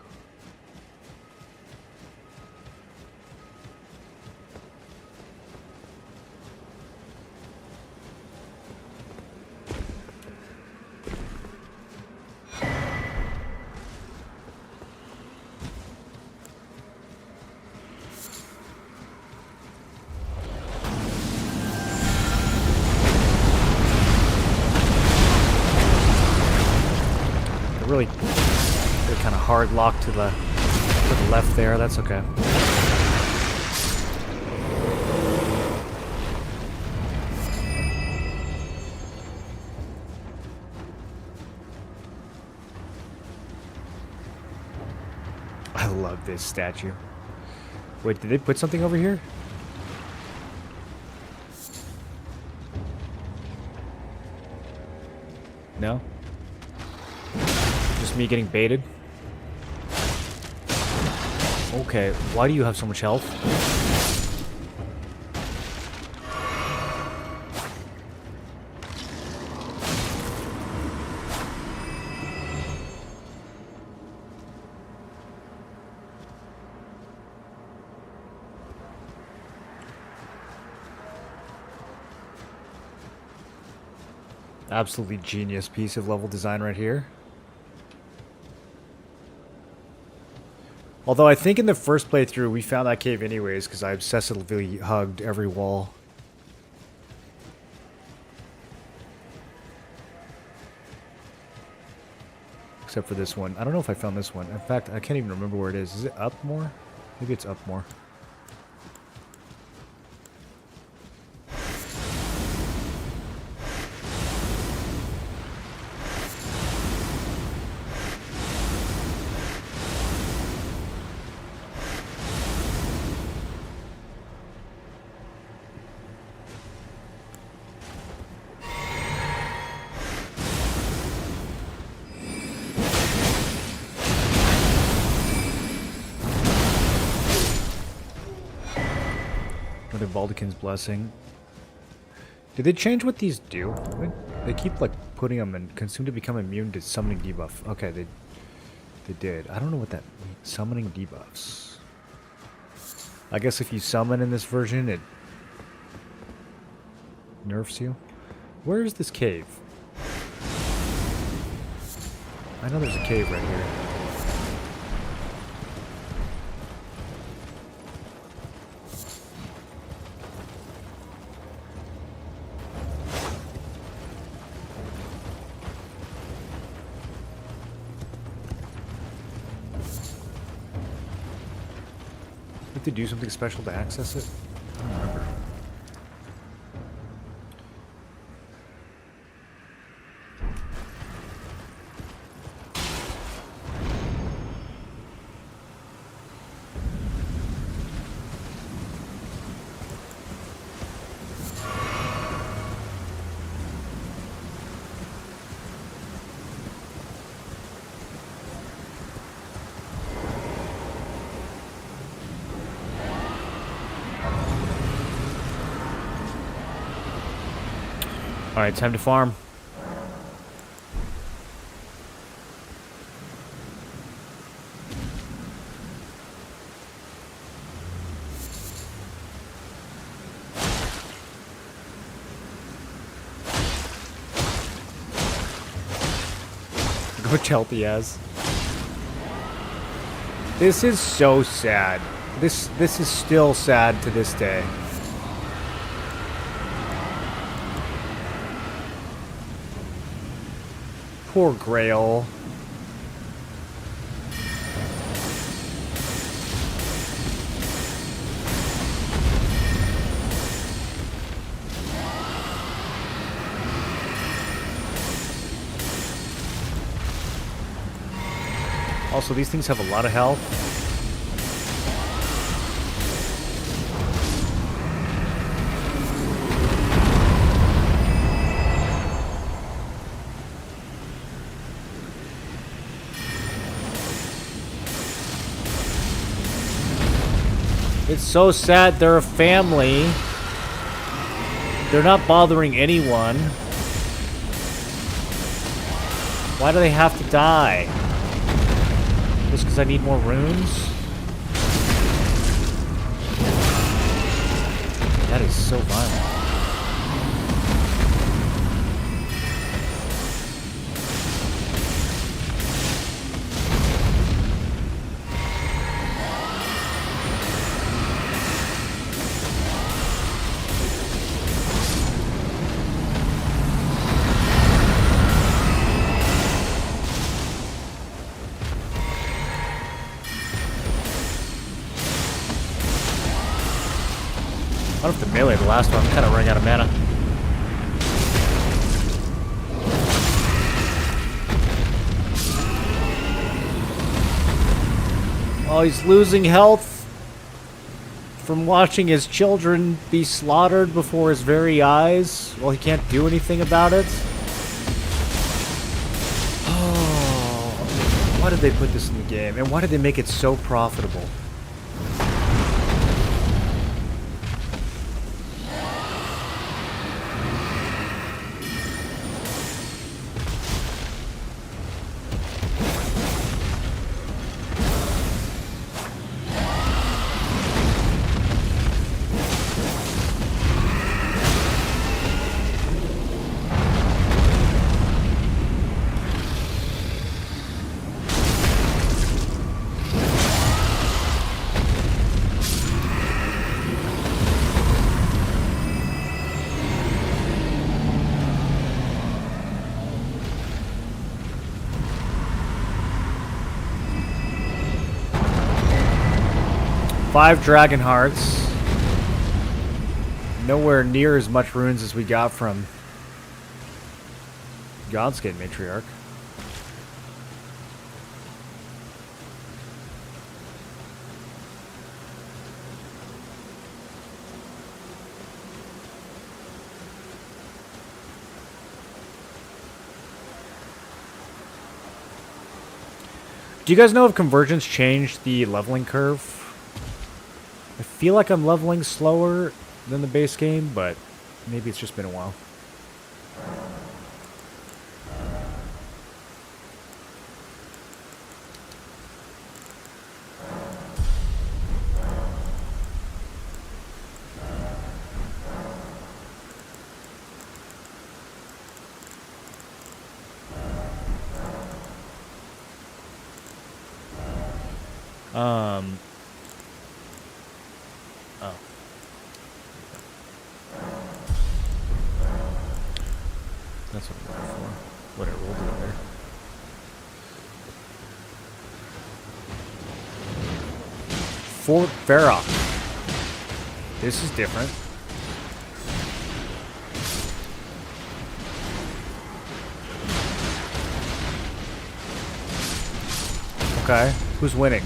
Really kind of hard lock to the left there. That's okay. I love this statue. Wait, did they put something over here? No? Just me getting baited? Okay, why do you have so much health? Absolutely genius piece of level design right here. Although I think in the first playthrough we found that cave anyways because I obsessively hugged every wall. Except for this one. I don't know if I found this one. In fact, I can't even remember where it is. Is it up more? Maybe it's up more. Another Baldekin's Blessing. Did they change what these do? They keep like putting them and consume to become immune to summoning debuff. Okay, they did. I don't know what that means. Summoning debuffs. I guess if you summon in this version, it nerfs you. Where is this cave? I know there's a cave right here. To do something special to access it? I don't remember. Alright, time to farm. Look how much health he has. This is so sad. This is still sad to this day. Poor Grail. Also, these things have a lot of health. It's so sad. They're a family. They're not bothering anyone. Why do they have to die? Just because I need more runes? That is so violent. I don't have to melee the last one. I'm kind of running out of mana. Oh, he's losing health from watching his children be slaughtered before his very eyes. Well, he can't do anything about it. Oh, why did they put this in the game? And why did they make it so profitable? Five dragon hearts. Nowhere near as much runes as we got from Godskin Matriarch. Do you guys know if Convergence changed the leveling curve? I feel like I'm leveling slower than the base game, but maybe it's just been a while. Oh. That's what I'm looking for. What I rolled it there. Fort Farrock. This is different. Okay, who's winning?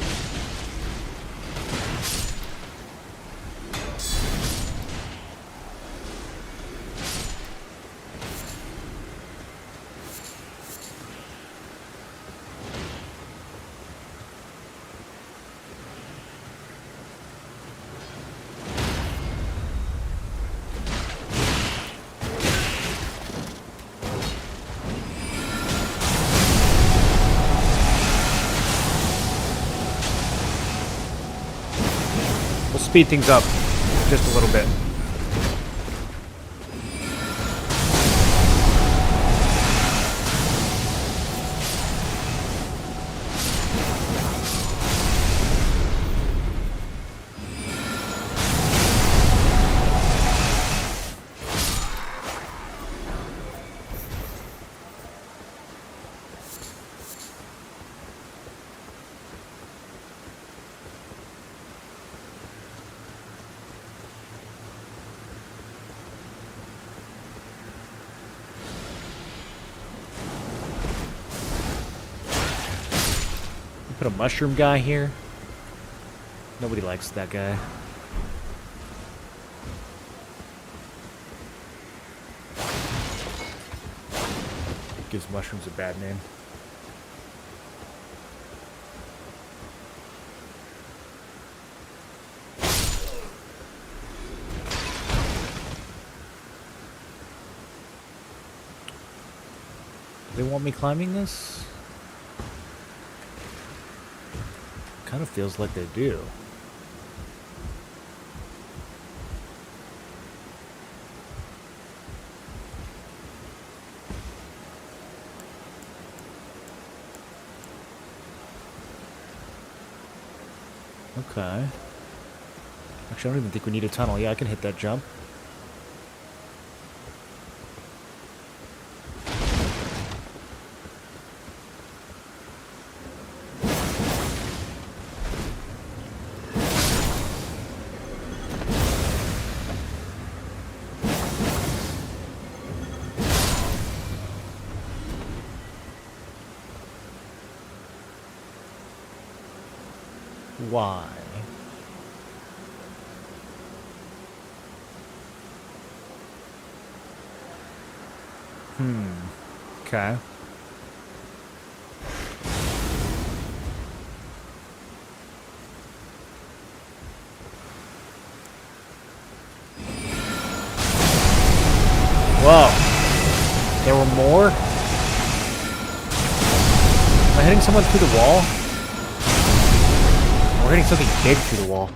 Speed things up just a little bit. Put a mushroom guy here. Nobody likes that guy. Gives mushrooms a bad name. Do they want me climbing this? Kind of feels like they do. Okay. Actually, I don't even think we need a tunnel. Yeah, I can hit that jump. Why? Okay. Whoa. There were more? Am I hitting someone through the wall? We're hitting something big through the wall.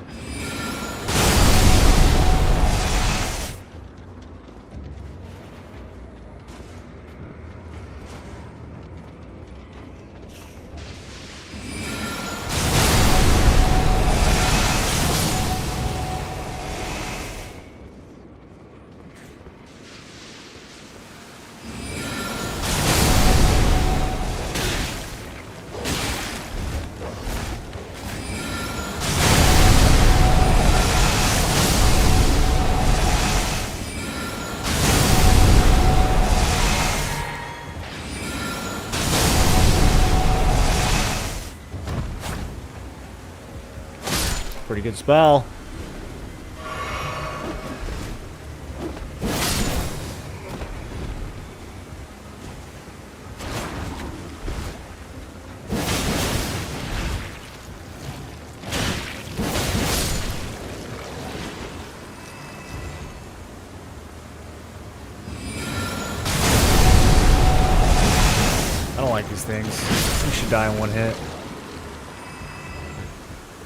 Pretty good spell. I don't like these things. You should die in one hit.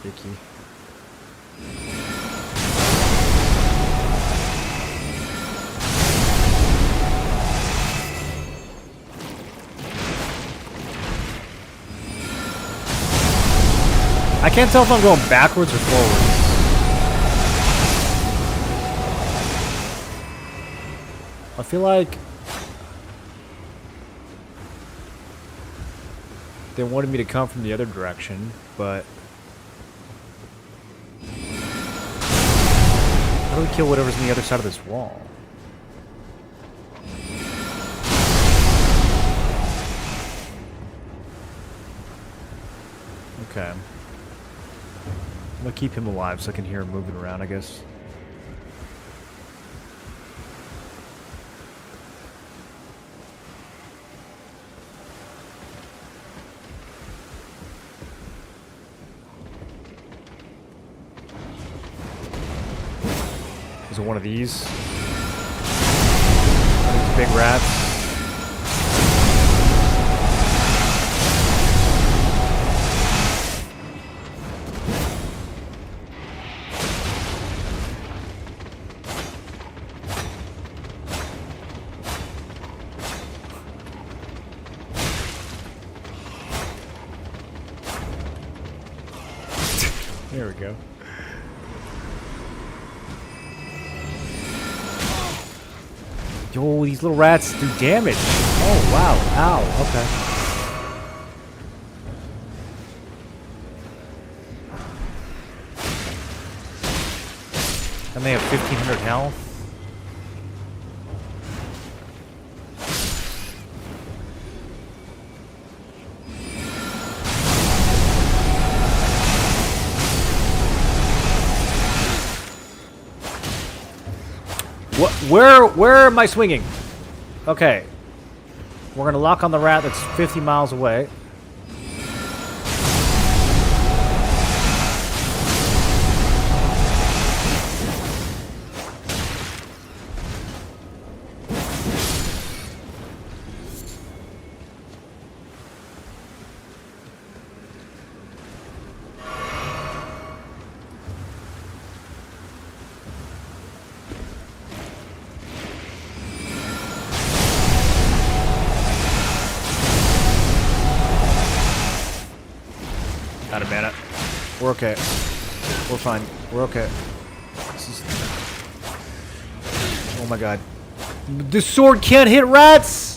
Icky. I can't tell if I'm going backwards or forwards. I feel like they wanted me to come from the other direction, but how do we kill whatever's on the other side of this wall? Okay. I'm gonna keep him alive so I can hear him moving around, I guess. Is it one of these? One of these big rats? There we go. Yo, these little rats do damage. Oh, wow. Ow. Okay. And they have 1,500 health. What? Where am I swinging? Okay. We're gonna lock on the rat that's 50 miles away. Out of mana. We're okay. We're fine. We're okay. This is... Oh my god. This sword can't hit rats!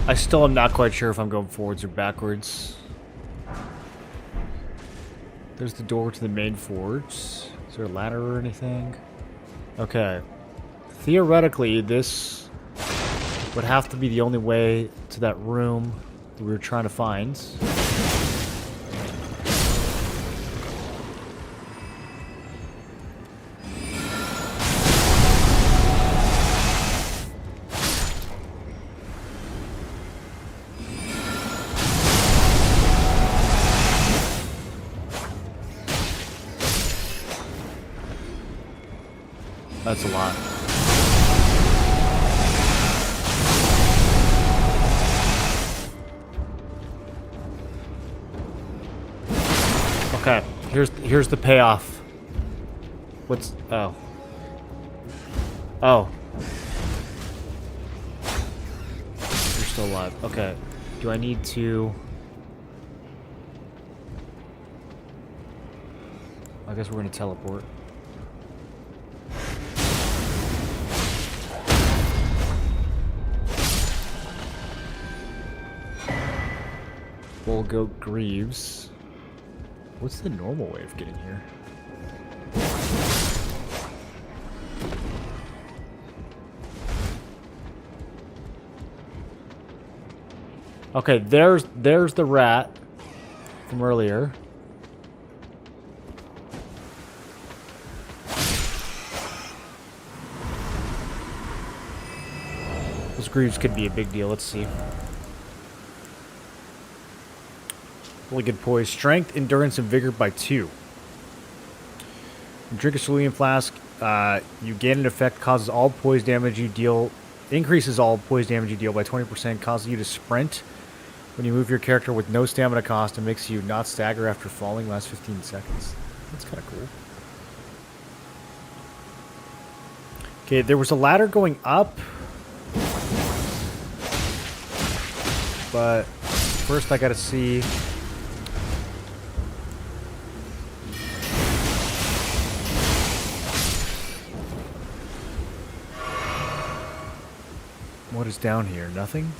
I still am not quite sure if I'm going forwards or backwards. There's the door to the main forge. Is there a ladder or anything? Okay. Theoretically, this would have to be the only way to that room that we were trying to find. That's a lot. Okay, here's the payoff. What's oh. Oh. You're still alive. Okay. Do I need to I guess we're gonna teleport. We'll go Greaves. What's the normal way of getting here? Okay, there's the rat from earlier. Those Greaves could be a big deal. Let's see. Really good poise. Strength, endurance, and vigor by 2. You drink a cerulean flask. You gain an effect, causes all poise damage you deal, increases all poise damage you deal by 20%, causes you to sprint when you move your character with no stamina cost, and makes you not stagger after falling last 15 seconds. That's kind of cool. Okay, there was a ladder going up, but first I gotta see. What is down here? Nothing?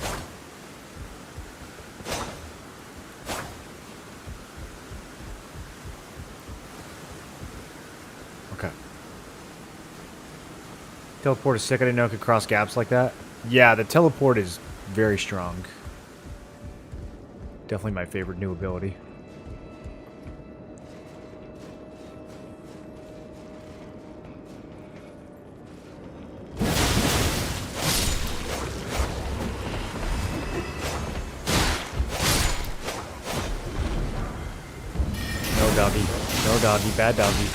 Okay. Teleport is sick. I didn't know it could cross gaps like that. Yeah, the teleport is very strong. Definitely my favorite new ability. Doggy. No doggy. Bad doggy.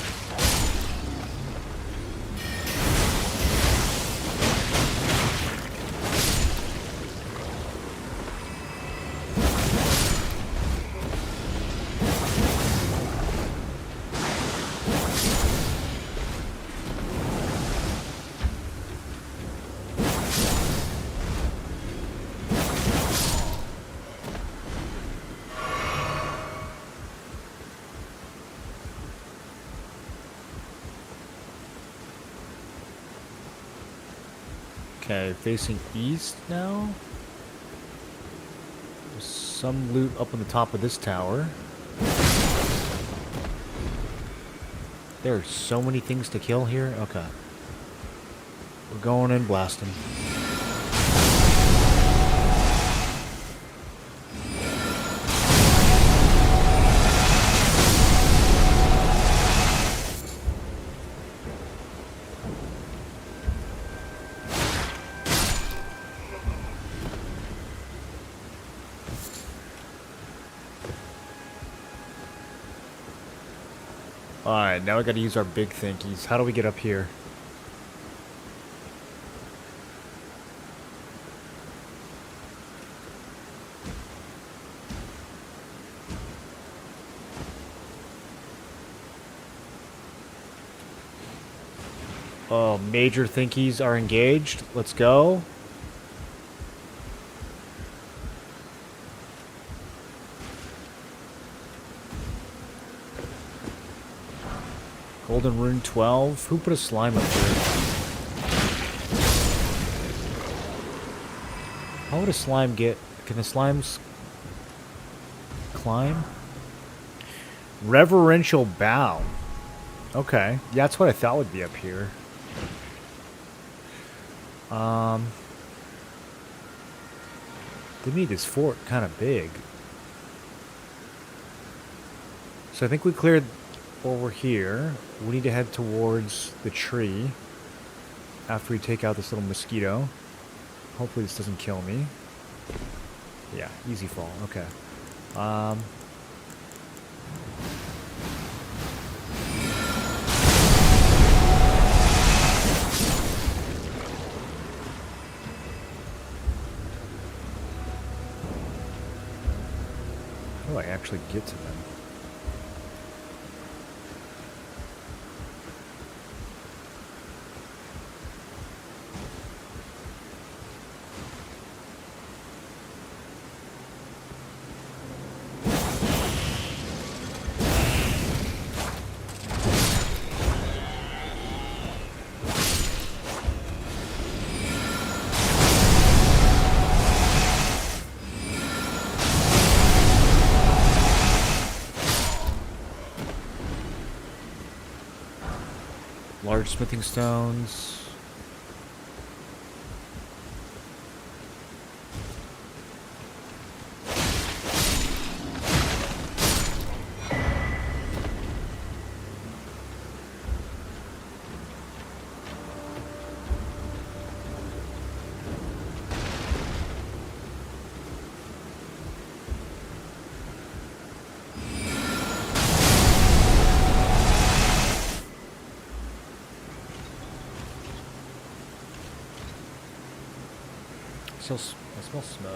Okay, facing east now. There's some loot up on the top of this tower. There are so many things to kill here. Okay. We're going in blasting. Alright, now we gotta use our big thinkies. How do we get up here? Oh, major thinkies are engaged. Let's go. Golden Rune 12. Who put a slime up here? How would a slime get... Can the slimes climb? Reverential bow. Okay. Yeah, that's what I thought would be up here. They made this fort kind of big. So I think we cleared over here. We need to head towards the tree after we take out this little mosquito. Hopefully this doesn't kill me. Yeah, easy fall. Okay. How do I actually get to them? Large smithing stones. I smell smoke.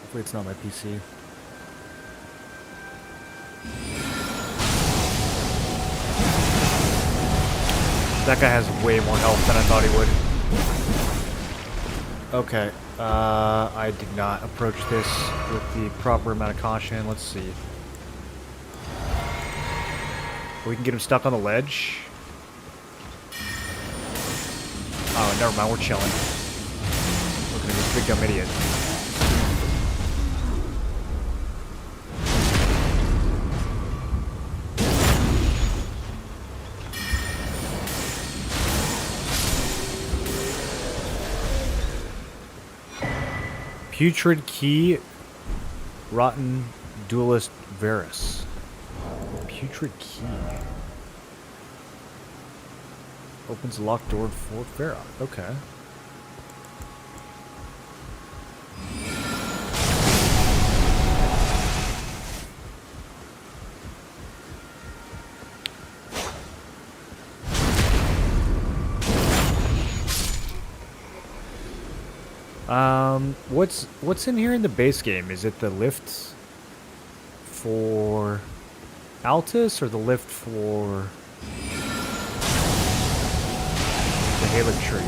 Hopefully it's not my PC. That guy has way more health than I thought he would. Okay, I did not approach this with the proper amount of caution. Let's see. We can get him stuck on the ledge. Oh, never mind, we're chilling. Look at this big dumb idiot. Putrid Key, Rotten Duelist Varus. Putrid Key. Opens a locked door for Farah. Okay. What's in here in the base game? Is it the lift for Altus or the lift for the Halo tree?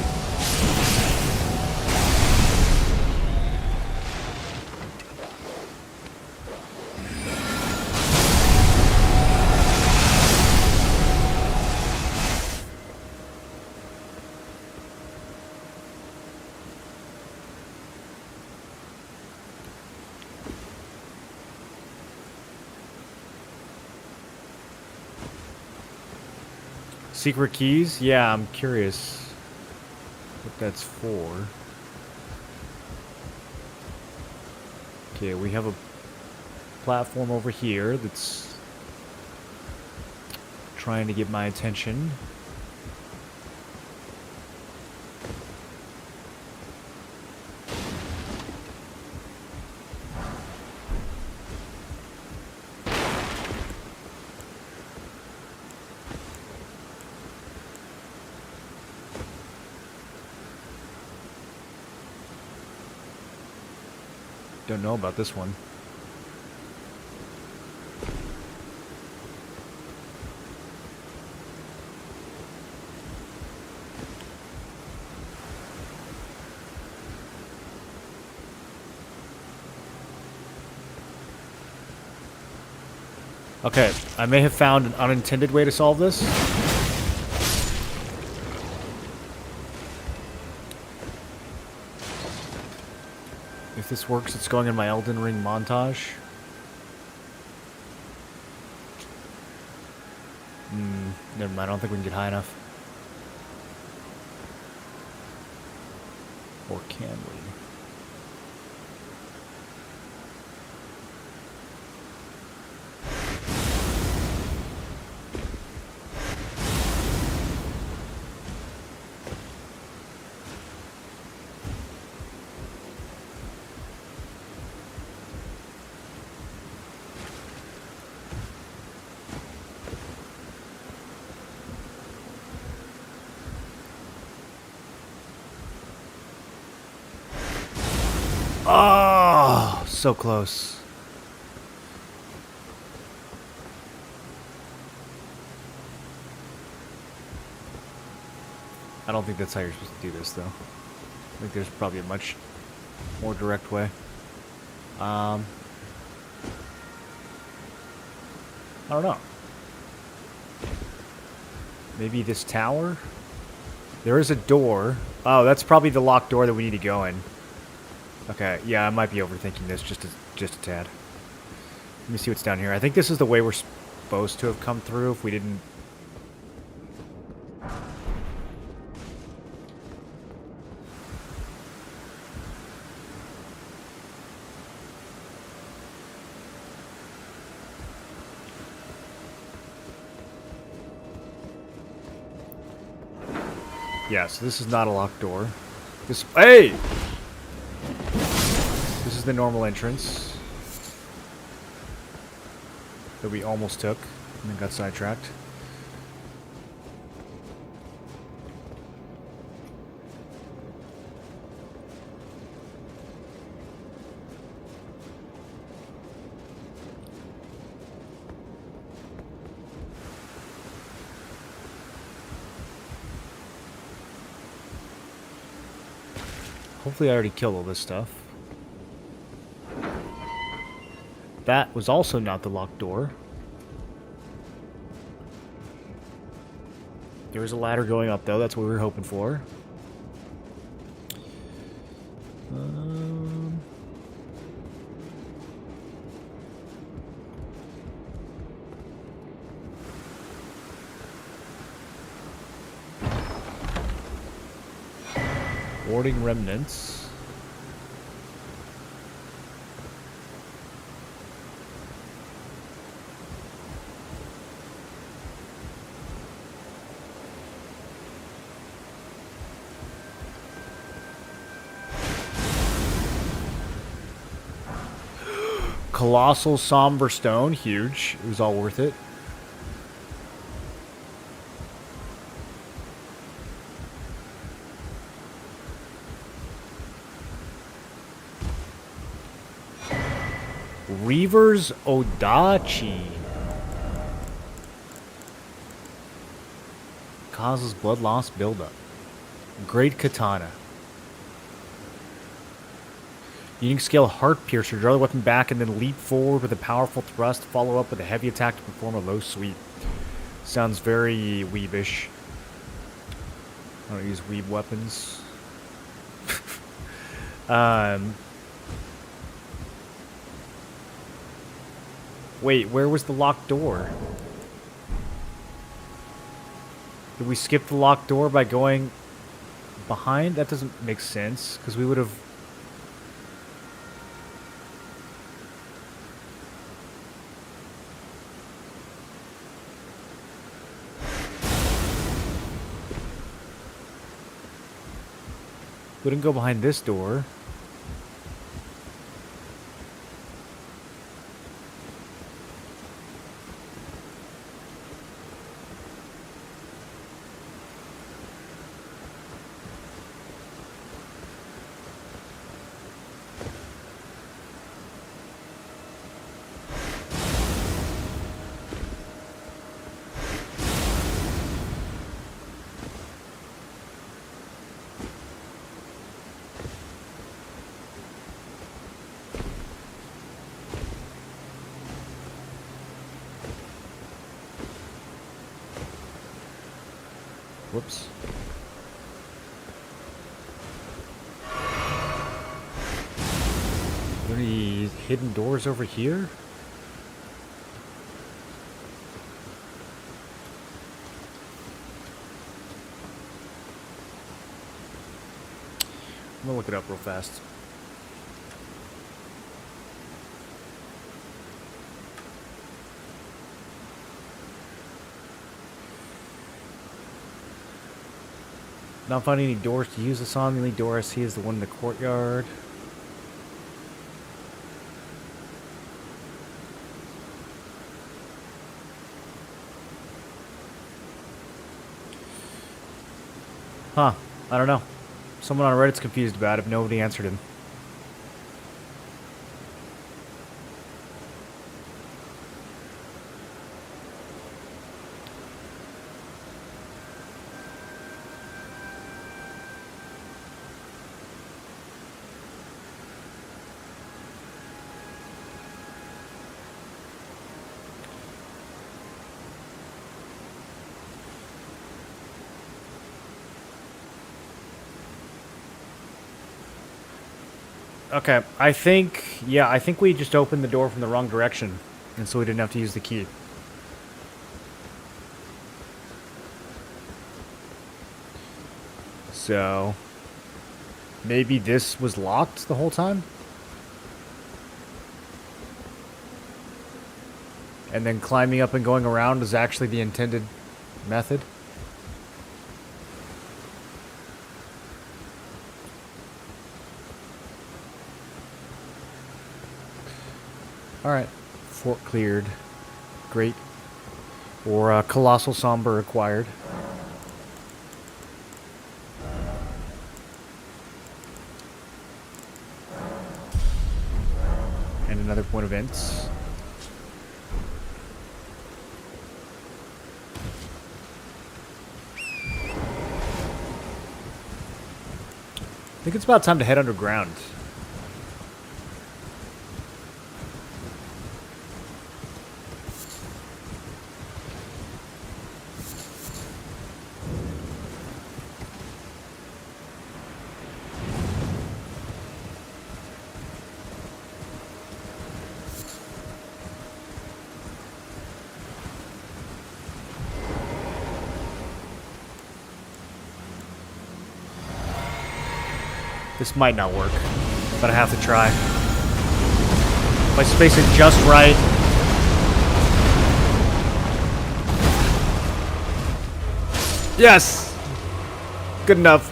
Secret keys? Yeah, I'm curious what that's for. Okay, we have a platform over here that's trying to get my attention. Don't know about this one. Okay, I may have found an unintended way to solve this. If this works, it's going in my Elden Ring montage. Never mind, I don't think we can get high enough. Or can we? Oh, so close. I don't think that's how you're supposed to do this, though. I think there's probably a much more direct way. I don't know. Maybe this tower? There is a door. Oh, that's probably the locked door that we need to go in. Okay, yeah, I might be overthinking this just a tad. Let me see what's down here. I think this is the way we're supposed to have come through if we didn't... Yeah, so this is not a locked door. This... Hey! This is the normal entrance that we almost took and then got sidetracked. Hopefully I already killed all this stuff. That was also not the locked door. There is a ladder going up, though. That's what we were hoping for. Warding remnants. Colossal somber stone, huge. It was all worth it. Reaver's Odachi. Causes blood loss buildup. Great katana. Unique skill Heart Piercer. Draw the weapon back and then leap forward with a powerful thrust. Follow up with a heavy attack to perform a low sweep. Sounds very weebish. I don't use weeb weapons. Wait, where was the locked door? Did we skip the locked door by going behind? That doesn't make sense, because we would have... We didn't go behind this door. Whoops. Are there any hidden doors over here? I'm gonna look it up real fast. Not finding any doors to use this on. The only door I see is the one in the courtyard. Huh. I don't know. Someone on Reddit's confused about it, but nobody answered him. Okay, I think we just opened the door from the wrong direction, and so we didn't have to use the key. So, maybe this was locked the whole time? And then climbing up and going around is actually the intended method? Alright. Fort cleared. Great. Or Colossal Somber acquired. And another point of events. I think it's about time to head underground. This might not work, but I have to try. If I space it just right. Yes! Good enough.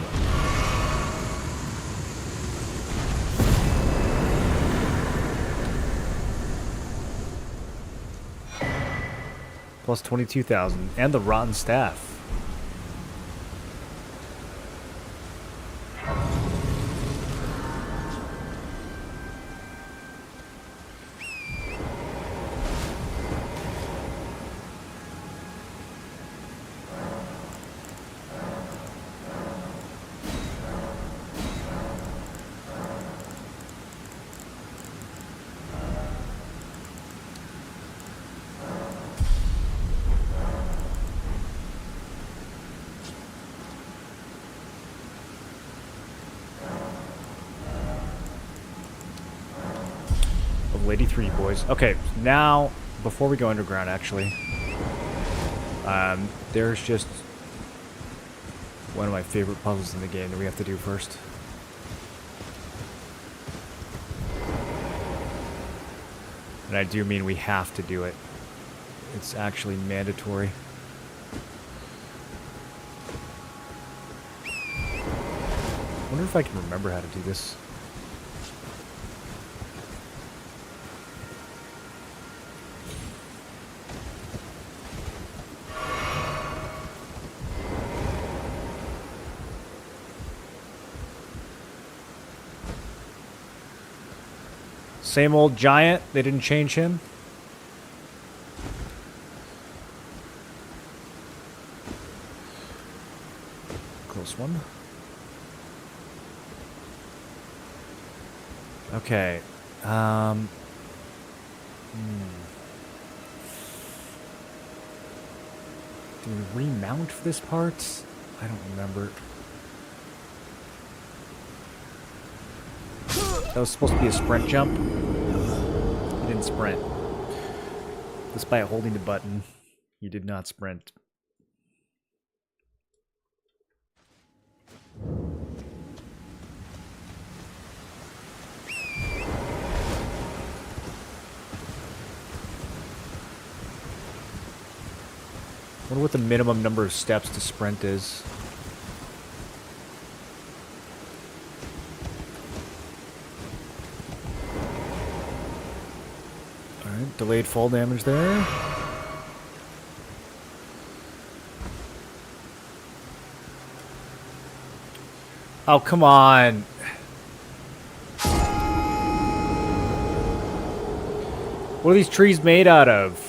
Plus 22,000. And the rotten staff. Lady 3, boys. Okay, now, before we go underground, actually, there's just One of my favorite puzzles in the game that we have to do first. And I do mean we have to do it. It's actually mandatory. I wonder if I can remember how to do this. Same old giant. They didn't change him. Close one. Okay. Do we remount for this part? I don't remember. That was supposed to be a sprint jump. He didn't sprint. Despite holding the button, he did not sprint. I wonder what the minimum number of steps to sprint is. Alright, delayed fall damage there. Oh, come on. What are these trees made out of?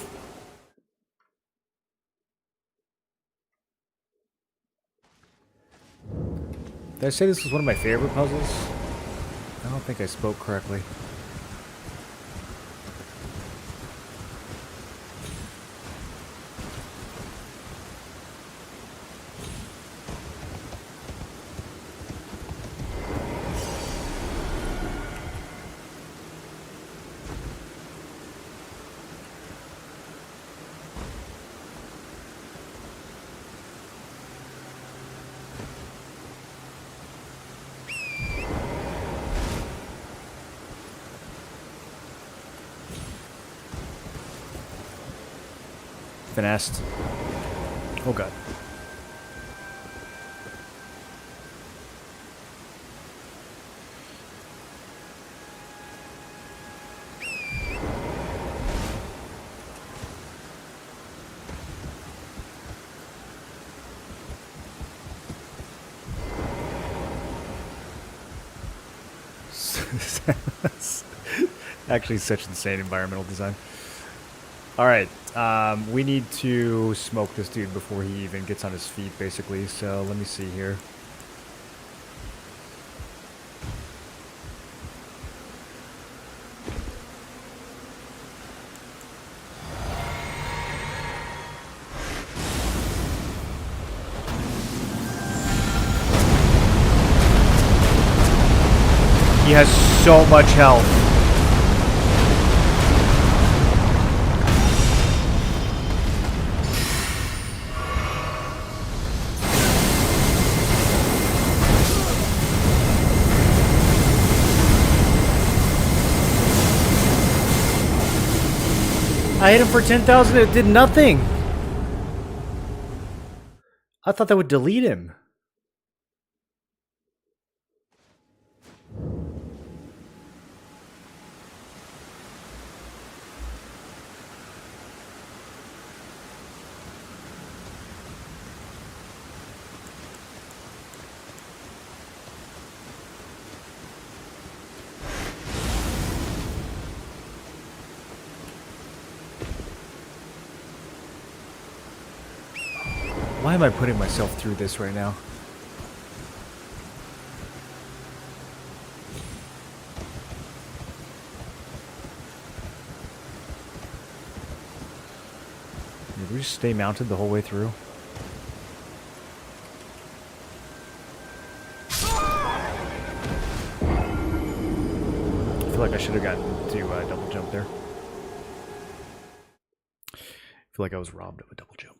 Did I say this was one of my favorite puzzles? I don't think I spoke correctly. Finessed. Oh god. Actually, such insane environmental design. Alright, we need to smoke this dude before he even gets on his feet, basically, so let me see here. He has so much health. I hit him for 10,000, it did nothing. I thought that would delete him. Why am I putting myself through this right now? Did we just stay mounted the whole way through? I feel like I should have gotten to double jump there. I feel like I was robbed of a double jump.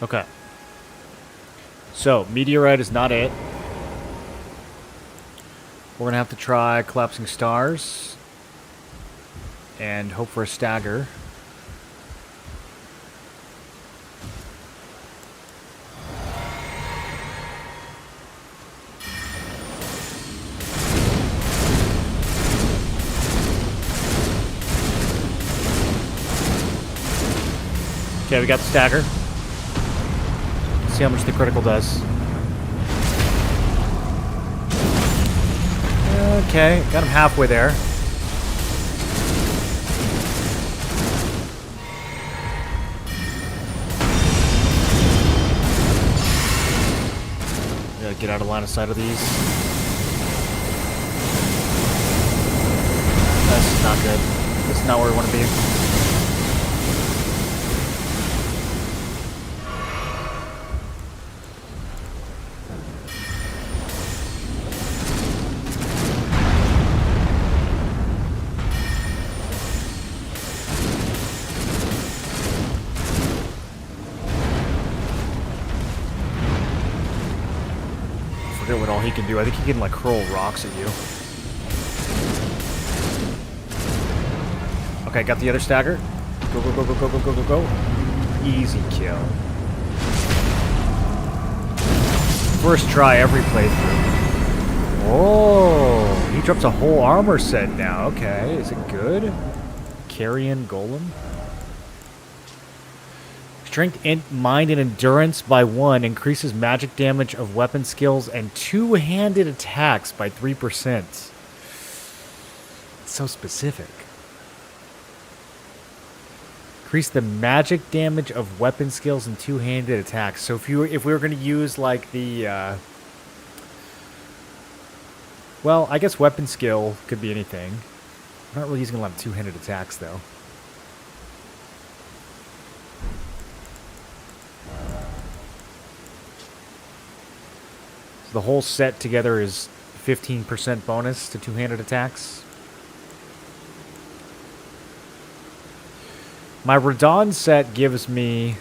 Okay. So, meteorite is not it. We're going to have to try collapsing stars. And hope for a stagger. Okay, we got the stagger. Let's see how much the critical does. Okay, got him halfway there. Gotta get out of line of sight of these. This is not good. This is not where we want to be. What all he can do. I think he can like hurl rocks at you. Okay, got the other stagger. Go, go, go, go, go, go, go, go, go. Easy kill. First try every playthrough. Oh, he drops a whole armor set now. Okay, is it good? Carrion Golem. Strength, mind, and endurance by 1 increases magic damage of weapon skills and two-handed attacks by 3%. It's so specific. Increase the magic damage of weapon skills and two-handed attacks. So if we were going to use like the, well, I guess weapon skill could be anything. I'm not really using a lot of two-handed attacks though. The whole set together is 15% bonus to two-handed attacks. My Radon set gives me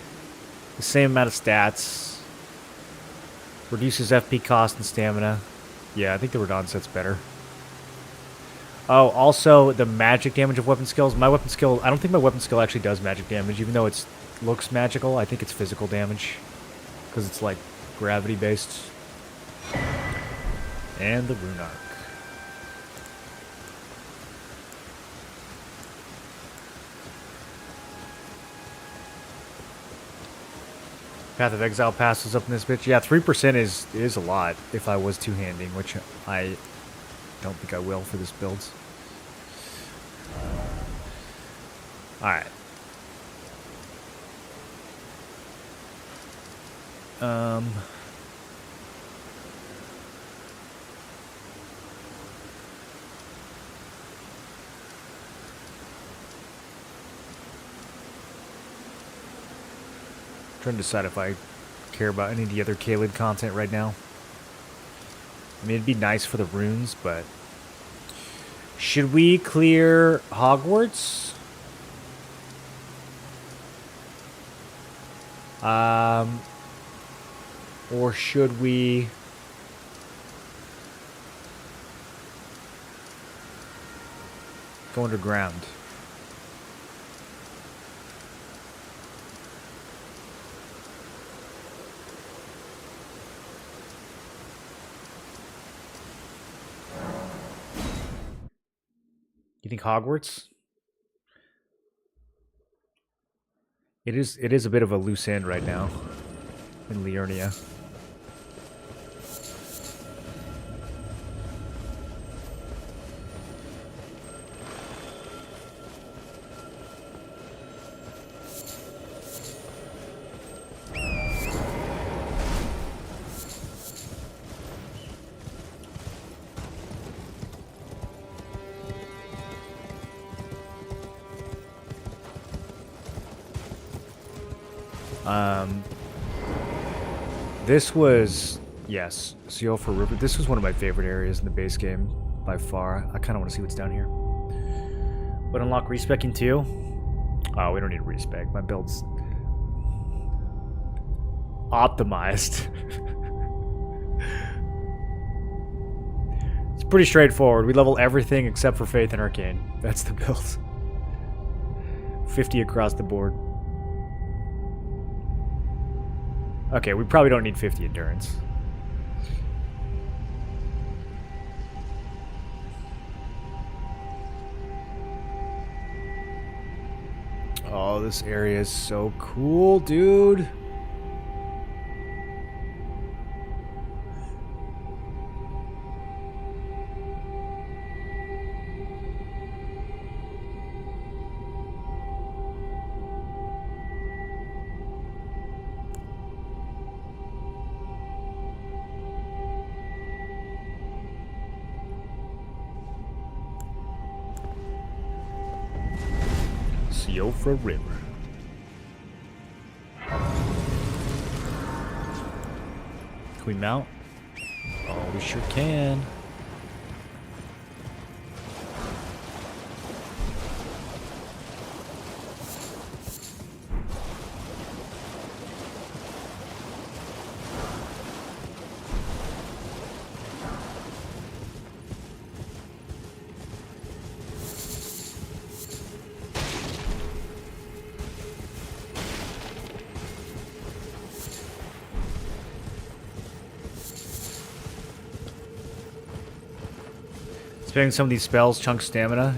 the same amount of stats. Reduces FP cost and stamina. Yeah, I think the Radon set's better. Oh, also the magic damage of weapon skills. My weapon skill, I don't think my weapon skill actually does magic damage, even though it looks magical. I think it's physical damage because it's like gravity based. And the rune arc. Path of Exile passes up in this bitch. Yeah, 3% is a lot if I was two-handing, which I don't think I will for this build. Alright. Trying to decide if I care about any of the other Caelid content right now. I mean, it'd be nice for the runes, but... Should we clear Hogwarts? Or should we... go underground? You think Hogwarts? It is a bit of a loose end right now in Liurnia. This was, yes, Seal for River. This was one of my favorite areas in the base game by far. I kind of want to see what's down here. But unlock respecking too? Oh, we don't need a respec. My build's... optimized. It's pretty straightforward. We level everything except for Faith and Arcane. That's the build. 50 across the board. Okay, we probably don't need 50 endurance. Oh, this area is so cool, dude. Siofra River. Can we mount? Oh, we sure can. Spamming some of these spells chunk stamina.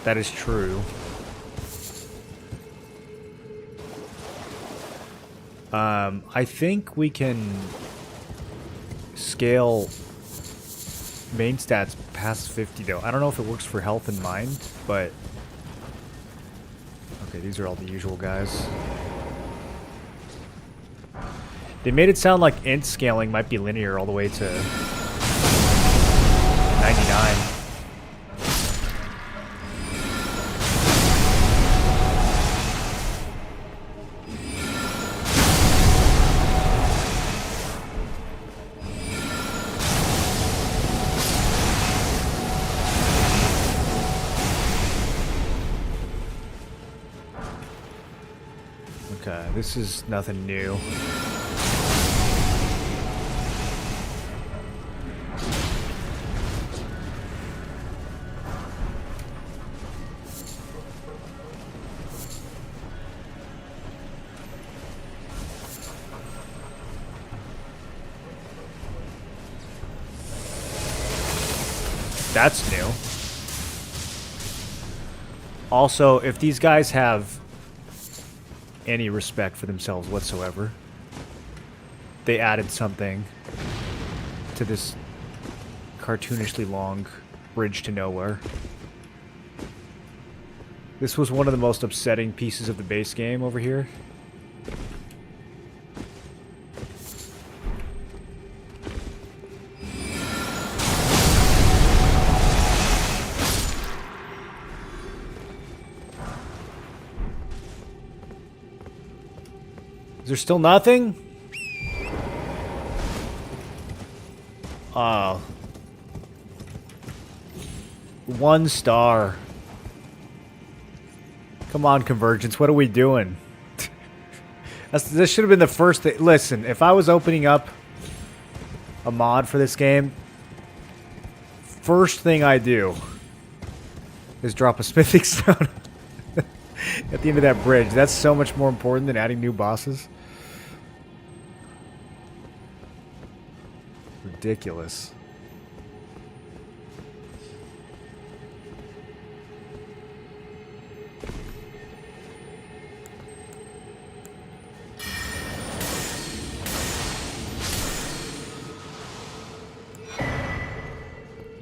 That is true. I think we can scale main stats past 50 though. I don't know if it works for health and mind, but okay, these are all the usual guys. They made it sound like int scaling might be linear all the way to 99. Okay, this is nothing new. That's new. Also, if these guys have any respect for themselves whatsoever, they added something to this cartoonishly long bridge to nowhere. This was one of the most upsetting pieces of the base game over here. Is there still nothing? Oh. 1 star. Come on, Convergence. What are we doing? This should have been the first thing. Listen, if I was opening up a mod for this game, first thing I do is drop a smithing stone at the end of that bridge. That's so much more important than adding new bosses. Ridiculous.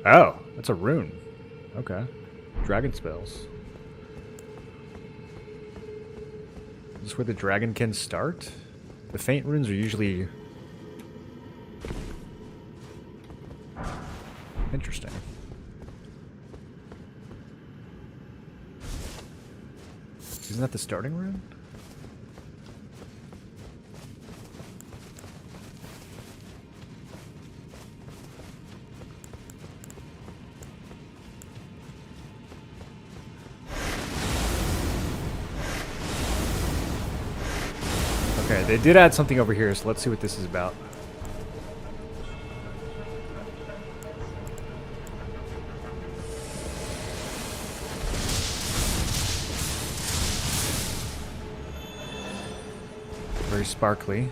Oh, that's a rune. Okay. Dragon spells. Is this where the dragon can start? The faint runes are usually... interesting. Isn't that the starting rune? Okay, Okay, they did add something over here, so let's see what this is about. Very sparkly.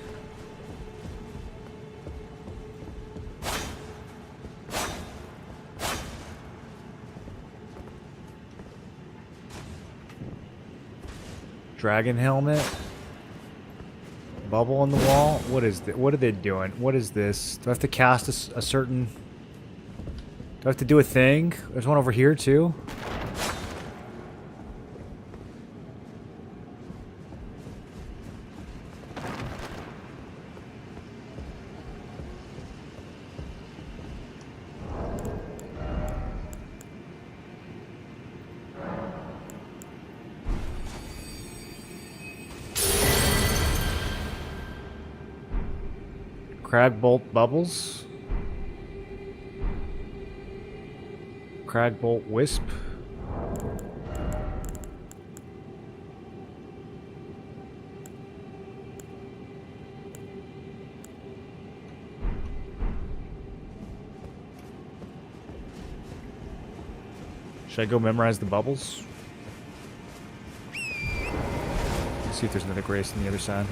Dragon helmet. Bubble on the wall. What is that? What are they doing? What is this? Do I have to cast a certain... Do I have to do a thing? There's one over here too. Cragbolt bubbles. Cragbolt wisp. Should I go memorize the bubbles? Let's see if there's another grace on the other side.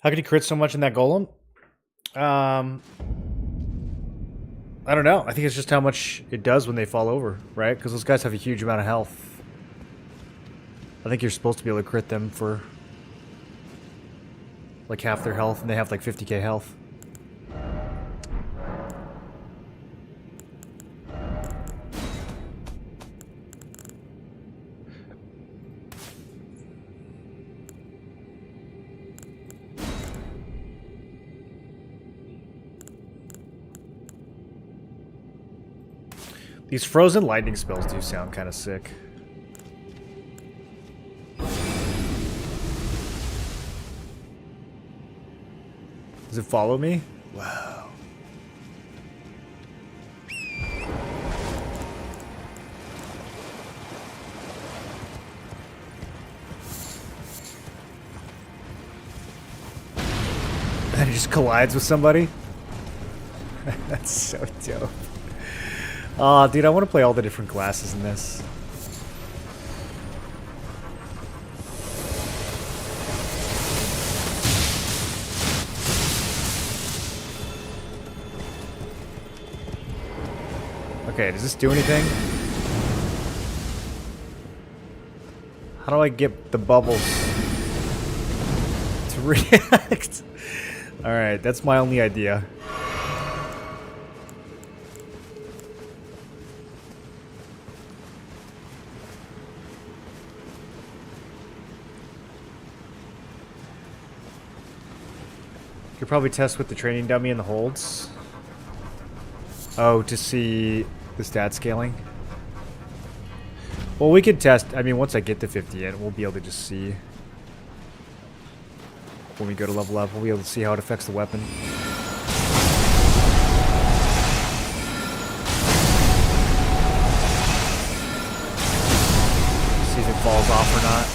How could he crit so much in that golem? I don't know. I think it's just how much it does when they fall over, right? Because those guys have a huge amount of health. I think you're supposed to be able to crit them for like half their health, and they have like 50k health. These frozen lightning spells do sound kind of sick. Does it follow me? Wow. And it just collides with somebody? That's so dope. Aw, dude, I want to play all the different classes in this. Okay, does this do anything? How do I get the bubbles to react? Alright, that's my only idea. Could probably test with the training dummy and the holds. Oh, to see the stat scaling. Well, we could test. I mean, once I get to 50 in, we'll be able to just see. When we go to level up, we'll be able to see how it affects the weapon. See if it falls off or not.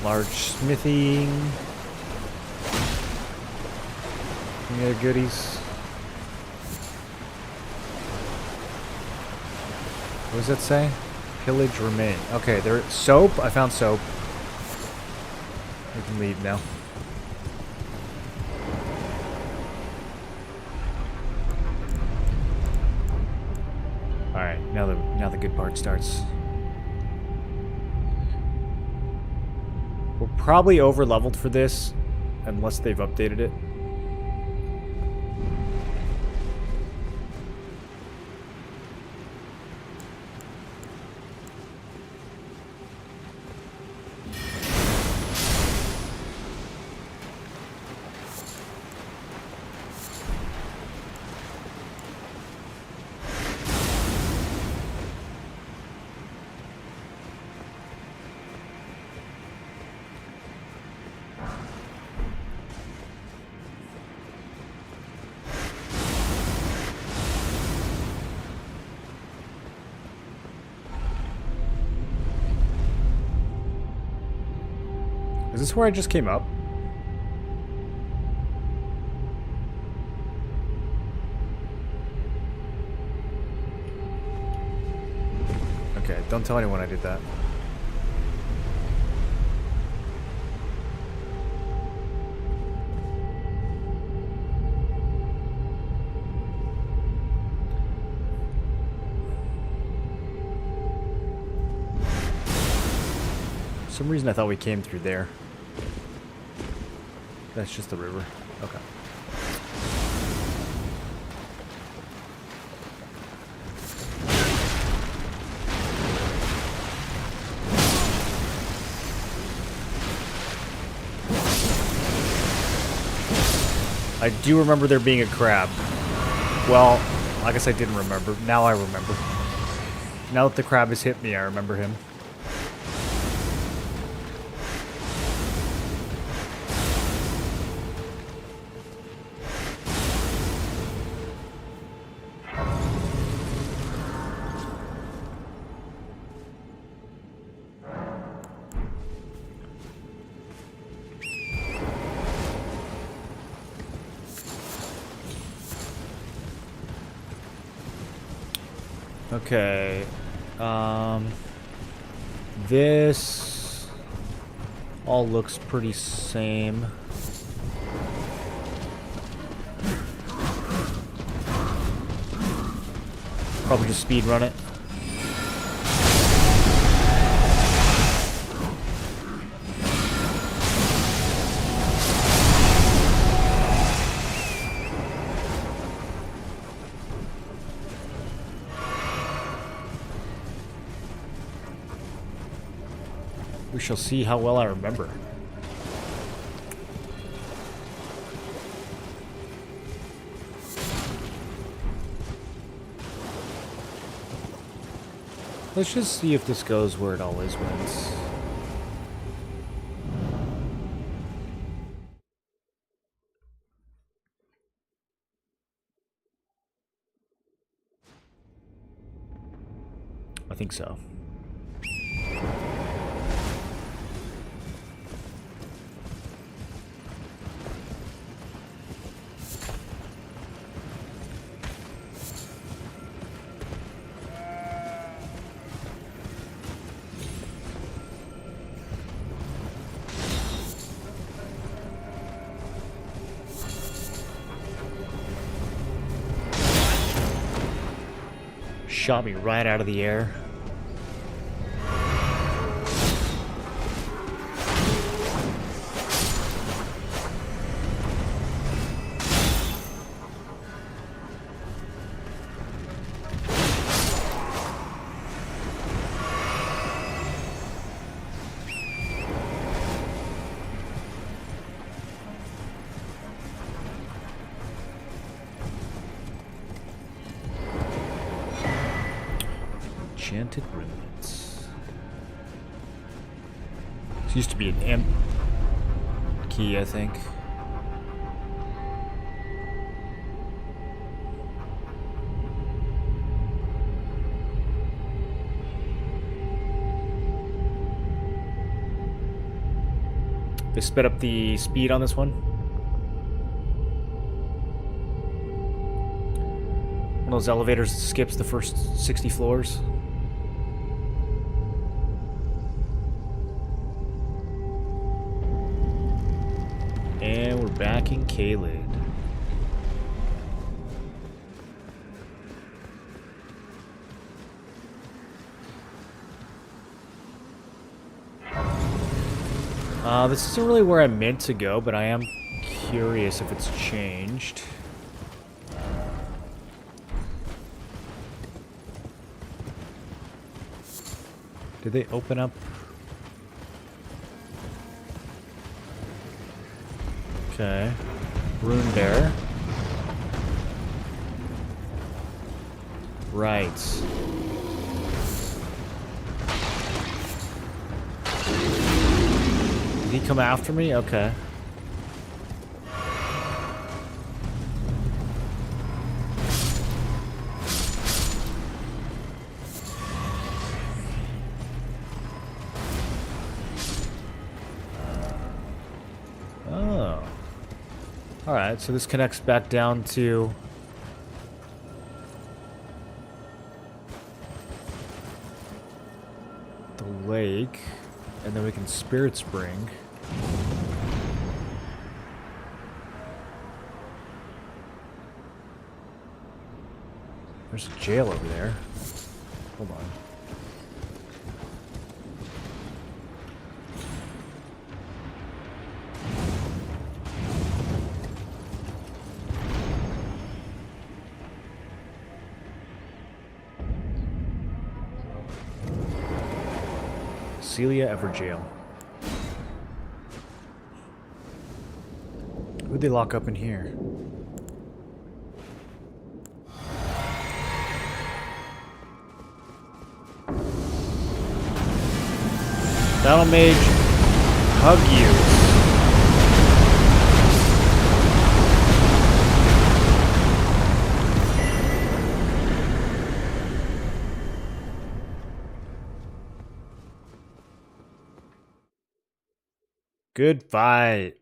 Large smithing. Any other goodies? What does that say? Pillage remain. Okay, there. Soap. I found soap. We can leave now. good part starts. We're probably over leveled for this, unless they've updated it. Is this where I just came up? Okay, don't tell anyone I did that. For some reason I thought we came through there. That's just the river. Okay. I do remember there being a crab. Well, I guess I didn't remember. Now I remember. Now that the crab has hit me, I remember him. Okay, this all looks pretty same. Probably just speed run it. We shall see how well I remember. Let's just see if this goes where it always wins. I think so. Shot me right out of the air. Enchanted ruins. This used to be an imp key, I think. They sped up the speed on this one. One of those elevators that skips the first 60 floors. And we're back in Caelid. This isn't really where I meant to go, but I am curious if it's changed. Did they open up? Okay. Rune Bear. Right. Did he come after me? Okay. Oh. Alright, so this connects back down to... the lake. And then we can Spirit Spring. There's a jail over there. Hold on. Celia Everjail. Who'd they lock up in here? Battle Mage, hug you. Good fight.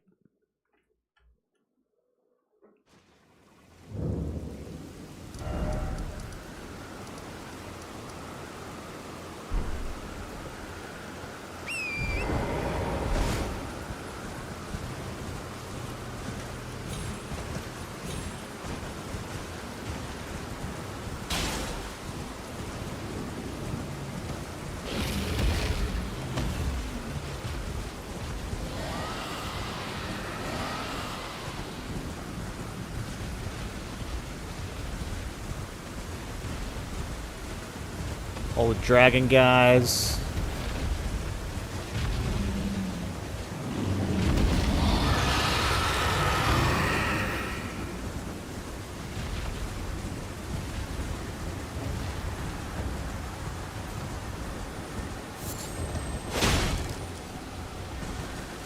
All the dragon guys.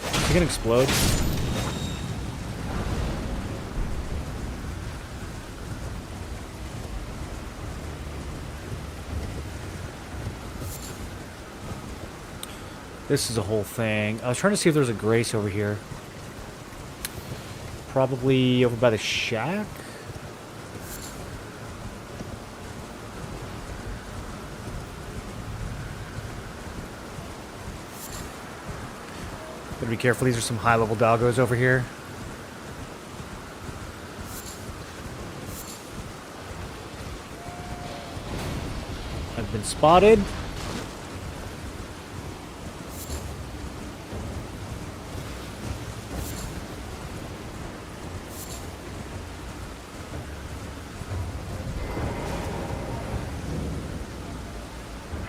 Is he gonna explode? This is a whole thing. I was trying to see if there's a grace over here. Probably over by the shack? Gotta be careful, these are some high-level doggos over here. I've been spotted.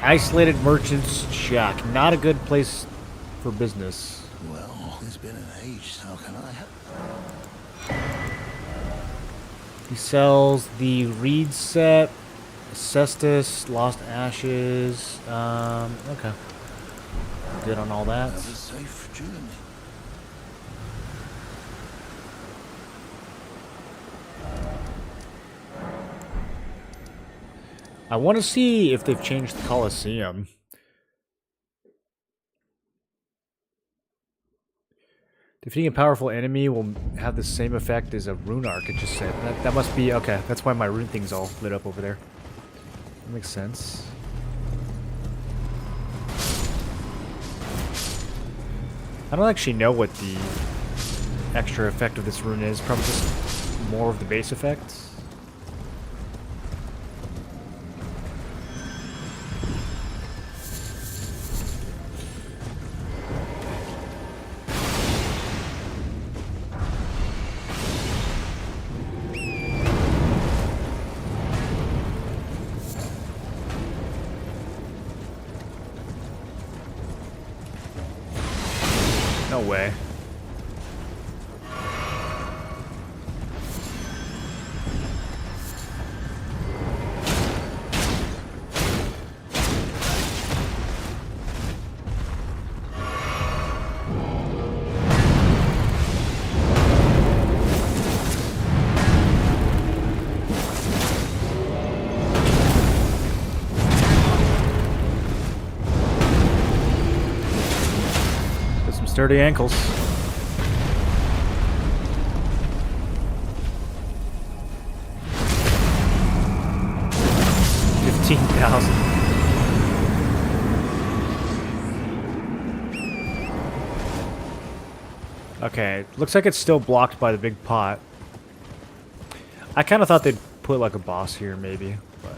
Isolated merchant's shack. Not a good place for business. Well, it's been an age. How can I help? He sells the reed set, cestus, lost ashes. Okay. Good on all that. Have a safe journey. I want to see if they've changed the Colosseum. Defeating a powerful enemy will have the same effect as a rune arc, it just said. That must be... okay, that's why my rune thing's all lit up over there. That makes sense. I don't actually know what the extra effect of this rune is. Probably just more of the base effect. No way. Sturdy ankles. 15,000. Okay, looks like it's still blocked by the big pot. I kind of thought they'd put like a boss here, maybe, but.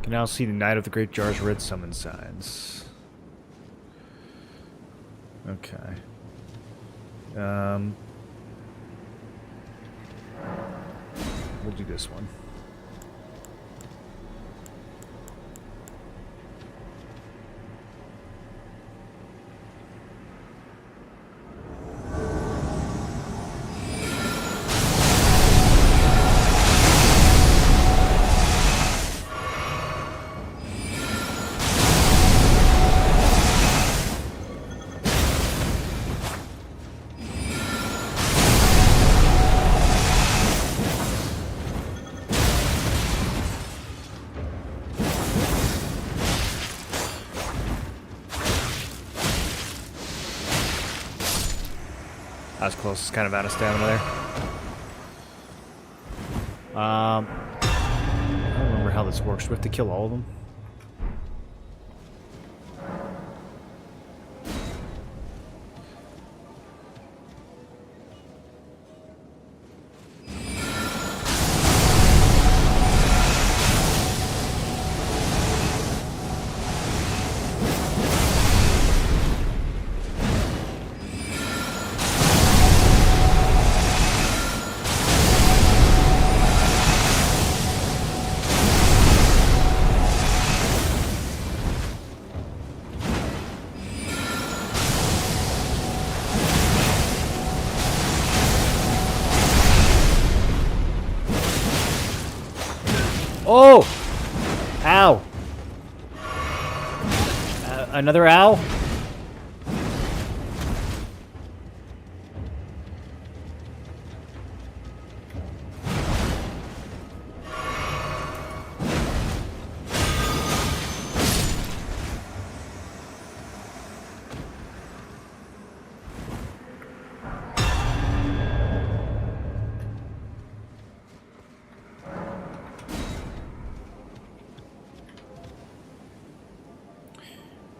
Can now see the Knight of the Great Jar's red summon signs. Okay. We'll do this one. I was close, kind of out of stamina there. I don't remember how this works. Do we have to kill all of them? Oh! Ow! Another ow?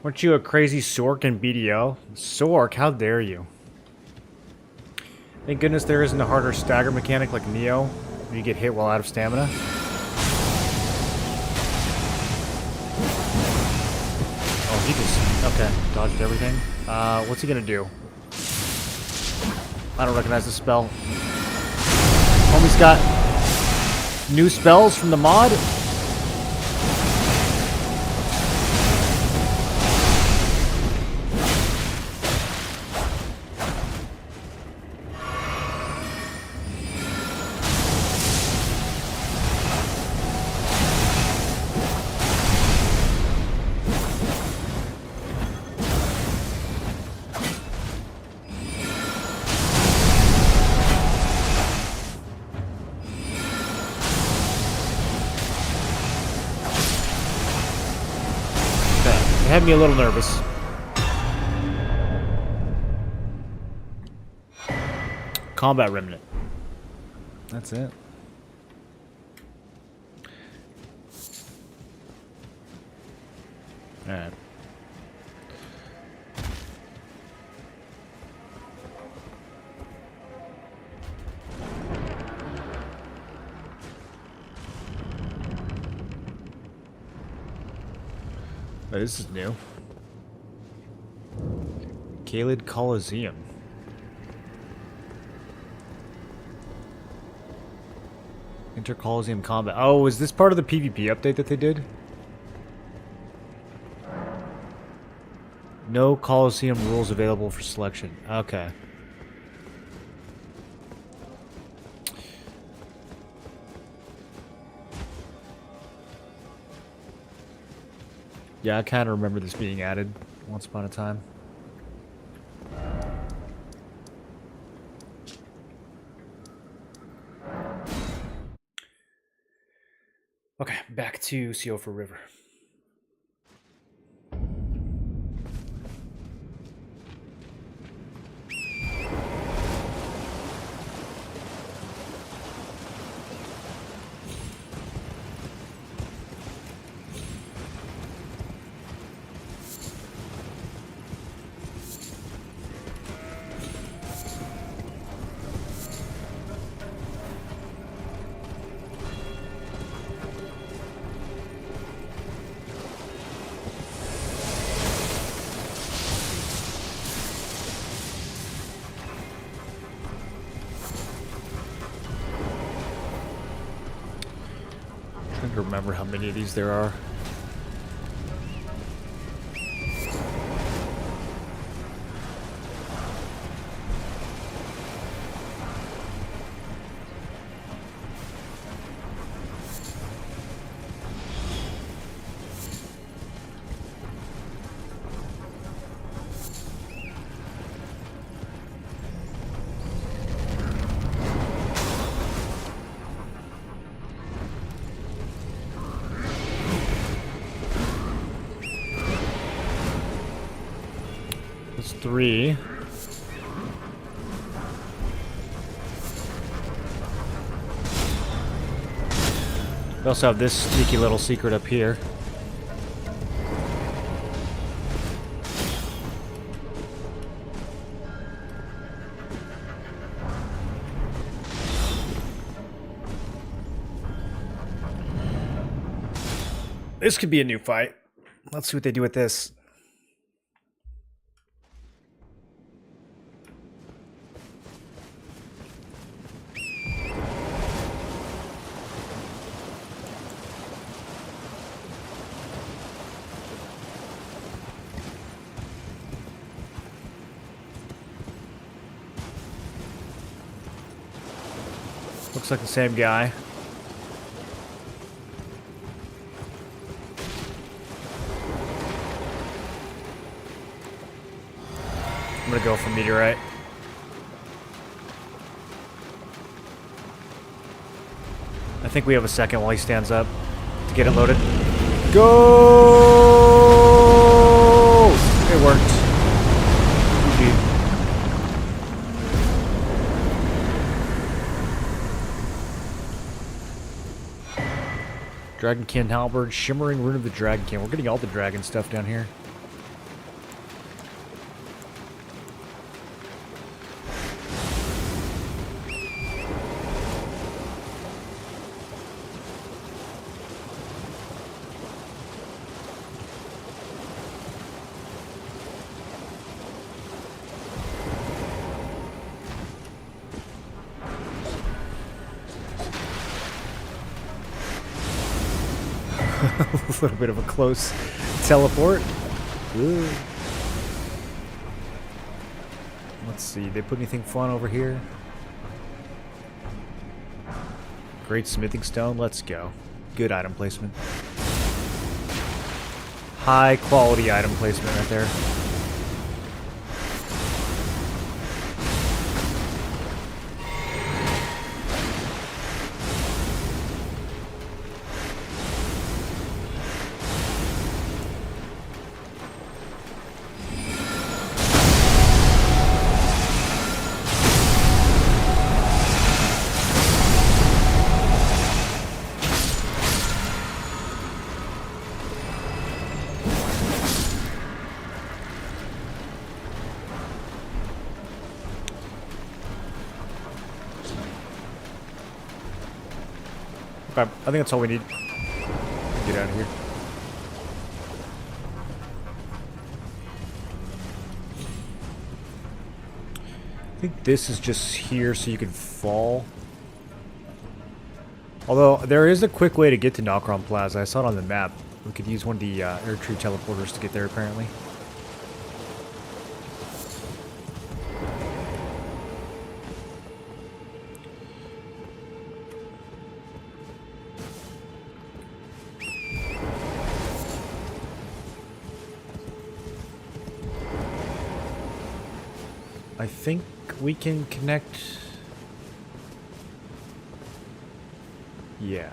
Weren't you a crazy Sork in BDO? Sork, how dare you? Thank goodness there isn't a harder stagger mechanic like Neo, where you get hit while out of stamina. Oh, he just... okay, dodged everything. What's he gonna do? I don't recognize the spell. Homie's got new spells from the mod? Had me a little nervous. Combat remnant. That's it. Alright. Oh, this is new. Kaled Coliseum. Inter-Coliseum combat. Oh, is this part of the PvP update that they did? No Coliseum rules available for selection. Okay. Yeah, I kind of remember this being added once upon a time. Okay, back to Siofa River. To remember how many of these there are. That's 3. We also have this sneaky little secret up here. This could be a new fight. Let's see what they do with this. Looks like the same guy. I'm gonna go for meteorite. I think we have a second while he stands up to get it loaded. Go! It worked. GG. Dragonkin Halberd, Shimmering Rune of the Dragonkin. We're getting all the dragon stuff down here. A little bit of a close teleport. Ooh. Let's see, they put anything fun over here? Great smithing stone, let's go. Good item placement. High quality item placement right there. Okay, I think that's all we need. Get out of here. think this is just here so you can fall. Although, there is a quick way to get to Nokron Plaza. I saw it on the map. We could use one of the air tree teleporters to get there, apparently. I think we can connect... Yeah.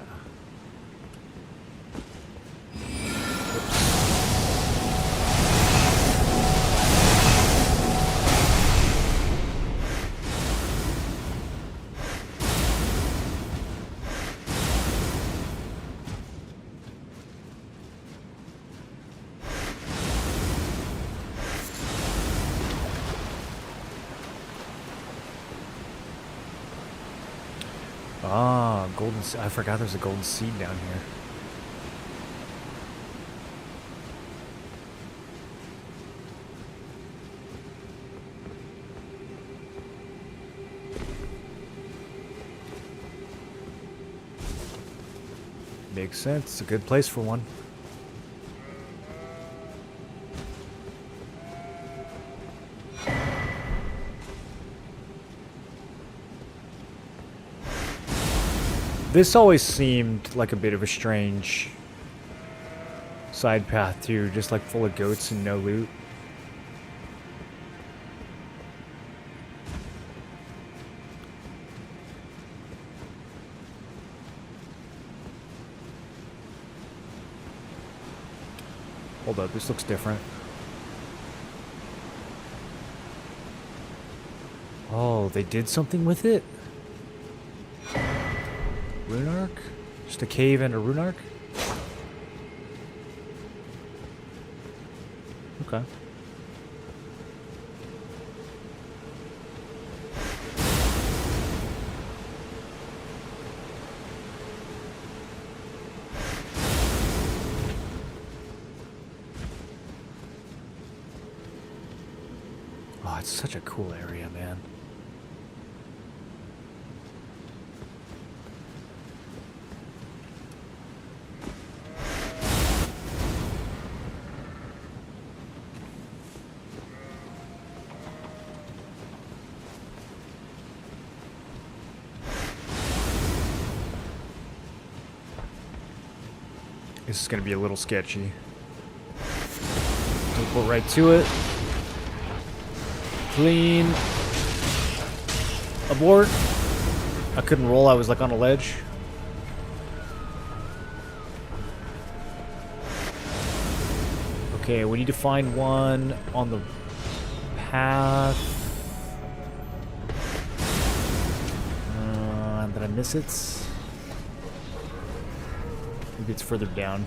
Ah, golden... I forgot there's a golden seed down here. Makes sense. It's a good place for one. This always seemed like a bit of a strange side path too, just like full of goats and no loot. Hold up, this looks different. Oh, they did something with it? Rune arc? Just a cave and a rune arc? Okay. Oh, it's such a cool area, man. This is going to be a little sketchy. Teleport right to it. Clean. Abort. I couldn't roll, I was like on a ledge. Okay, we need to find one on the path. Did I miss it? Maybe it's further down.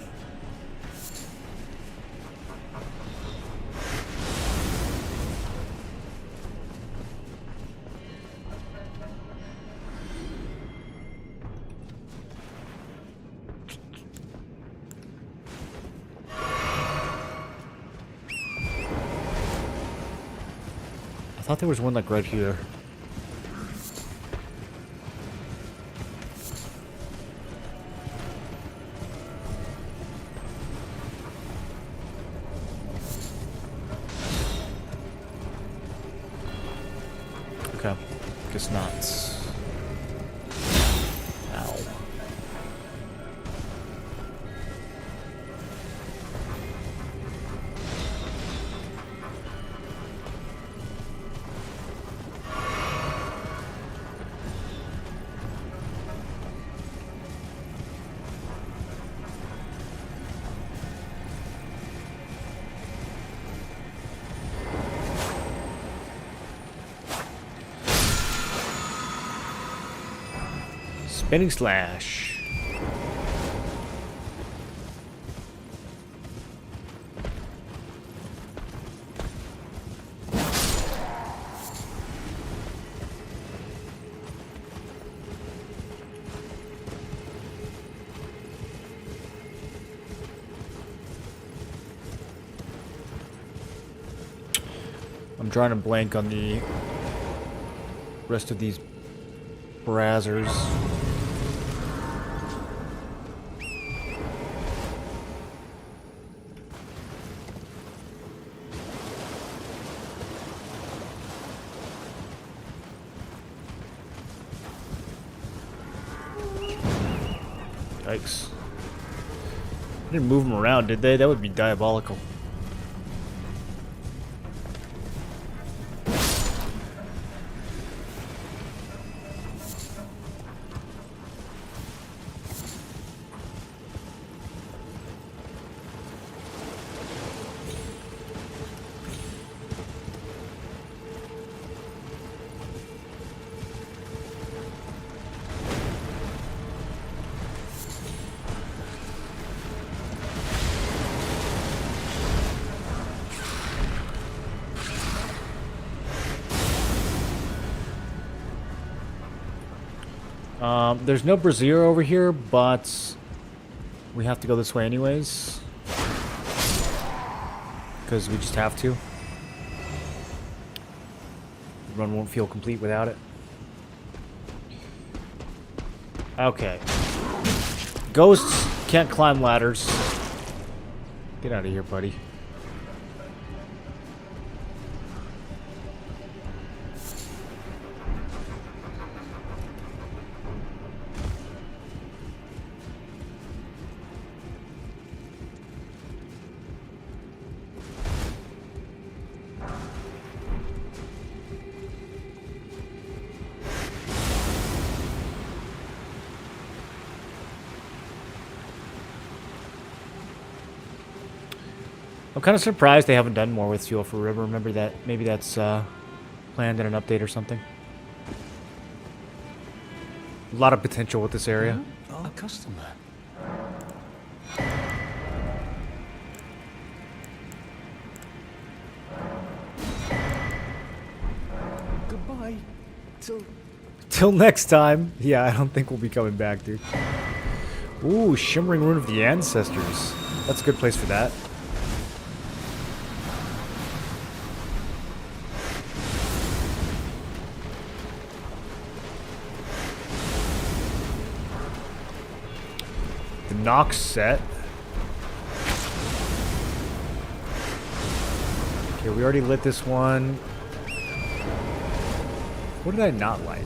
I thought there was one like right here. Okay, guess not. Ow. Spinning slash. I'm drawing a blank on the rest of these brazzers. Yikes. Didn't move them around, did they? That would be diabolical. There's no brazier over here, but we have to go this way anyways. Because we just have to. The run won't feel complete without it. Okay. Ghosts can't climb ladders. Get out of here, buddy. I'm kind of surprised they haven't done more with Fuel for River. Remember that? Maybe that's planned in an update or something. A lot of potential with this area. Our customer. Goodbye. Till next time. Yeah, I don't think we'll be coming back, dude. Ooh, Shimmering Rune of the Ancestors. That's a good place for that. The Nox set. Okay, we already lit this one. What did I not light?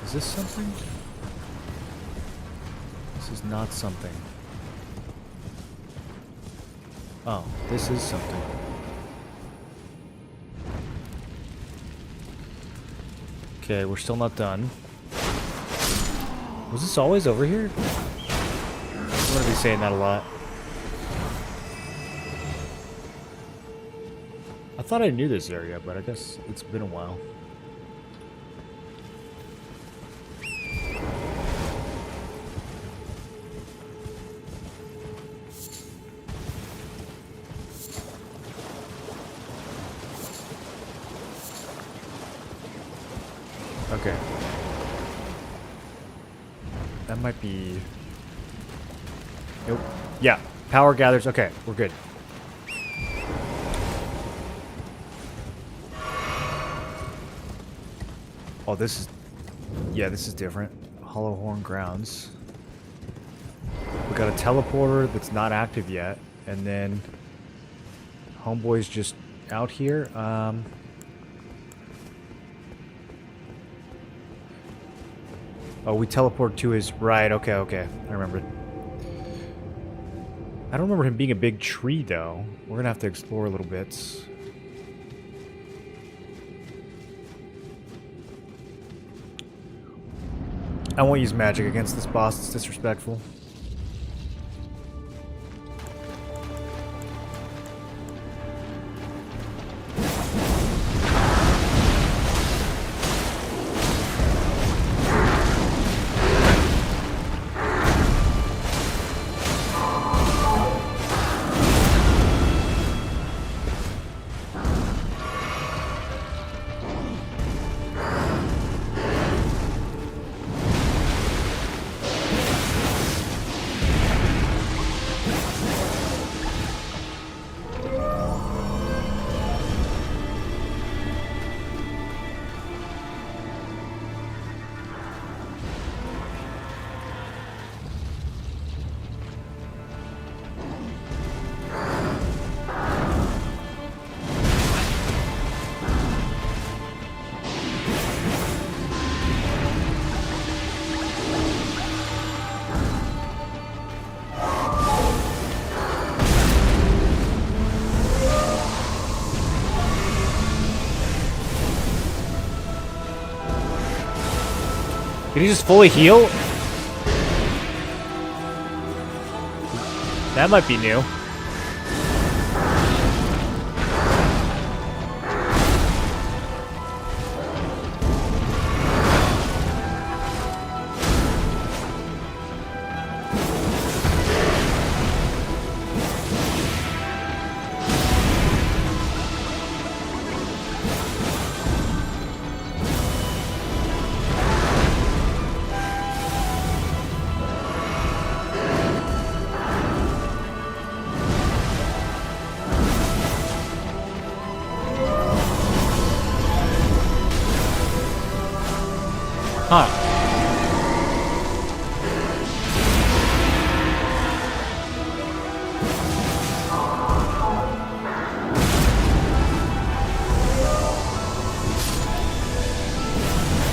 Is this something? This is not something. Oh, this is something. Okay, we're still not done. Was this always over here? I'm gonna be saying that a lot. I thought I knew this area, but I guess it's been a while. Okay. That might be... Nope. Yeah. Power gathers. Okay, we're good. Oh, this is... Yeah, this is different. Hollowhorn Grounds. We got a teleporter that's not active yet. And then... Homeboy's just out here. Oh, we teleport to his right. Okay, okay. I remember. I don't remember him being a big tree, though. We're going to have to explore a little bit. I won't use magic against this boss. It's disrespectful. Did he just fully heal? That might be new. Huh.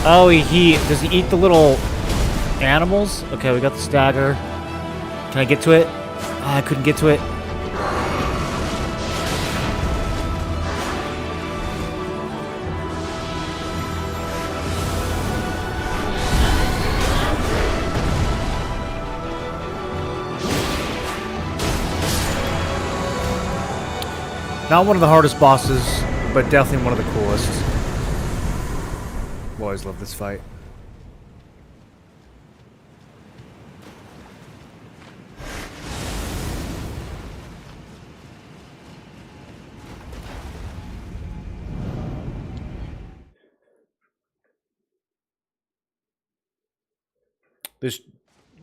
Oh, does he eat the little animals? Okay, we got the stagger. Can I get to it? I couldn't get to it. Not one of the hardest bosses, but definitely one of the coolest. Always love this fight. This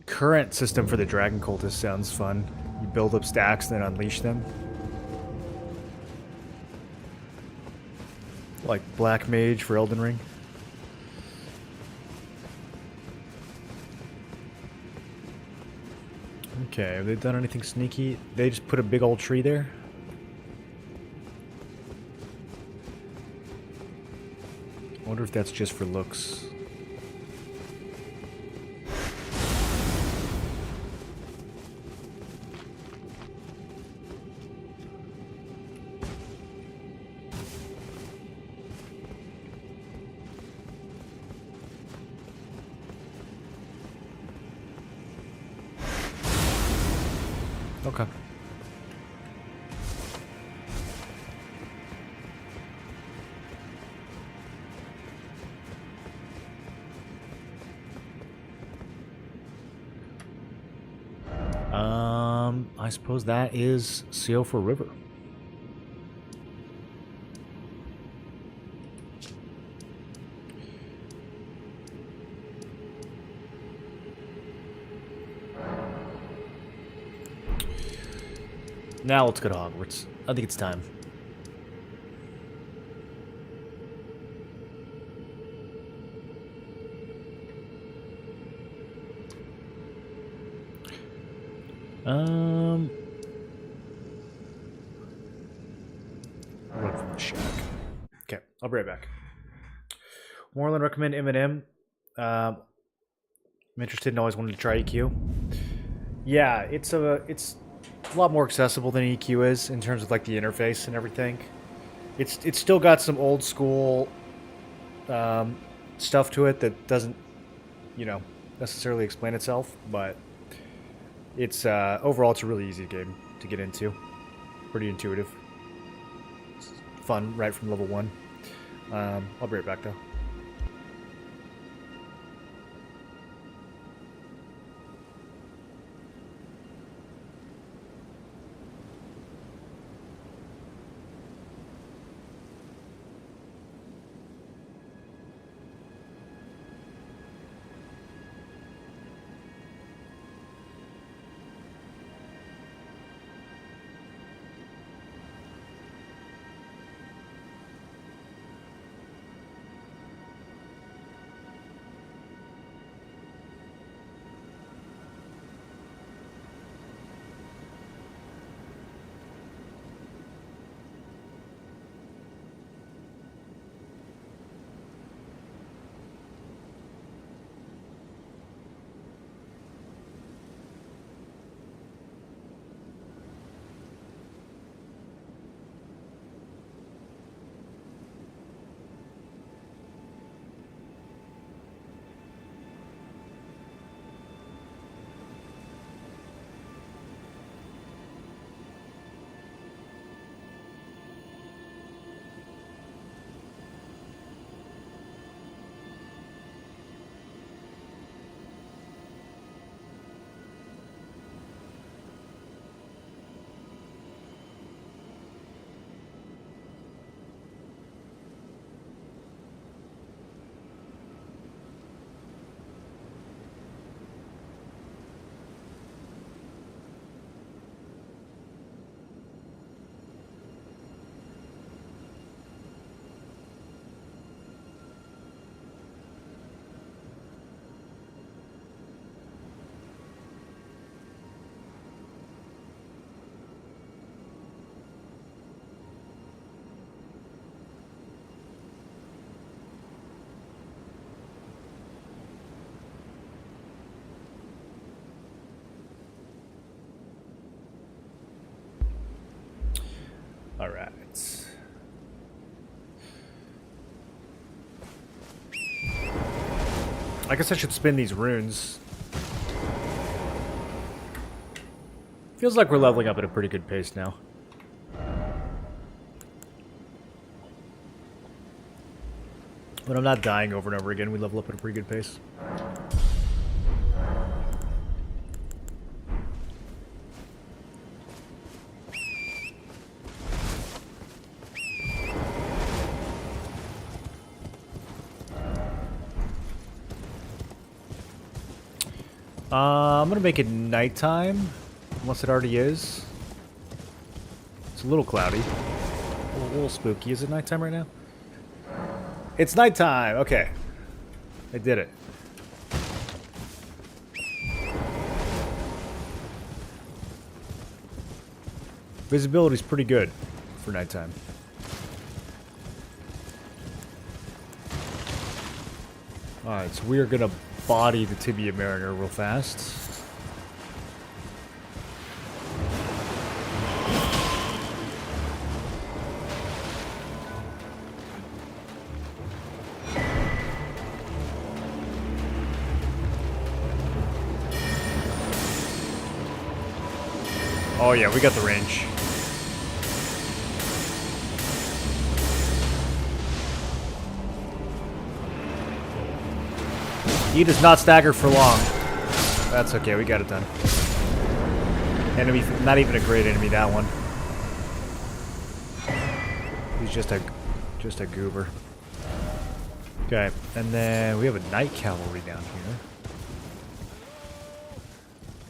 current system for the Dragon Cultist sounds fun. You build up stacks, then unleash them. Like Black Mage for Elden Ring. Okay, have they done anything sneaky? They just put a big old tree there? I wonder if that's just for looks. Okay. I suppose that is Seofor River. Now let's go to Hogwarts. I think it's time. Run from the shack. Okay, I'll be right back. Moreland recommend M&M. I'm interested and always wanted to try EQ. Yeah, it's a lot more accessible than EQ is in terms of like the interface and everything. It's still got some old school stuff to it that doesn't, necessarily explain itself, but it's overall it's a really easy game to get into. Pretty intuitive. It's fun right from level 1. I'll be right back though. I guess I should spin these runes. Feels like we're leveling up at a pretty good pace now. When I'm not dying over and over again, we level up at a pretty good pace. I'm gonna make it nighttime, unless it already is. It's a little cloudy, a little spooky. Is it nighttime right now? It's nighttime. Okay, I did it. Visibility's pretty good for nighttime. Alright, so we are gonna body the Tibia Mariner real fast. Oh yeah, we got the range. He does not stagger for long. That's okay, we got it done. Enemy, not even a great enemy, that one. He's just a goober. Okay, and then we have a night cavalry down here.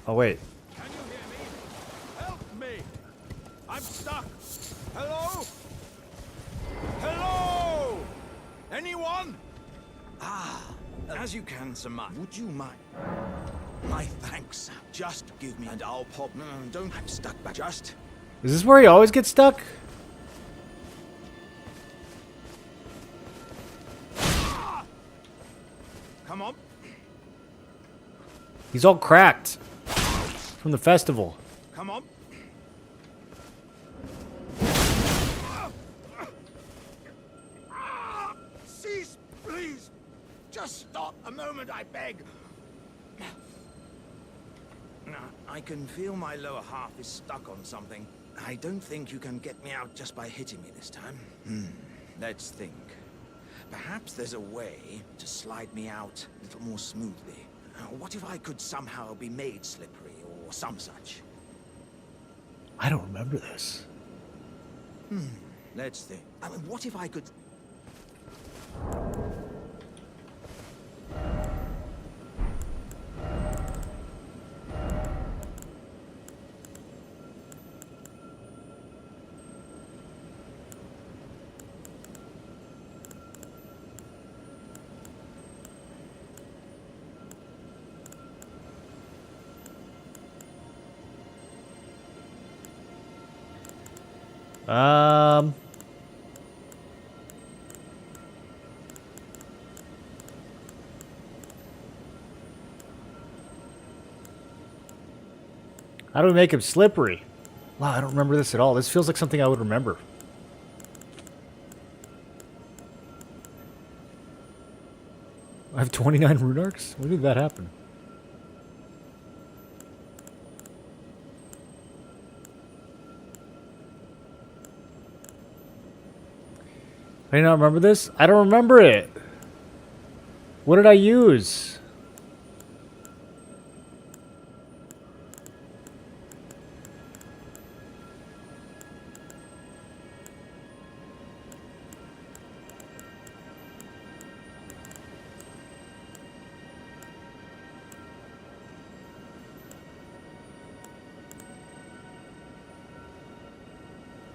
Oh wait. Can you hear me? Help me! I'm stuck! Hello? Hello? Anyone? As you can, Sir Mike. Would you mind? My thanks. Just give me, and I'll pop. No, don't. I'm stuck back. Just. Is this where he always gets stuck? Come on. He's all cracked from the festival. Come on. Cease, please. Just stop a moment, I beg. I can feel my lower half is stuck on something. I don't think you can get me out just by hitting me this time. Let's think. Perhaps there's a way to slide me out a little more smoothly. What if I could somehow be made slippery or some such? I don't remember this. Let's think. I mean, what if I could... How do we make him slippery? Wow, I don't remember this at all. This feels like something I would remember. I have 29 rune arcs? When did that happen? I do not remember this? I don't remember it. What did I use?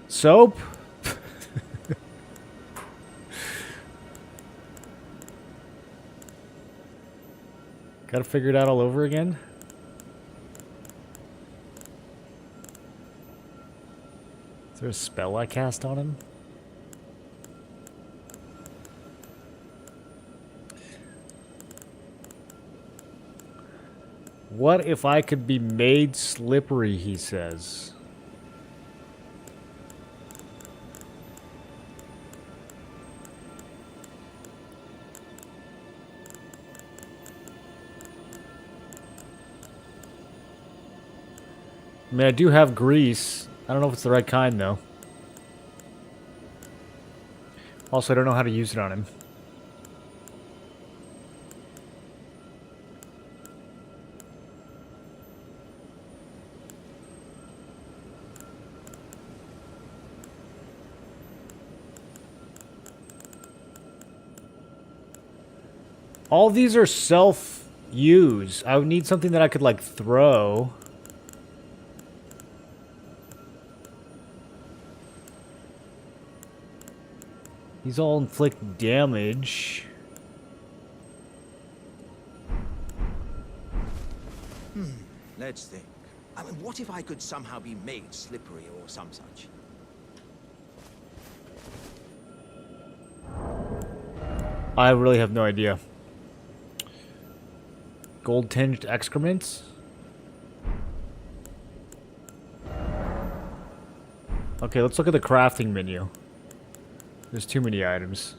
Soap? Gotta figure it out all over again? Is there a spell I cast on him? What if I could be made slippery, he says. I mean, I do have grease. I don't know if it's the right kind, though. Also, I don't know how to use it on him. All these are self-use. I would need something that I could, like, throw. These all inflict damage. Let's think. I mean, what if I could somehow be made slippery or some such? I really have no idea. Gold-tinged excrements? Okay, let's look at the crafting menu. There's too many items.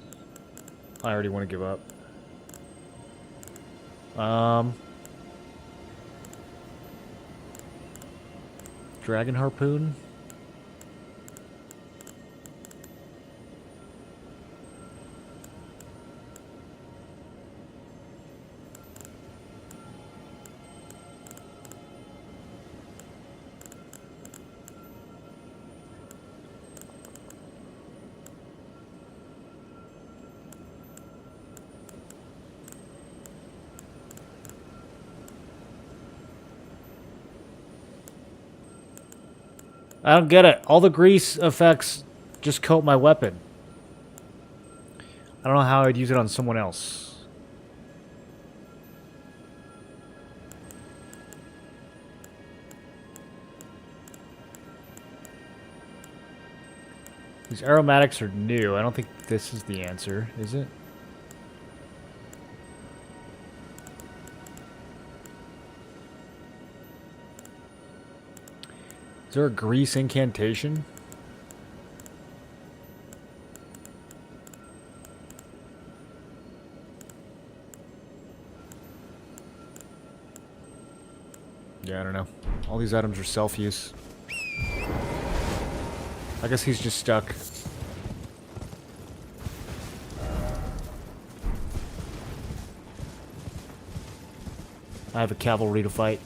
I already want to give up. Dragon harpoon? I don't get it. All the grease effects just coat my weapon. I don't know how I'd use it on someone else. These aromatics are new. I don't think this is the answer, is it? Is there a grease incantation? Yeah, I don't know. All these items are self-use. I guess he's just stuck. I have a cavalry to fight.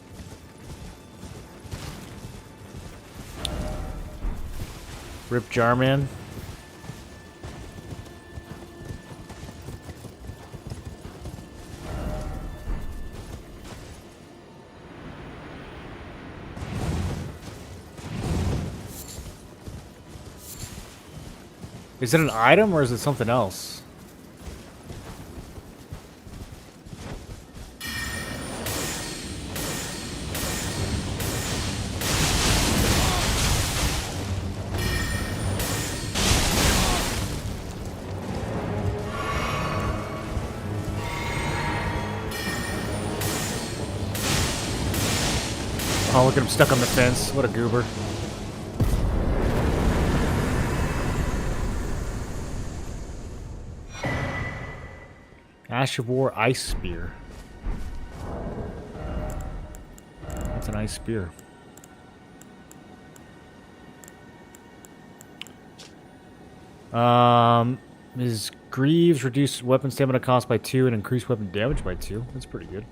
Rip Jarman. Is it an item or is it something else? Oh, look at him stuck on the fence. What a goober. Ash of War Ice Spear. That's an ice spear. His Greaves reduce weapon stamina cost by 2 and increase weapon damage by 2. That's pretty good.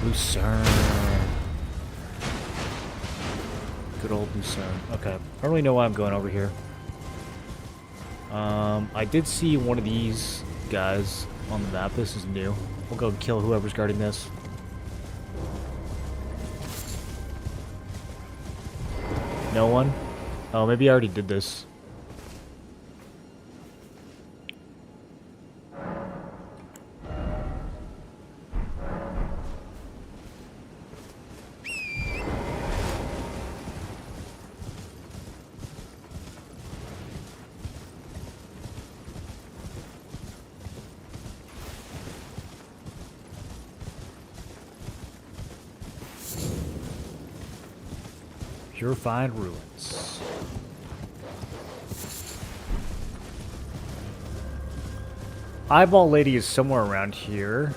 Lucerne. Good old Lucerne. Okay. I don't really know why I'm going over here. I did see one of these guys on the map. This is new. We'll go kill whoever's guarding this. No one? Oh, maybe I already did this. Purified ruins. Eyeball Lady is somewhere around here.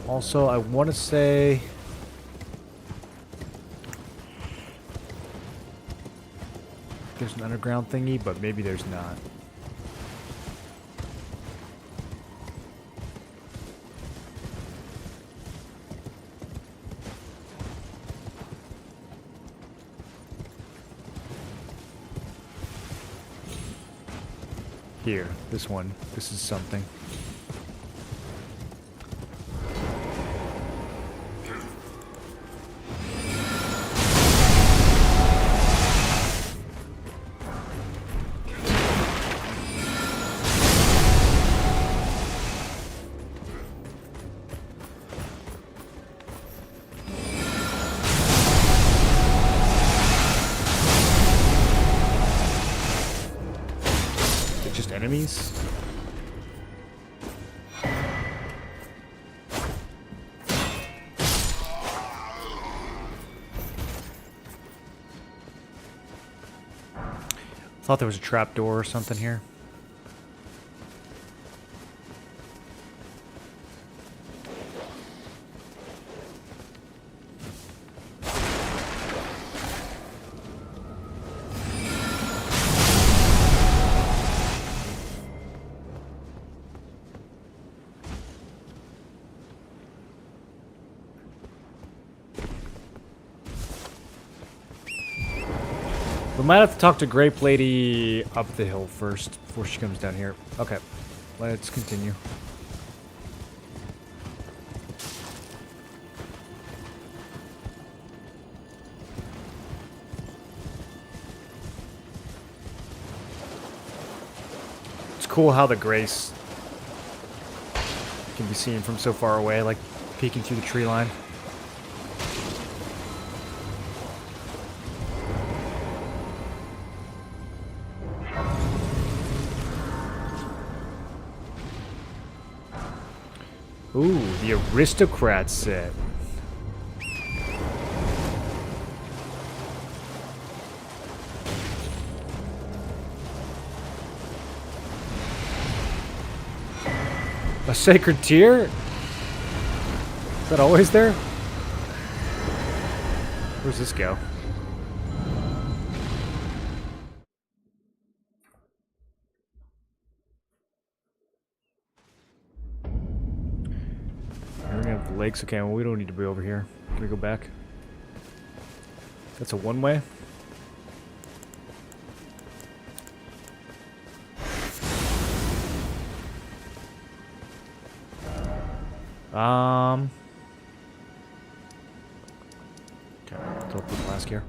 Also, I want to say... there's an underground thingy, but maybe there's not. Here, this one. This is something. Just enemies? Thought there was a trapdoor or something here. We might have to talk to Grape Lady up the hill first before she comes down here. Okay, let's continue. It's cool how the Grace can be seen from so far away, like peeking through the tree line. Ooh, the Aristocrat set. A Sacred Tear? Is that always there? Where's this go? Lakes. Okay, well, we don't need to be over here. Can we go back? That's a one-way. Okay, let's open the flask here.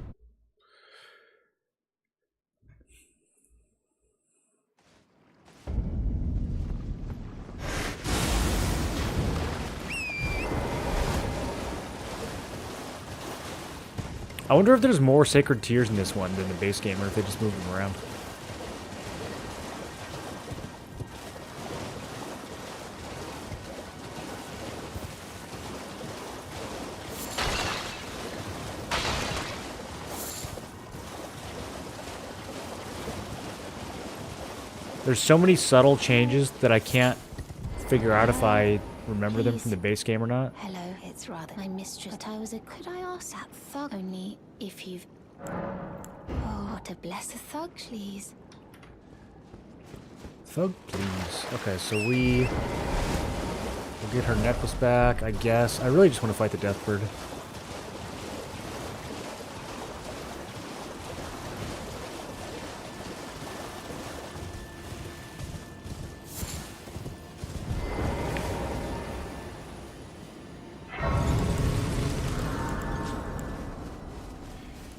I wonder if there's more Sacred Tears in this one than the base game, or if they just move them around. There's so many subtle changes that I can't figure out if I remember them from the base game or not. Hello, it's rather my mistress. But I was a... Could I ask that thug only if you've... Oh, to bless a thug, please. Thug, please. Okay, so we'll get her necklace back, I guess. I really just want to fight the Deathbird.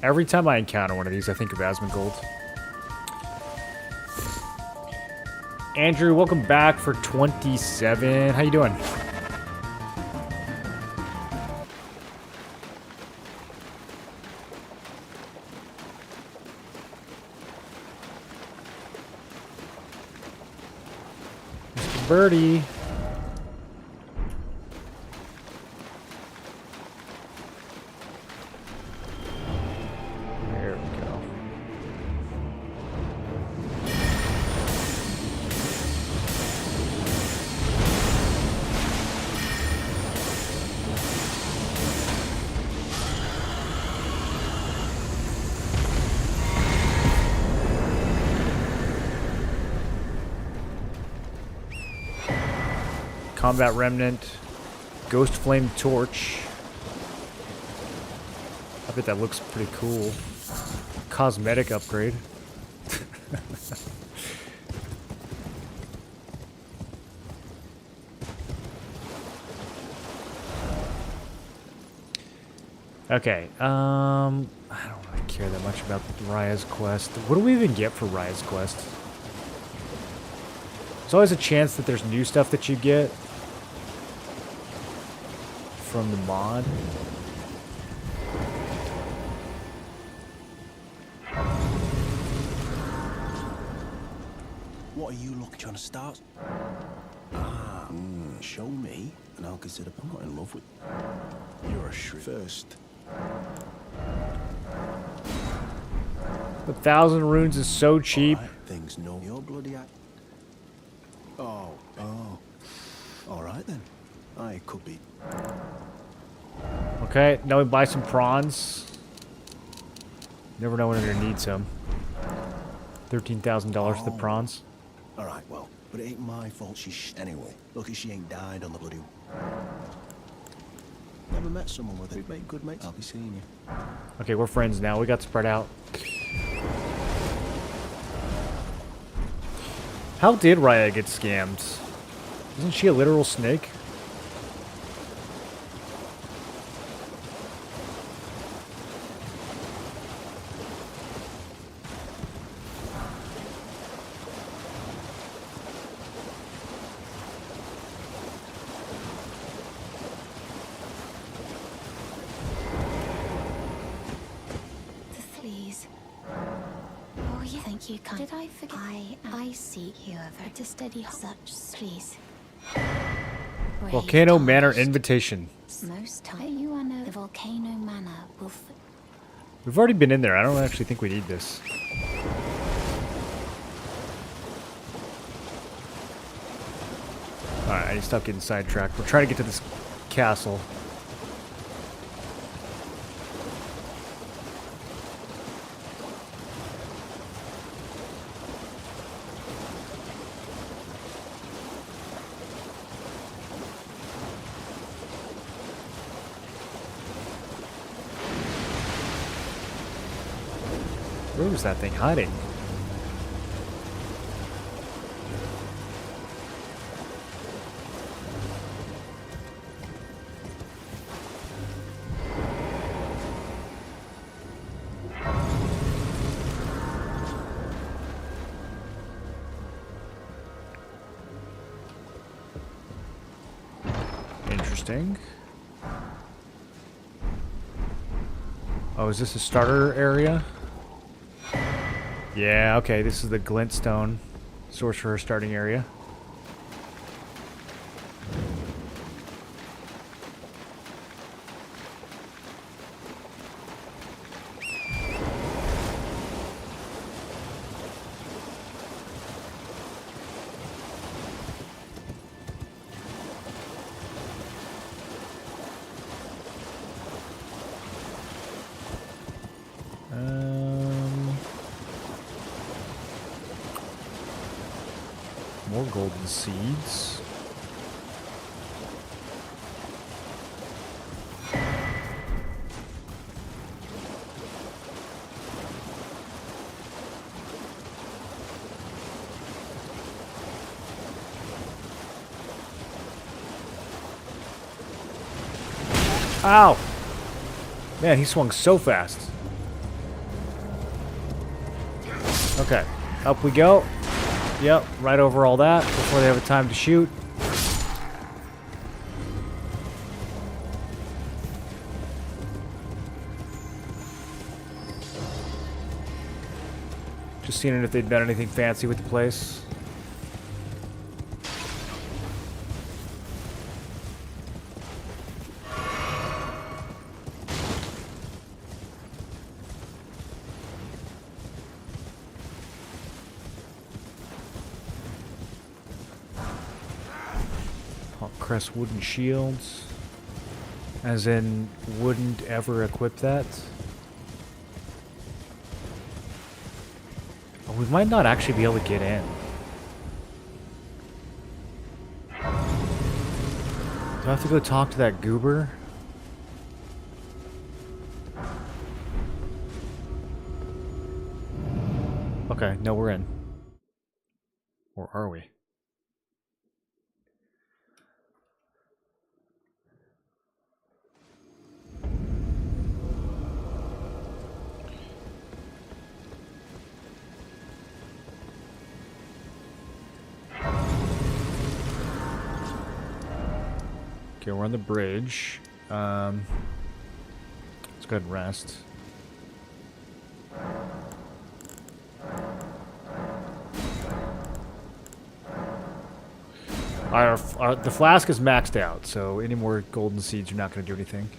Every time I encounter one of these, I think of Asmongold. Andrew, welcome back for 27. How you doing? Mr. Birdie. combat remnant, ghost flame torch. I bet that looks pretty cool. Cosmetic upgrade. Okay, I don't really care that much about Raya's quest. What do we even get for Raya's quest? There's always a chance that there's new stuff that you get from the mod. What are you looking trying to start? Show me, and I'll consider. I'm not in love with. You're a shrew. First. 1,000 runes is so cheap. Right, things know your bloody act. Oh. All right then. I could be. Okay, now we buy some prawns. Never know when we're gonna need some. $13,000 for the prawns. All right, well, but it ain't my fault anyway. Lucky she ain't died on the bloody. Never met someone with it. We've made good mates. I'll be seeing you. Okay, we're friends now. We got spread out. How did Raya get scammed? Isn't she a literal snake? Please. Oh, yeah. Thank you, kind. Did I forget? I seek you over to steady such, please. Volcano Manor invitation. Most time you are no the volcano manor will. We've already been in there. I don't actually think we need this. Alright, I need to stop getting sidetracked. We're trying to get to this castle. Where was that thing hiding? Interesting. Oh, is this a starter area? Yeah, okay, this is the glintstone source for her starting area. More golden seeds. Ow! Man, he swung so fast. Okay, up we go. Yep, right over all that before they have a time to shoot. Just seeing if they'd done anything fancy with the place. Crest wooden shields. As in, wouldn't ever equip that. Oh, we might not actually be able to get in. Do I have to go talk to that goober? Okay, no, we're in. Or are we? Okay, we're on the bridge. Let's go ahead and rest. The flask is maxed out, so any more golden seeds are not going to do anything.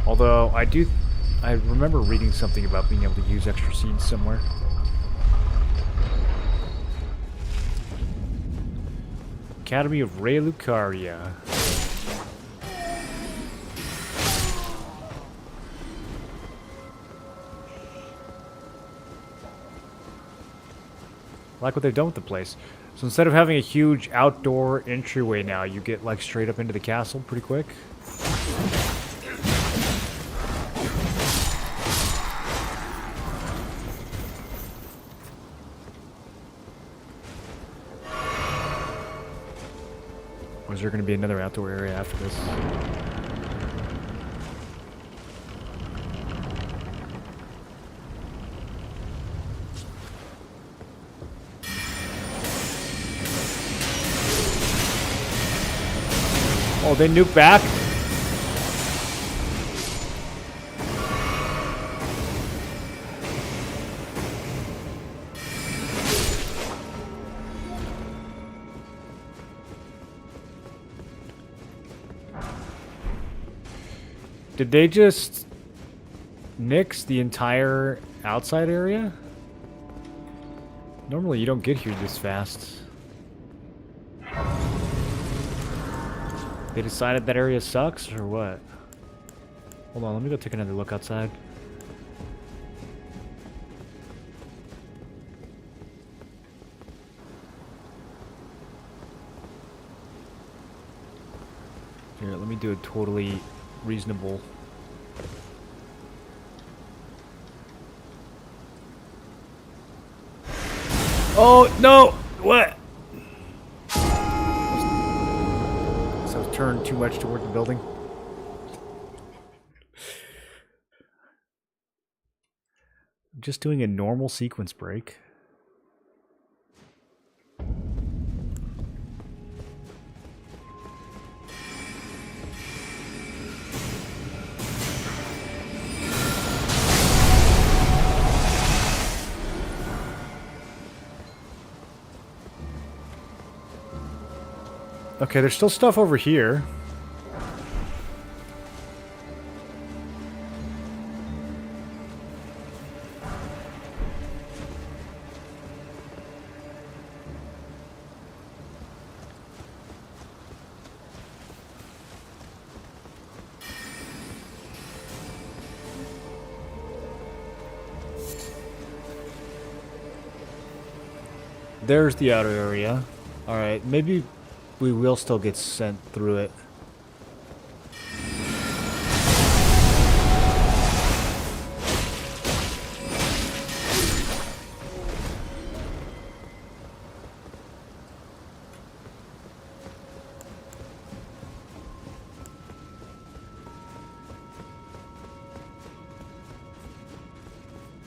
Although I remember reading something about being able to use extra seeds somewhere. Academy of Ray Lucaria. I like what they've done with the place. So instead of having a huge outdoor entryway now, you get like straight up into the castle pretty quick. Or is there going to be another outdoor area after this? Oh, they nuke back? Did they just nix the entire outside area? Normally you don't get here this fast. They decided that area sucks, or what? Hold on, let me go take another look outside. Here, let me do a totally reasonable. Oh, no! What? So turned too much toward the building. I'm just doing a normal sequence break. Okay, there's still stuff over here. There's the outer area. Alright, maybe we will still get sent through it.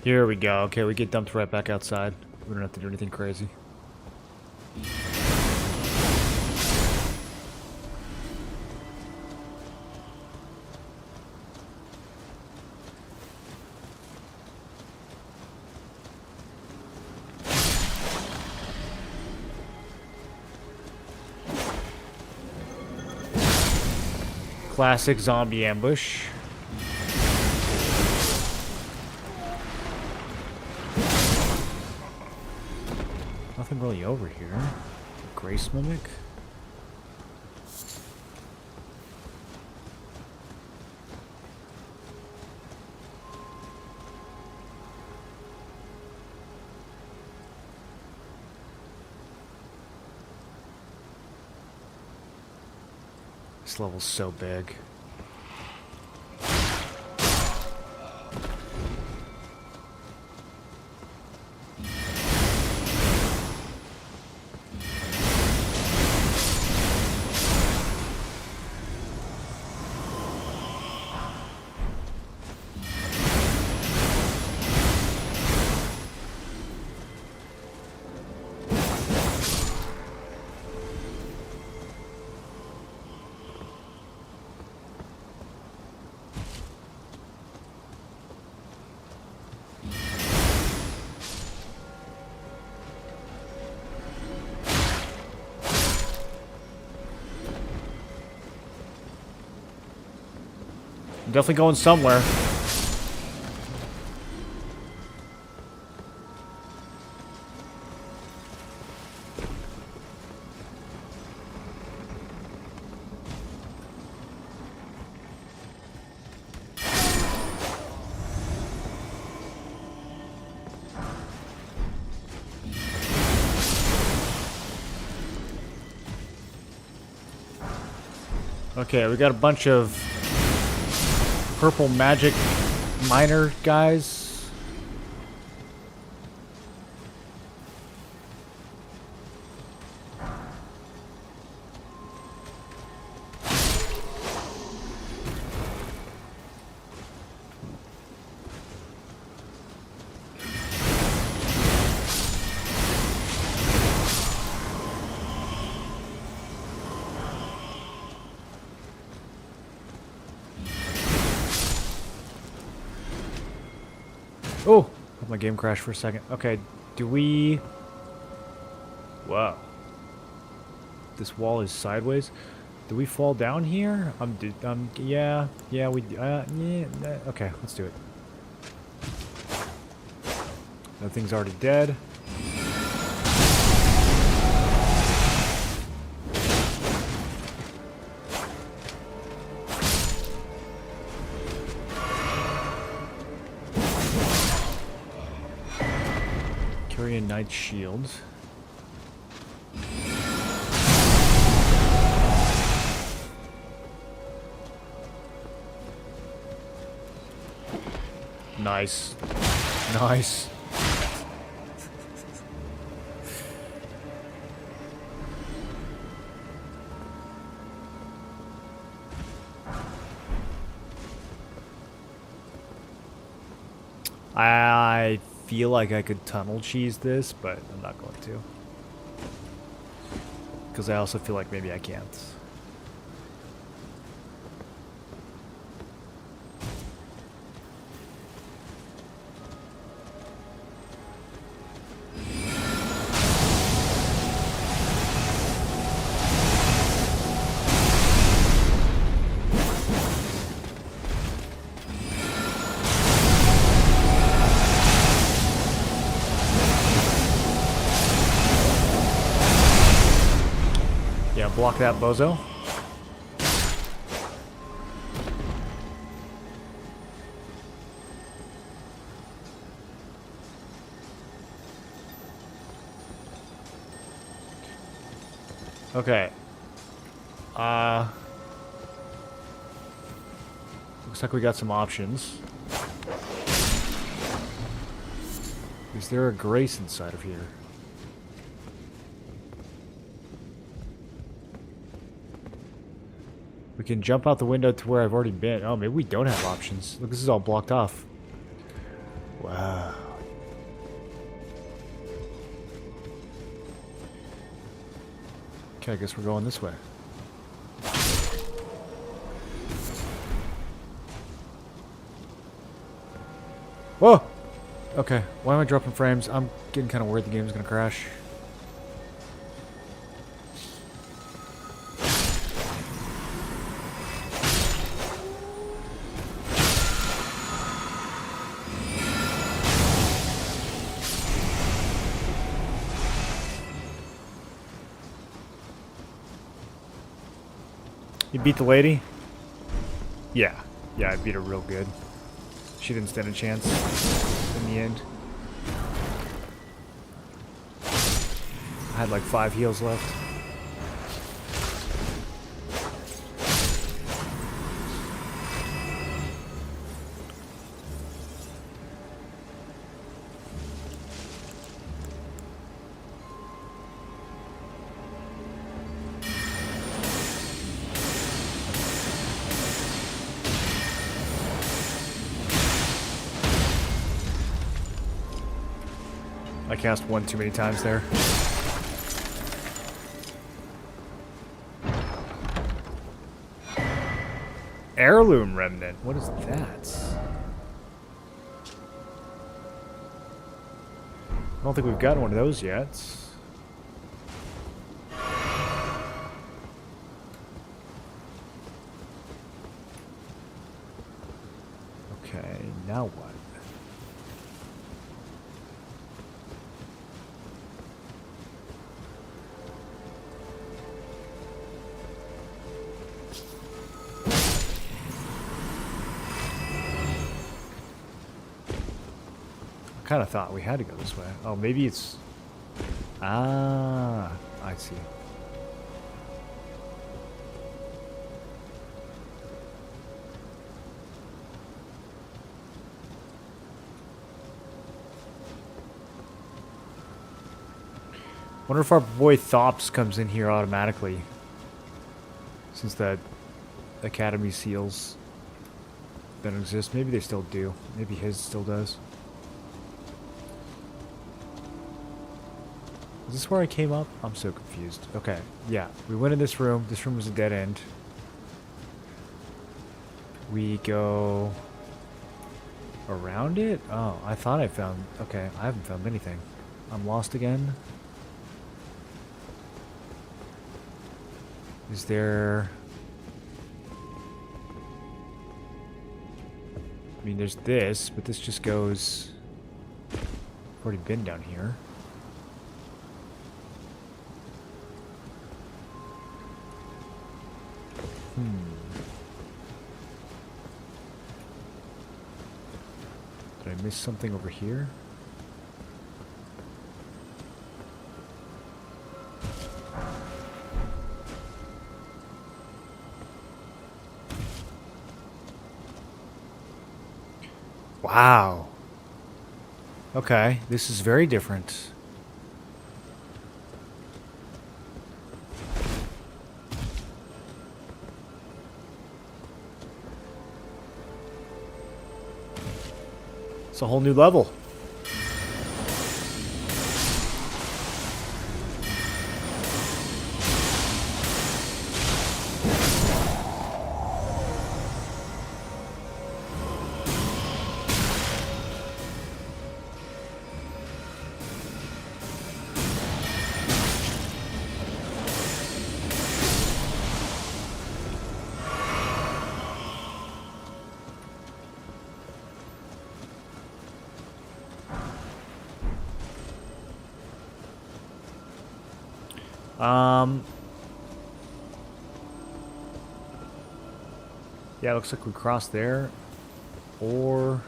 Here we go. Okay, we get dumped right back outside. We don't have to do anything crazy. Classic zombie ambush. Nothing really over here. Grace mimic. This level's so big. I'm definitely going somewhere. Okay, we got a bunch of purple magic miner guys. Oh, my game crashed for a second. Okay, do we... Wow. This wall is sideways. Do we fall down here? Yeah, okay, let's do it. That thing's already dead. Kyrian Knight's shield. Nice. Nice. I feel like I could tunnel cheese this, but I'm not going to. Because I also feel like maybe I can't. Yeah, block that bozo. Okay. Looks like we got some options. Is there a grace inside of here? We can jump out the window to where I've already been. Oh, maybe we don't have options. Look, this is all blocked off. Wow. Okay, I guess we're going this way. Whoa! Okay, why am I dropping frames? I'm getting kind of worried the game's gonna crash. You beat the lady? Yeah. Yeah, I beat her real good. She didn't stand a chance in the end. I had like 5 heals left. cast one too many times there. Heirloom remnant. What is that? I don't think we've gotten one of those yet. Okay, now what? I kind of thought we had to go this way. Oh, maybe it's... Ah, I see. Wonder if our boy Thops comes in here automatically. Since the Academy seals don't exist. Maybe they still do. Maybe his still does. Is this where I came up? I'm so confused. Okay, yeah. We went in this room. This room was a dead end. We go around it? Oh, I thought I found... Okay, I haven't found anything. I'm lost again. Is there... I mean, there's this, but this just goes... I've already been down here. Did I miss something over here? Wow. Okay, this is very different. It's a whole new level. Yeah, it looks like we crossed there. Or...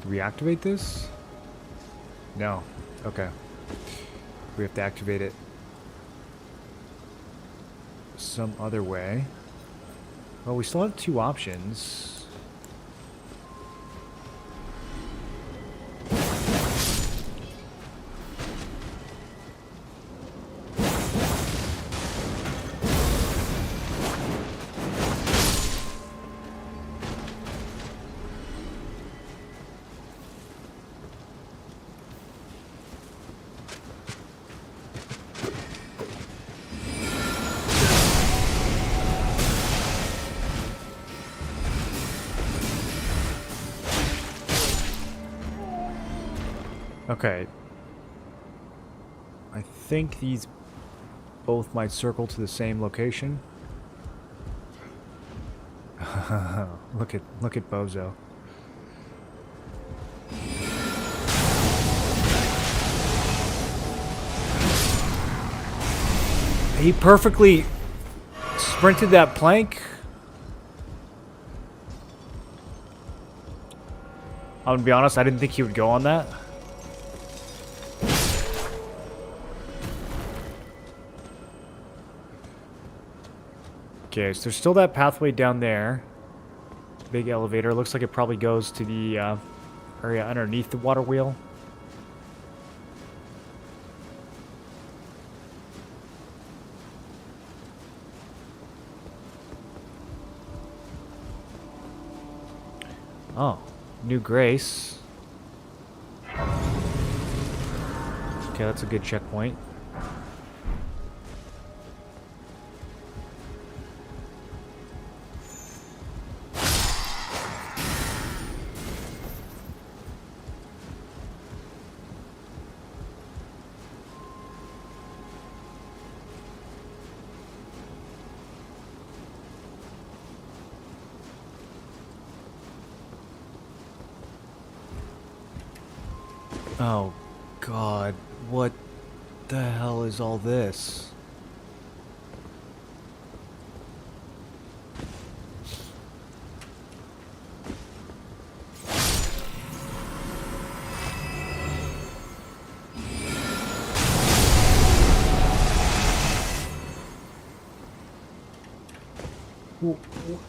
Do we activate this? No. Okay. We have to activate it some other way. Well, we still have two options. Okay. I think these both might circle to the same location. look at Bozo. He perfectly sprinted that plank. I'm gonna be honest, I didn't think he would go on that. Okay, so there's still that pathway down there. Big elevator. Looks like it probably goes to the area underneath the water wheel. Oh, New Grace. Okay, that's a good checkpoint. Oh, God. What the hell is all this?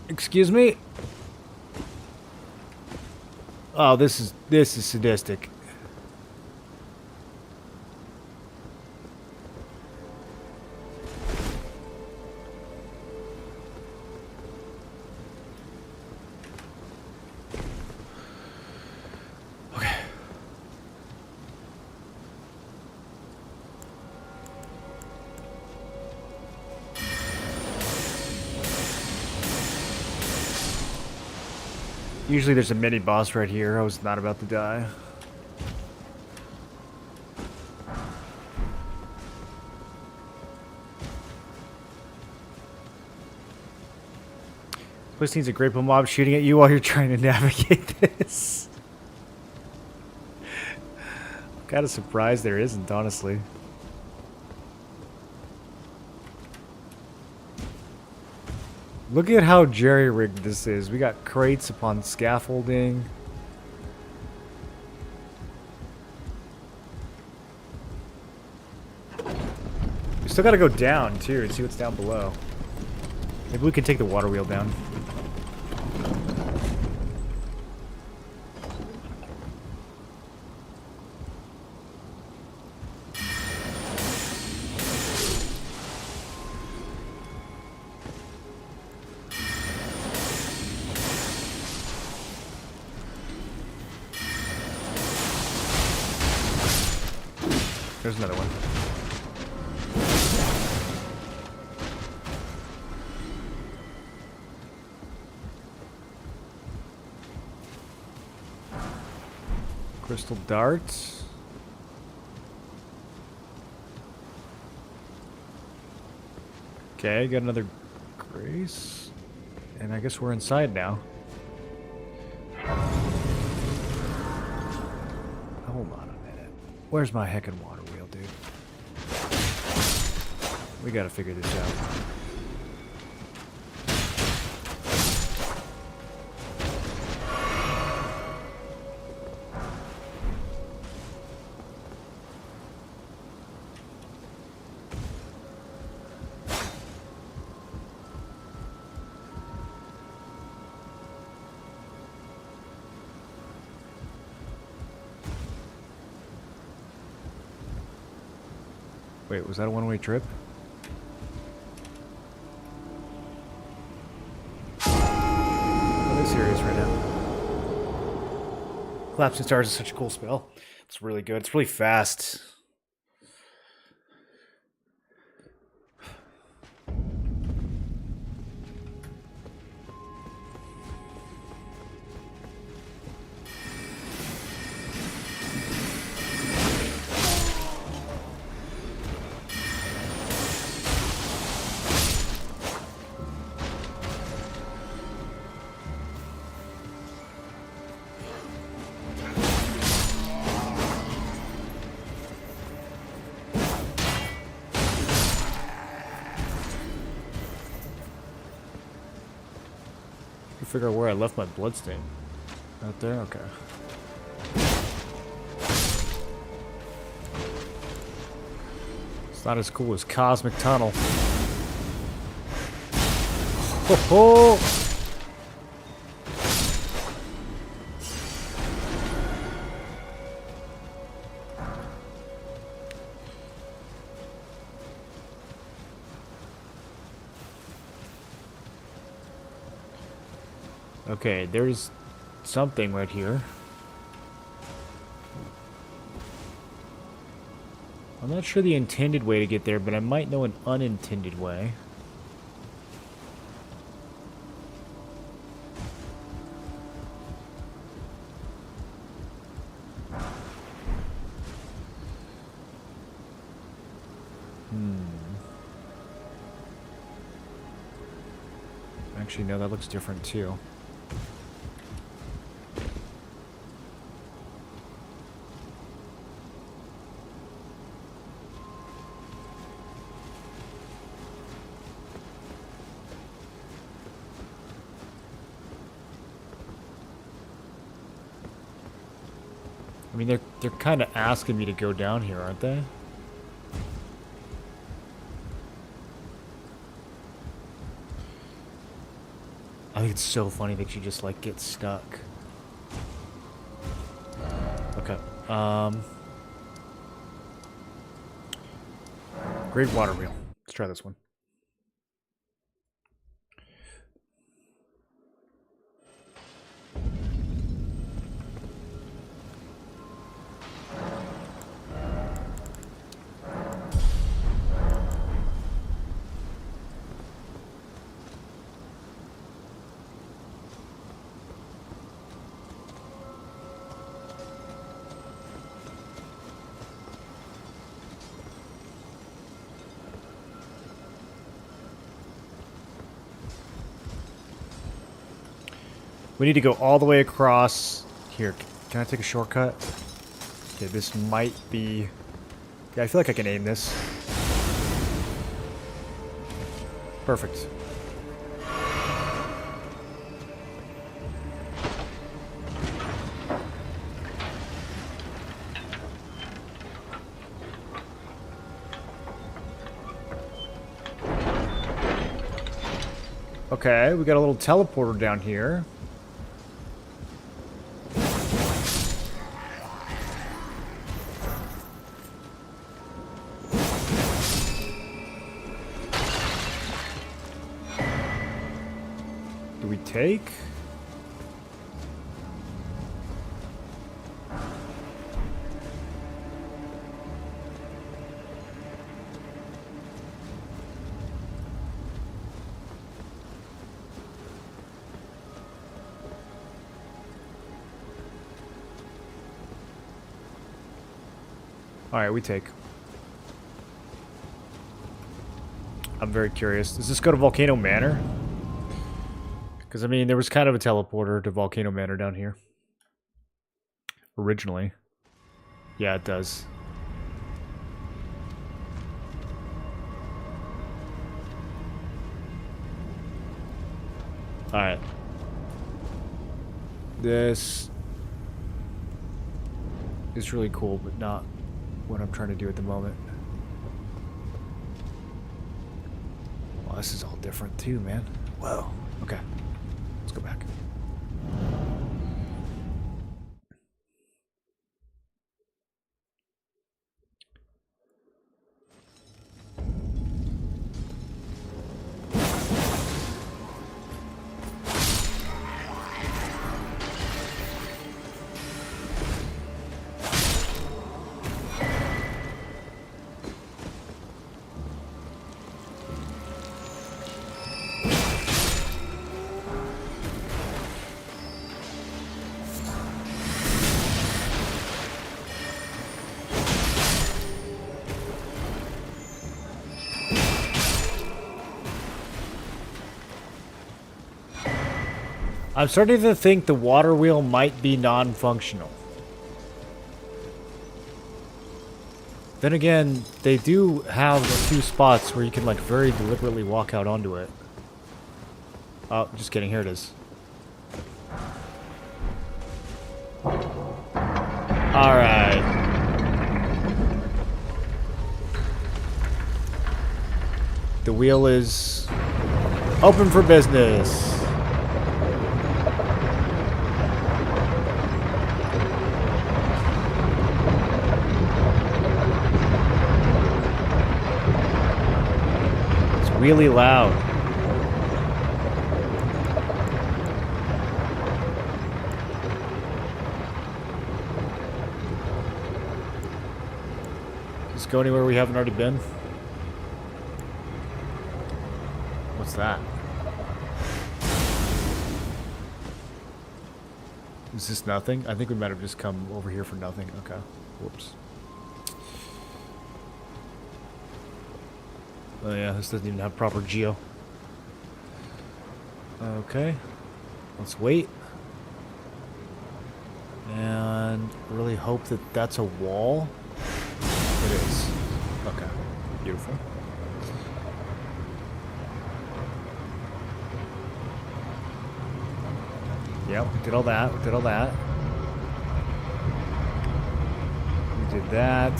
Excuse me? Oh, this is sadistic. Okay. Usually there's a mini boss right here. I was not about to die. This needs a grapple mob shooting at you while you're trying to navigate this. I'm kind of surprised there isn't, honestly. Look at how jerry-rigged this is. We got crates upon scaffolding. We still gotta go down, too, and see what's down below. Maybe we can take the water wheel down. There's another one. Crystal darts. Okay, got another grace. And I guess we're inside now. Hold on a minute. Where's my heckin' water wheel, dude? We gotta figure this out. Wait, was that a one-way trip? I'm serious right now. Collapsing Stars is such a cool spell. It's really good. It's really fast. Figure out where I left my bloodstain. Out there? Okay. It's not as cool as Cosmic Tunnel. Ho ho! Okay, there's something right here. I'm not sure the intended way to get there, but I might know an unintended way. Actually, no, that looks different too. I mean, they're kind of asking me to go down here, aren't they? I think it's so funny that you just, like, get stuck. Okay. Great water wheel. Let's try this one. We need to go all the way across here. Can I take a shortcut? Okay, this might be... Yeah, I feel like I can aim this. Perfect. Okay, we got a little teleporter down here. Do we take? Alright, we take. I'm very curious. Does this go to Volcano Manor? Because, I mean, there was kind of a teleporter to Volcano Manor down here. Originally. Yeah, it does. Alright. This is really cool, but not what I'm trying to do at the moment. Well, this is all different too, man. Whoa. Okay. Let's go back. I'm starting to think the water wheel might be non-functional. Then again, they do have a few spots where you can, like, very deliberately walk out onto it. Oh, just kidding. Here it is. Alright. The wheel is open for business. Really loud. Let's go anywhere we haven't already been. What's that? Is this nothing? I think we might have just come over here for nothing. Okay. Whoops. Oh yeah, this doesn't even have proper geo. Okay. Let's wait. And really hope that that's a wall. It is. Okay. Beautiful. Yep, we did all that. We did all that. We did that.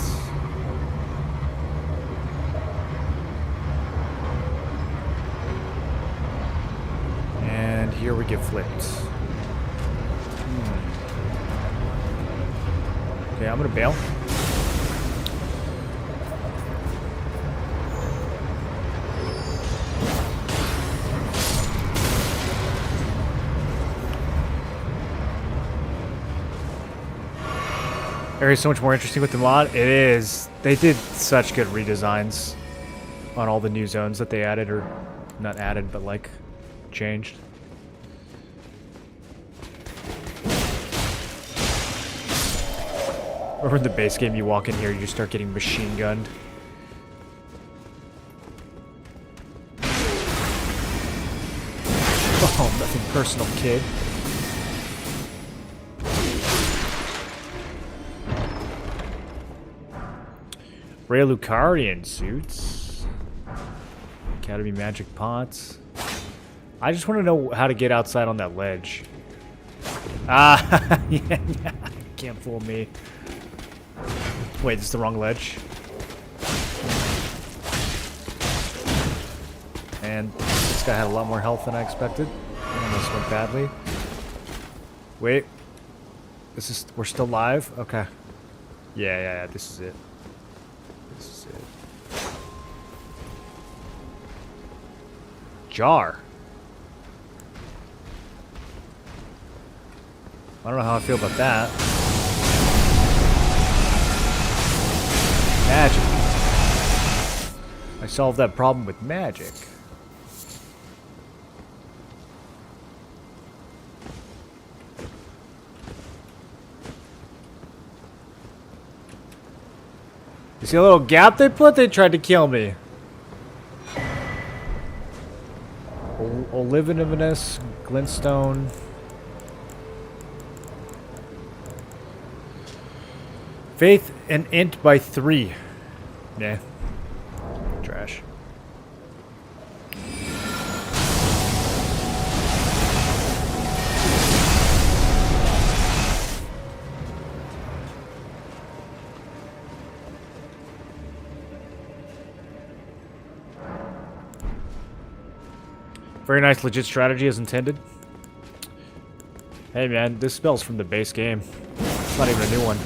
And here we get flipped. Okay, I'm gonna bail. Area is so much more interesting with the mod. It is. They did such good redesigns on all the new zones that they added, or not added, but like changed. Remember in the base game, you walk in here, you start getting machine gunned. Oh, nothing personal, kid. Raylucarian suits. Academy magic pots. I just want to know how to get outside on that ledge. Ah, yeah, can't fool me. Wait, this is the wrong ledge. And this guy had a lot more health than I expected. It almost went badly. Wait. We're still live? Okay. Yeah, this is it. This is it. Jar. I don't know how I feel about that. Magic. I solved that problem with magic. You see a little gap they put? They tried to kill me. Olivinivinous, glintstone. Faith and int by 3. Nah. Trash. Very nice legit strategy as intended. Hey man, this spell's from the base game. It's not even a new one.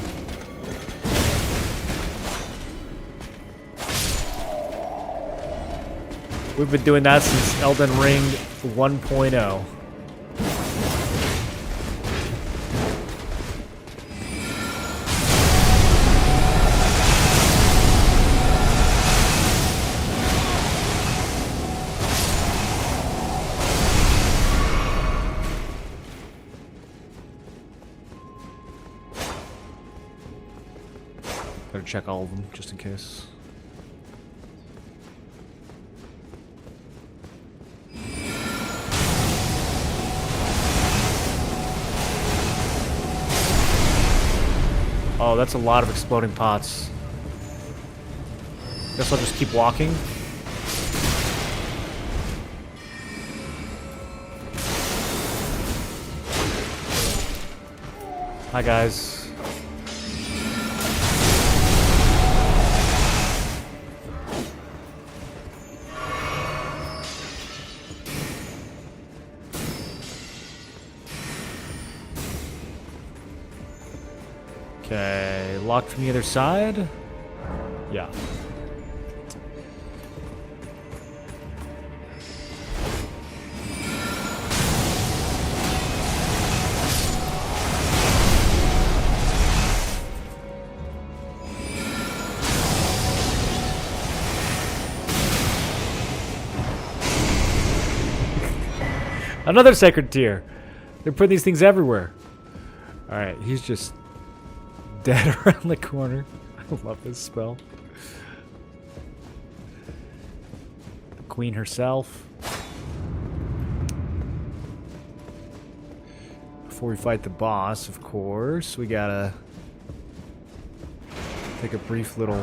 We've been doing that since Elden Ring 1.0. Better check all of them, just in case. Oh, that's a lot of exploding pots. Guess I'll just keep walking. Hi, guys. Okay, locked from the other side? Yeah. Another sacred tier. They're putting these things everywhere. Alright, he's just dead around the corner. I love this spell. The queen herself. Before we fight the boss, of course, we gotta take a brief little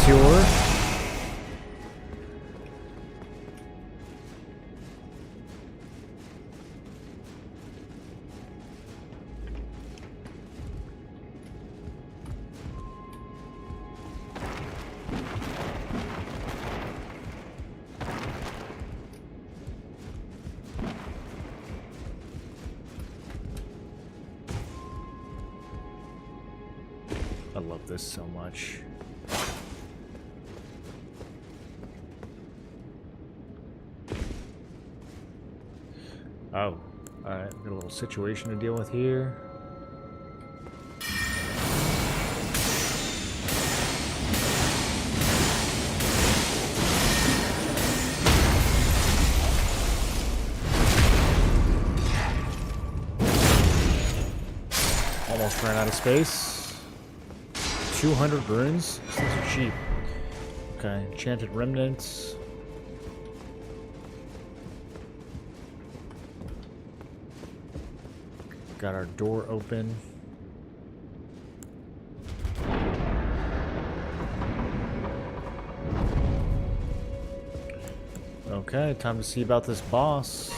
detour. I love this so much. Oh, alright, got a little situation to deal with here. Almost ran out of space. 200 runes? These things are cheap. Okay, enchanted remnants. Got our door open. Okay, time to see about this boss.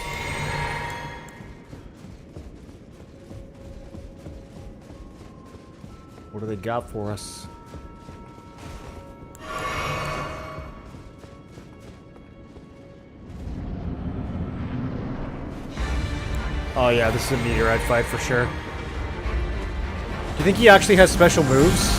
What do they got for us? Oh yeah, this is a meteorite fight for sure. Do you think he actually has special moves?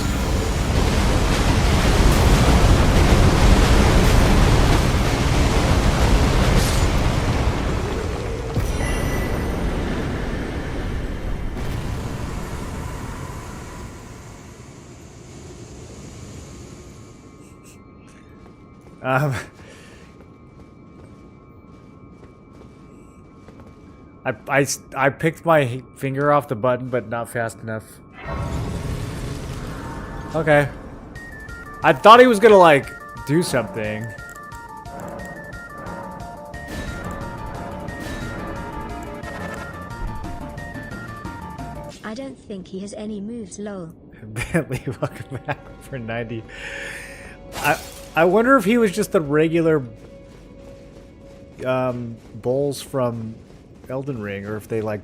I picked my finger off the button, but not fast enough. Okay. I thought he was gonna, like, do something. I don't think he has any moves, lol. Bentley, welcome back for 90. I wonder if he was just the regular bowls from Elden Ring, or if they like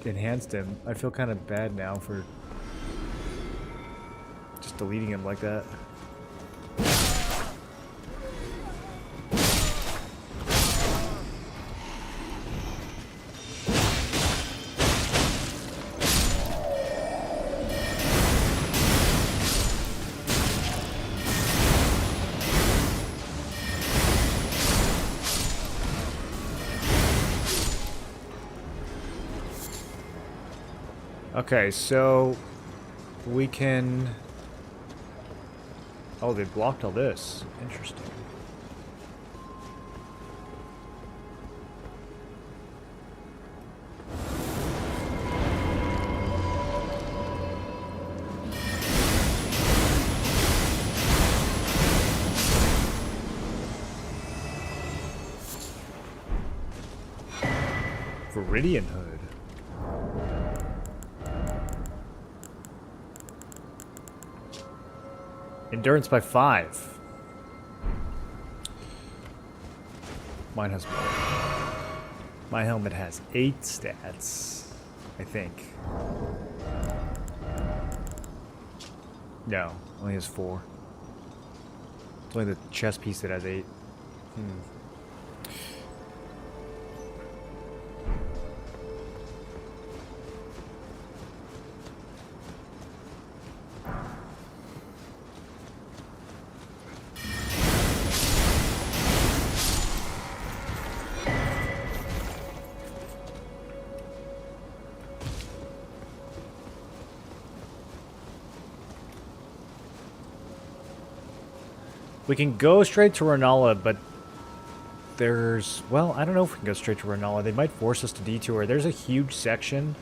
enhanced him. I feel kind of bad now for just deleting him like that. Okay, so we can... Oh, they blocked all this. Interesting. Viridian Hood. Endurance by 5. Mine has more. My helmet has 8 stats, I think. No, only has 4. It's only the chest piece that has 8. We can go straight to Renala, but there's... Well, I don't know if we can go straight to Renala. They might force us to detour. There's a huge section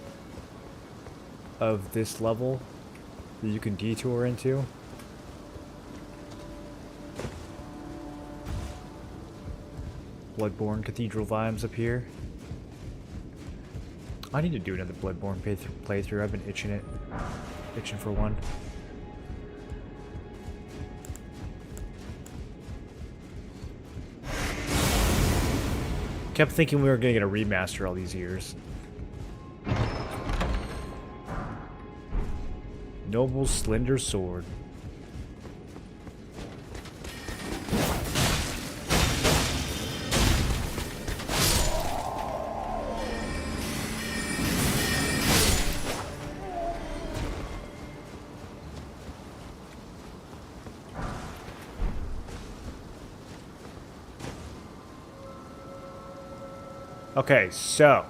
of this level that you can detour into. Bloodborne Cathedral vibes up here. I need to do another Bloodborne playthrough. I've been itching for one. Kept thinking we were gonna get a remaster all these years. Noble Slender Sword. Okay, so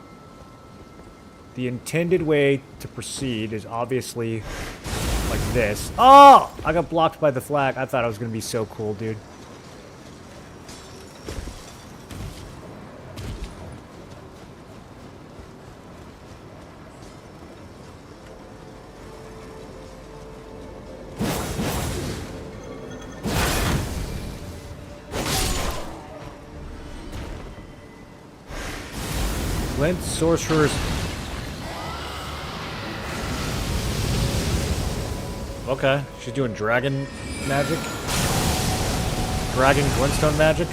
the intended way to proceed is obviously like this. Oh! I got blocked by the flag. I thought I was gonna be so cool, dude. Flint sorcerers. Okay, she's doing dragon magic. Dragon glintstone magic.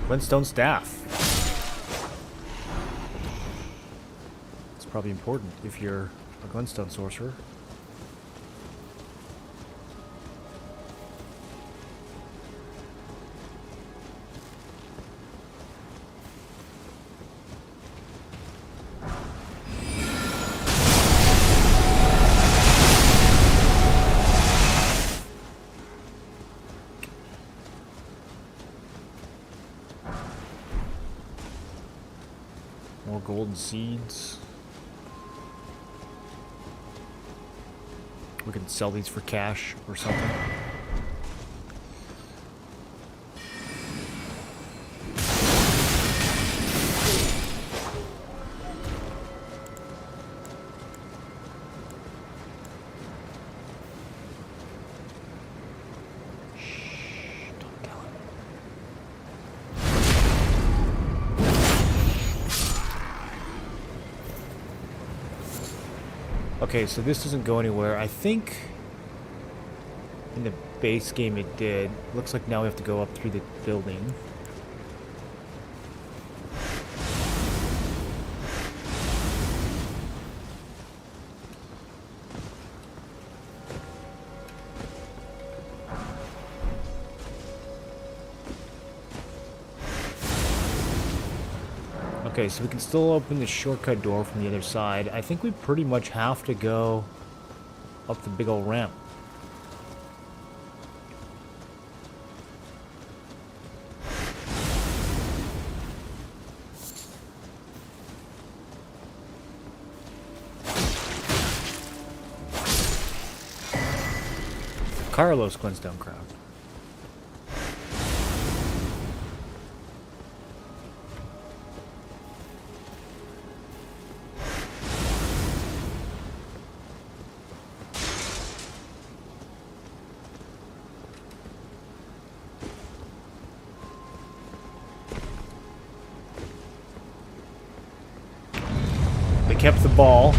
Glintstone staff. It's probably important if you're a glintstone sorcerer. More golden seeds. We can sell these for cash or something. Okay, so this doesn't go anywhere. I think in the base game it did. Looks like now we have to go up through the building. Okay, so we can still open the shortcut door from the other side. I think we pretty much have to go up the big old ramp. Carlos Glintstone Crowd. Kept the ball.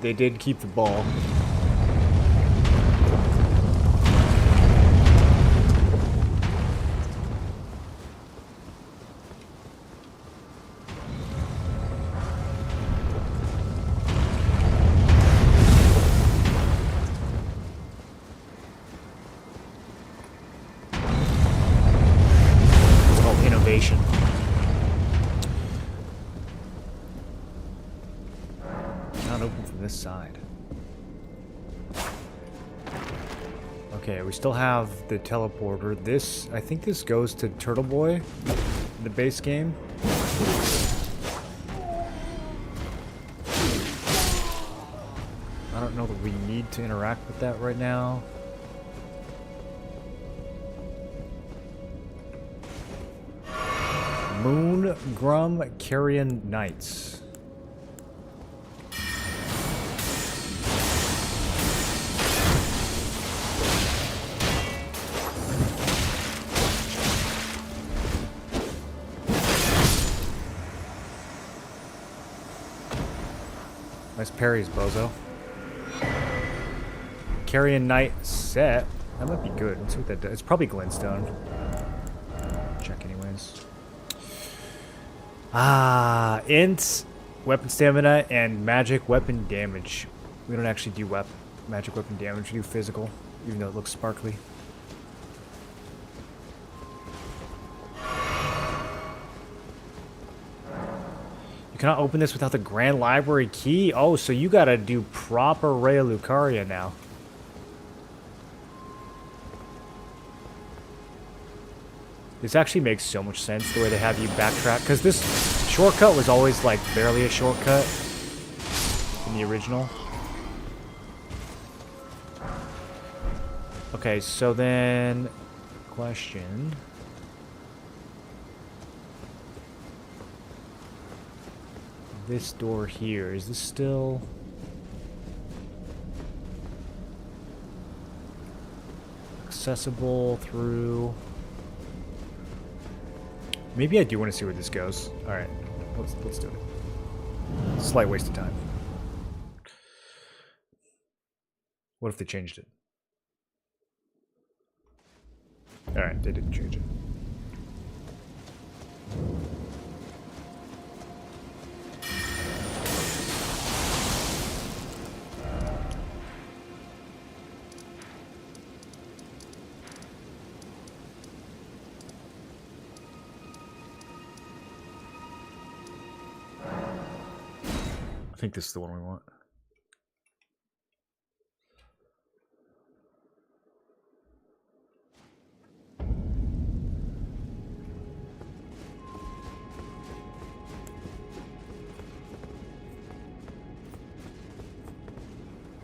They did keep the ball. this side? Okay, we still have the teleporter. This, I think this goes to Turtle Boy in the base game. I don't know that we need to interact with that right now. Moon Grum Carrion Knights. Nice parries, bozo. Carrion Knight set. That might be good. Let's see what that does. It's probably Glintstone. Check anyways. Ah, int, weapon stamina, and magic weapon damage. We don't actually do magic weapon damage. We do physical, even though it looks sparkly. You cannot open this without the Grand Library key? Oh, so you gotta do proper Raya Lucaria now. This actually makes so much sense, the way they have you backtrack. Because this shortcut was always, like, barely a shortcut in the original. Okay, so then... Question... This door here, is this still... accessible through... Maybe I do want to see where this goes. Alright, let's do it. Slight waste of time. What if they changed it? Alright, they didn't change it. I think this is the one we want.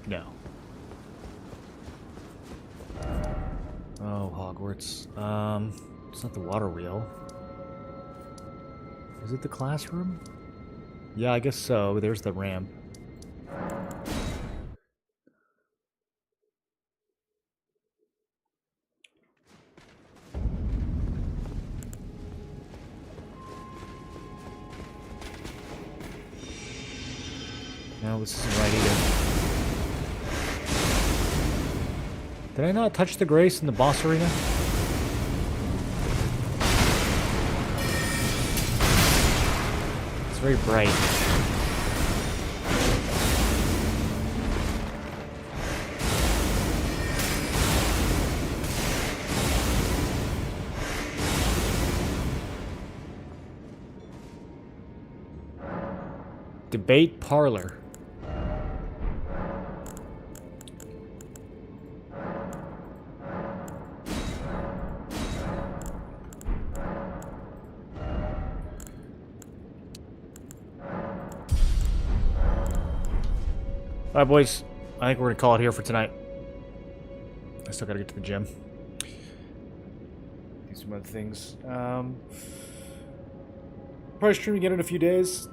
No. Oh, Hogwarts. It's not the water wheel. Is it the classroom? Yeah, I guess so. There's the ramp. No, this isn't right either. Did I not touch the grace in the boss arena? It's very bright. Debate parlor. Alright, boys. I think we're going to call it here for tonight. I still got to get to the gym. Do some other things. Probably stream again in a few days.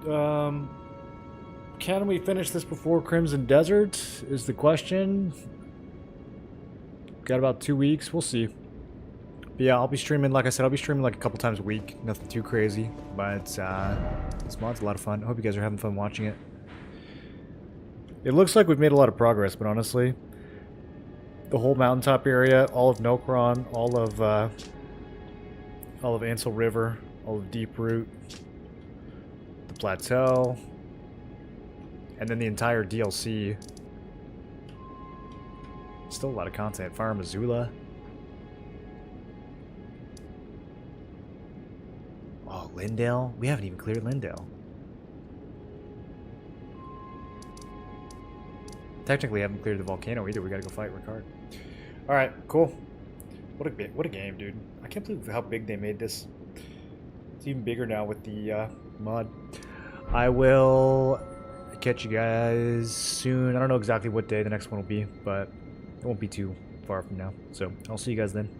Can we finish this before Crimson Desert? Is the question. Got about 2 weeks. We'll see. But yeah, I'll be streaming, like I said, I'll be streaming like a couple times a week. Nothing too crazy. But this mod's a lot of fun. I hope you guys are having fun watching it. It looks like we've made a lot of progress, but honestly, the whole mountaintop area, all of Nokron, all of Ansel River, all of Deep Root, the plateau, and then the entire DLC. Still a lot of content. Fire Missoula. Oh, Lindale? We haven't even cleared Lindale. Technically, haven't cleared the volcano either. We gotta go fight Ricard. All right, cool. What a game, dude! I can't believe how big they made this. It's even bigger now with the mod. I will catch you guys soon. I don't know exactly what day the next one will be, but it won't be too far from now. So I'll see you guys then.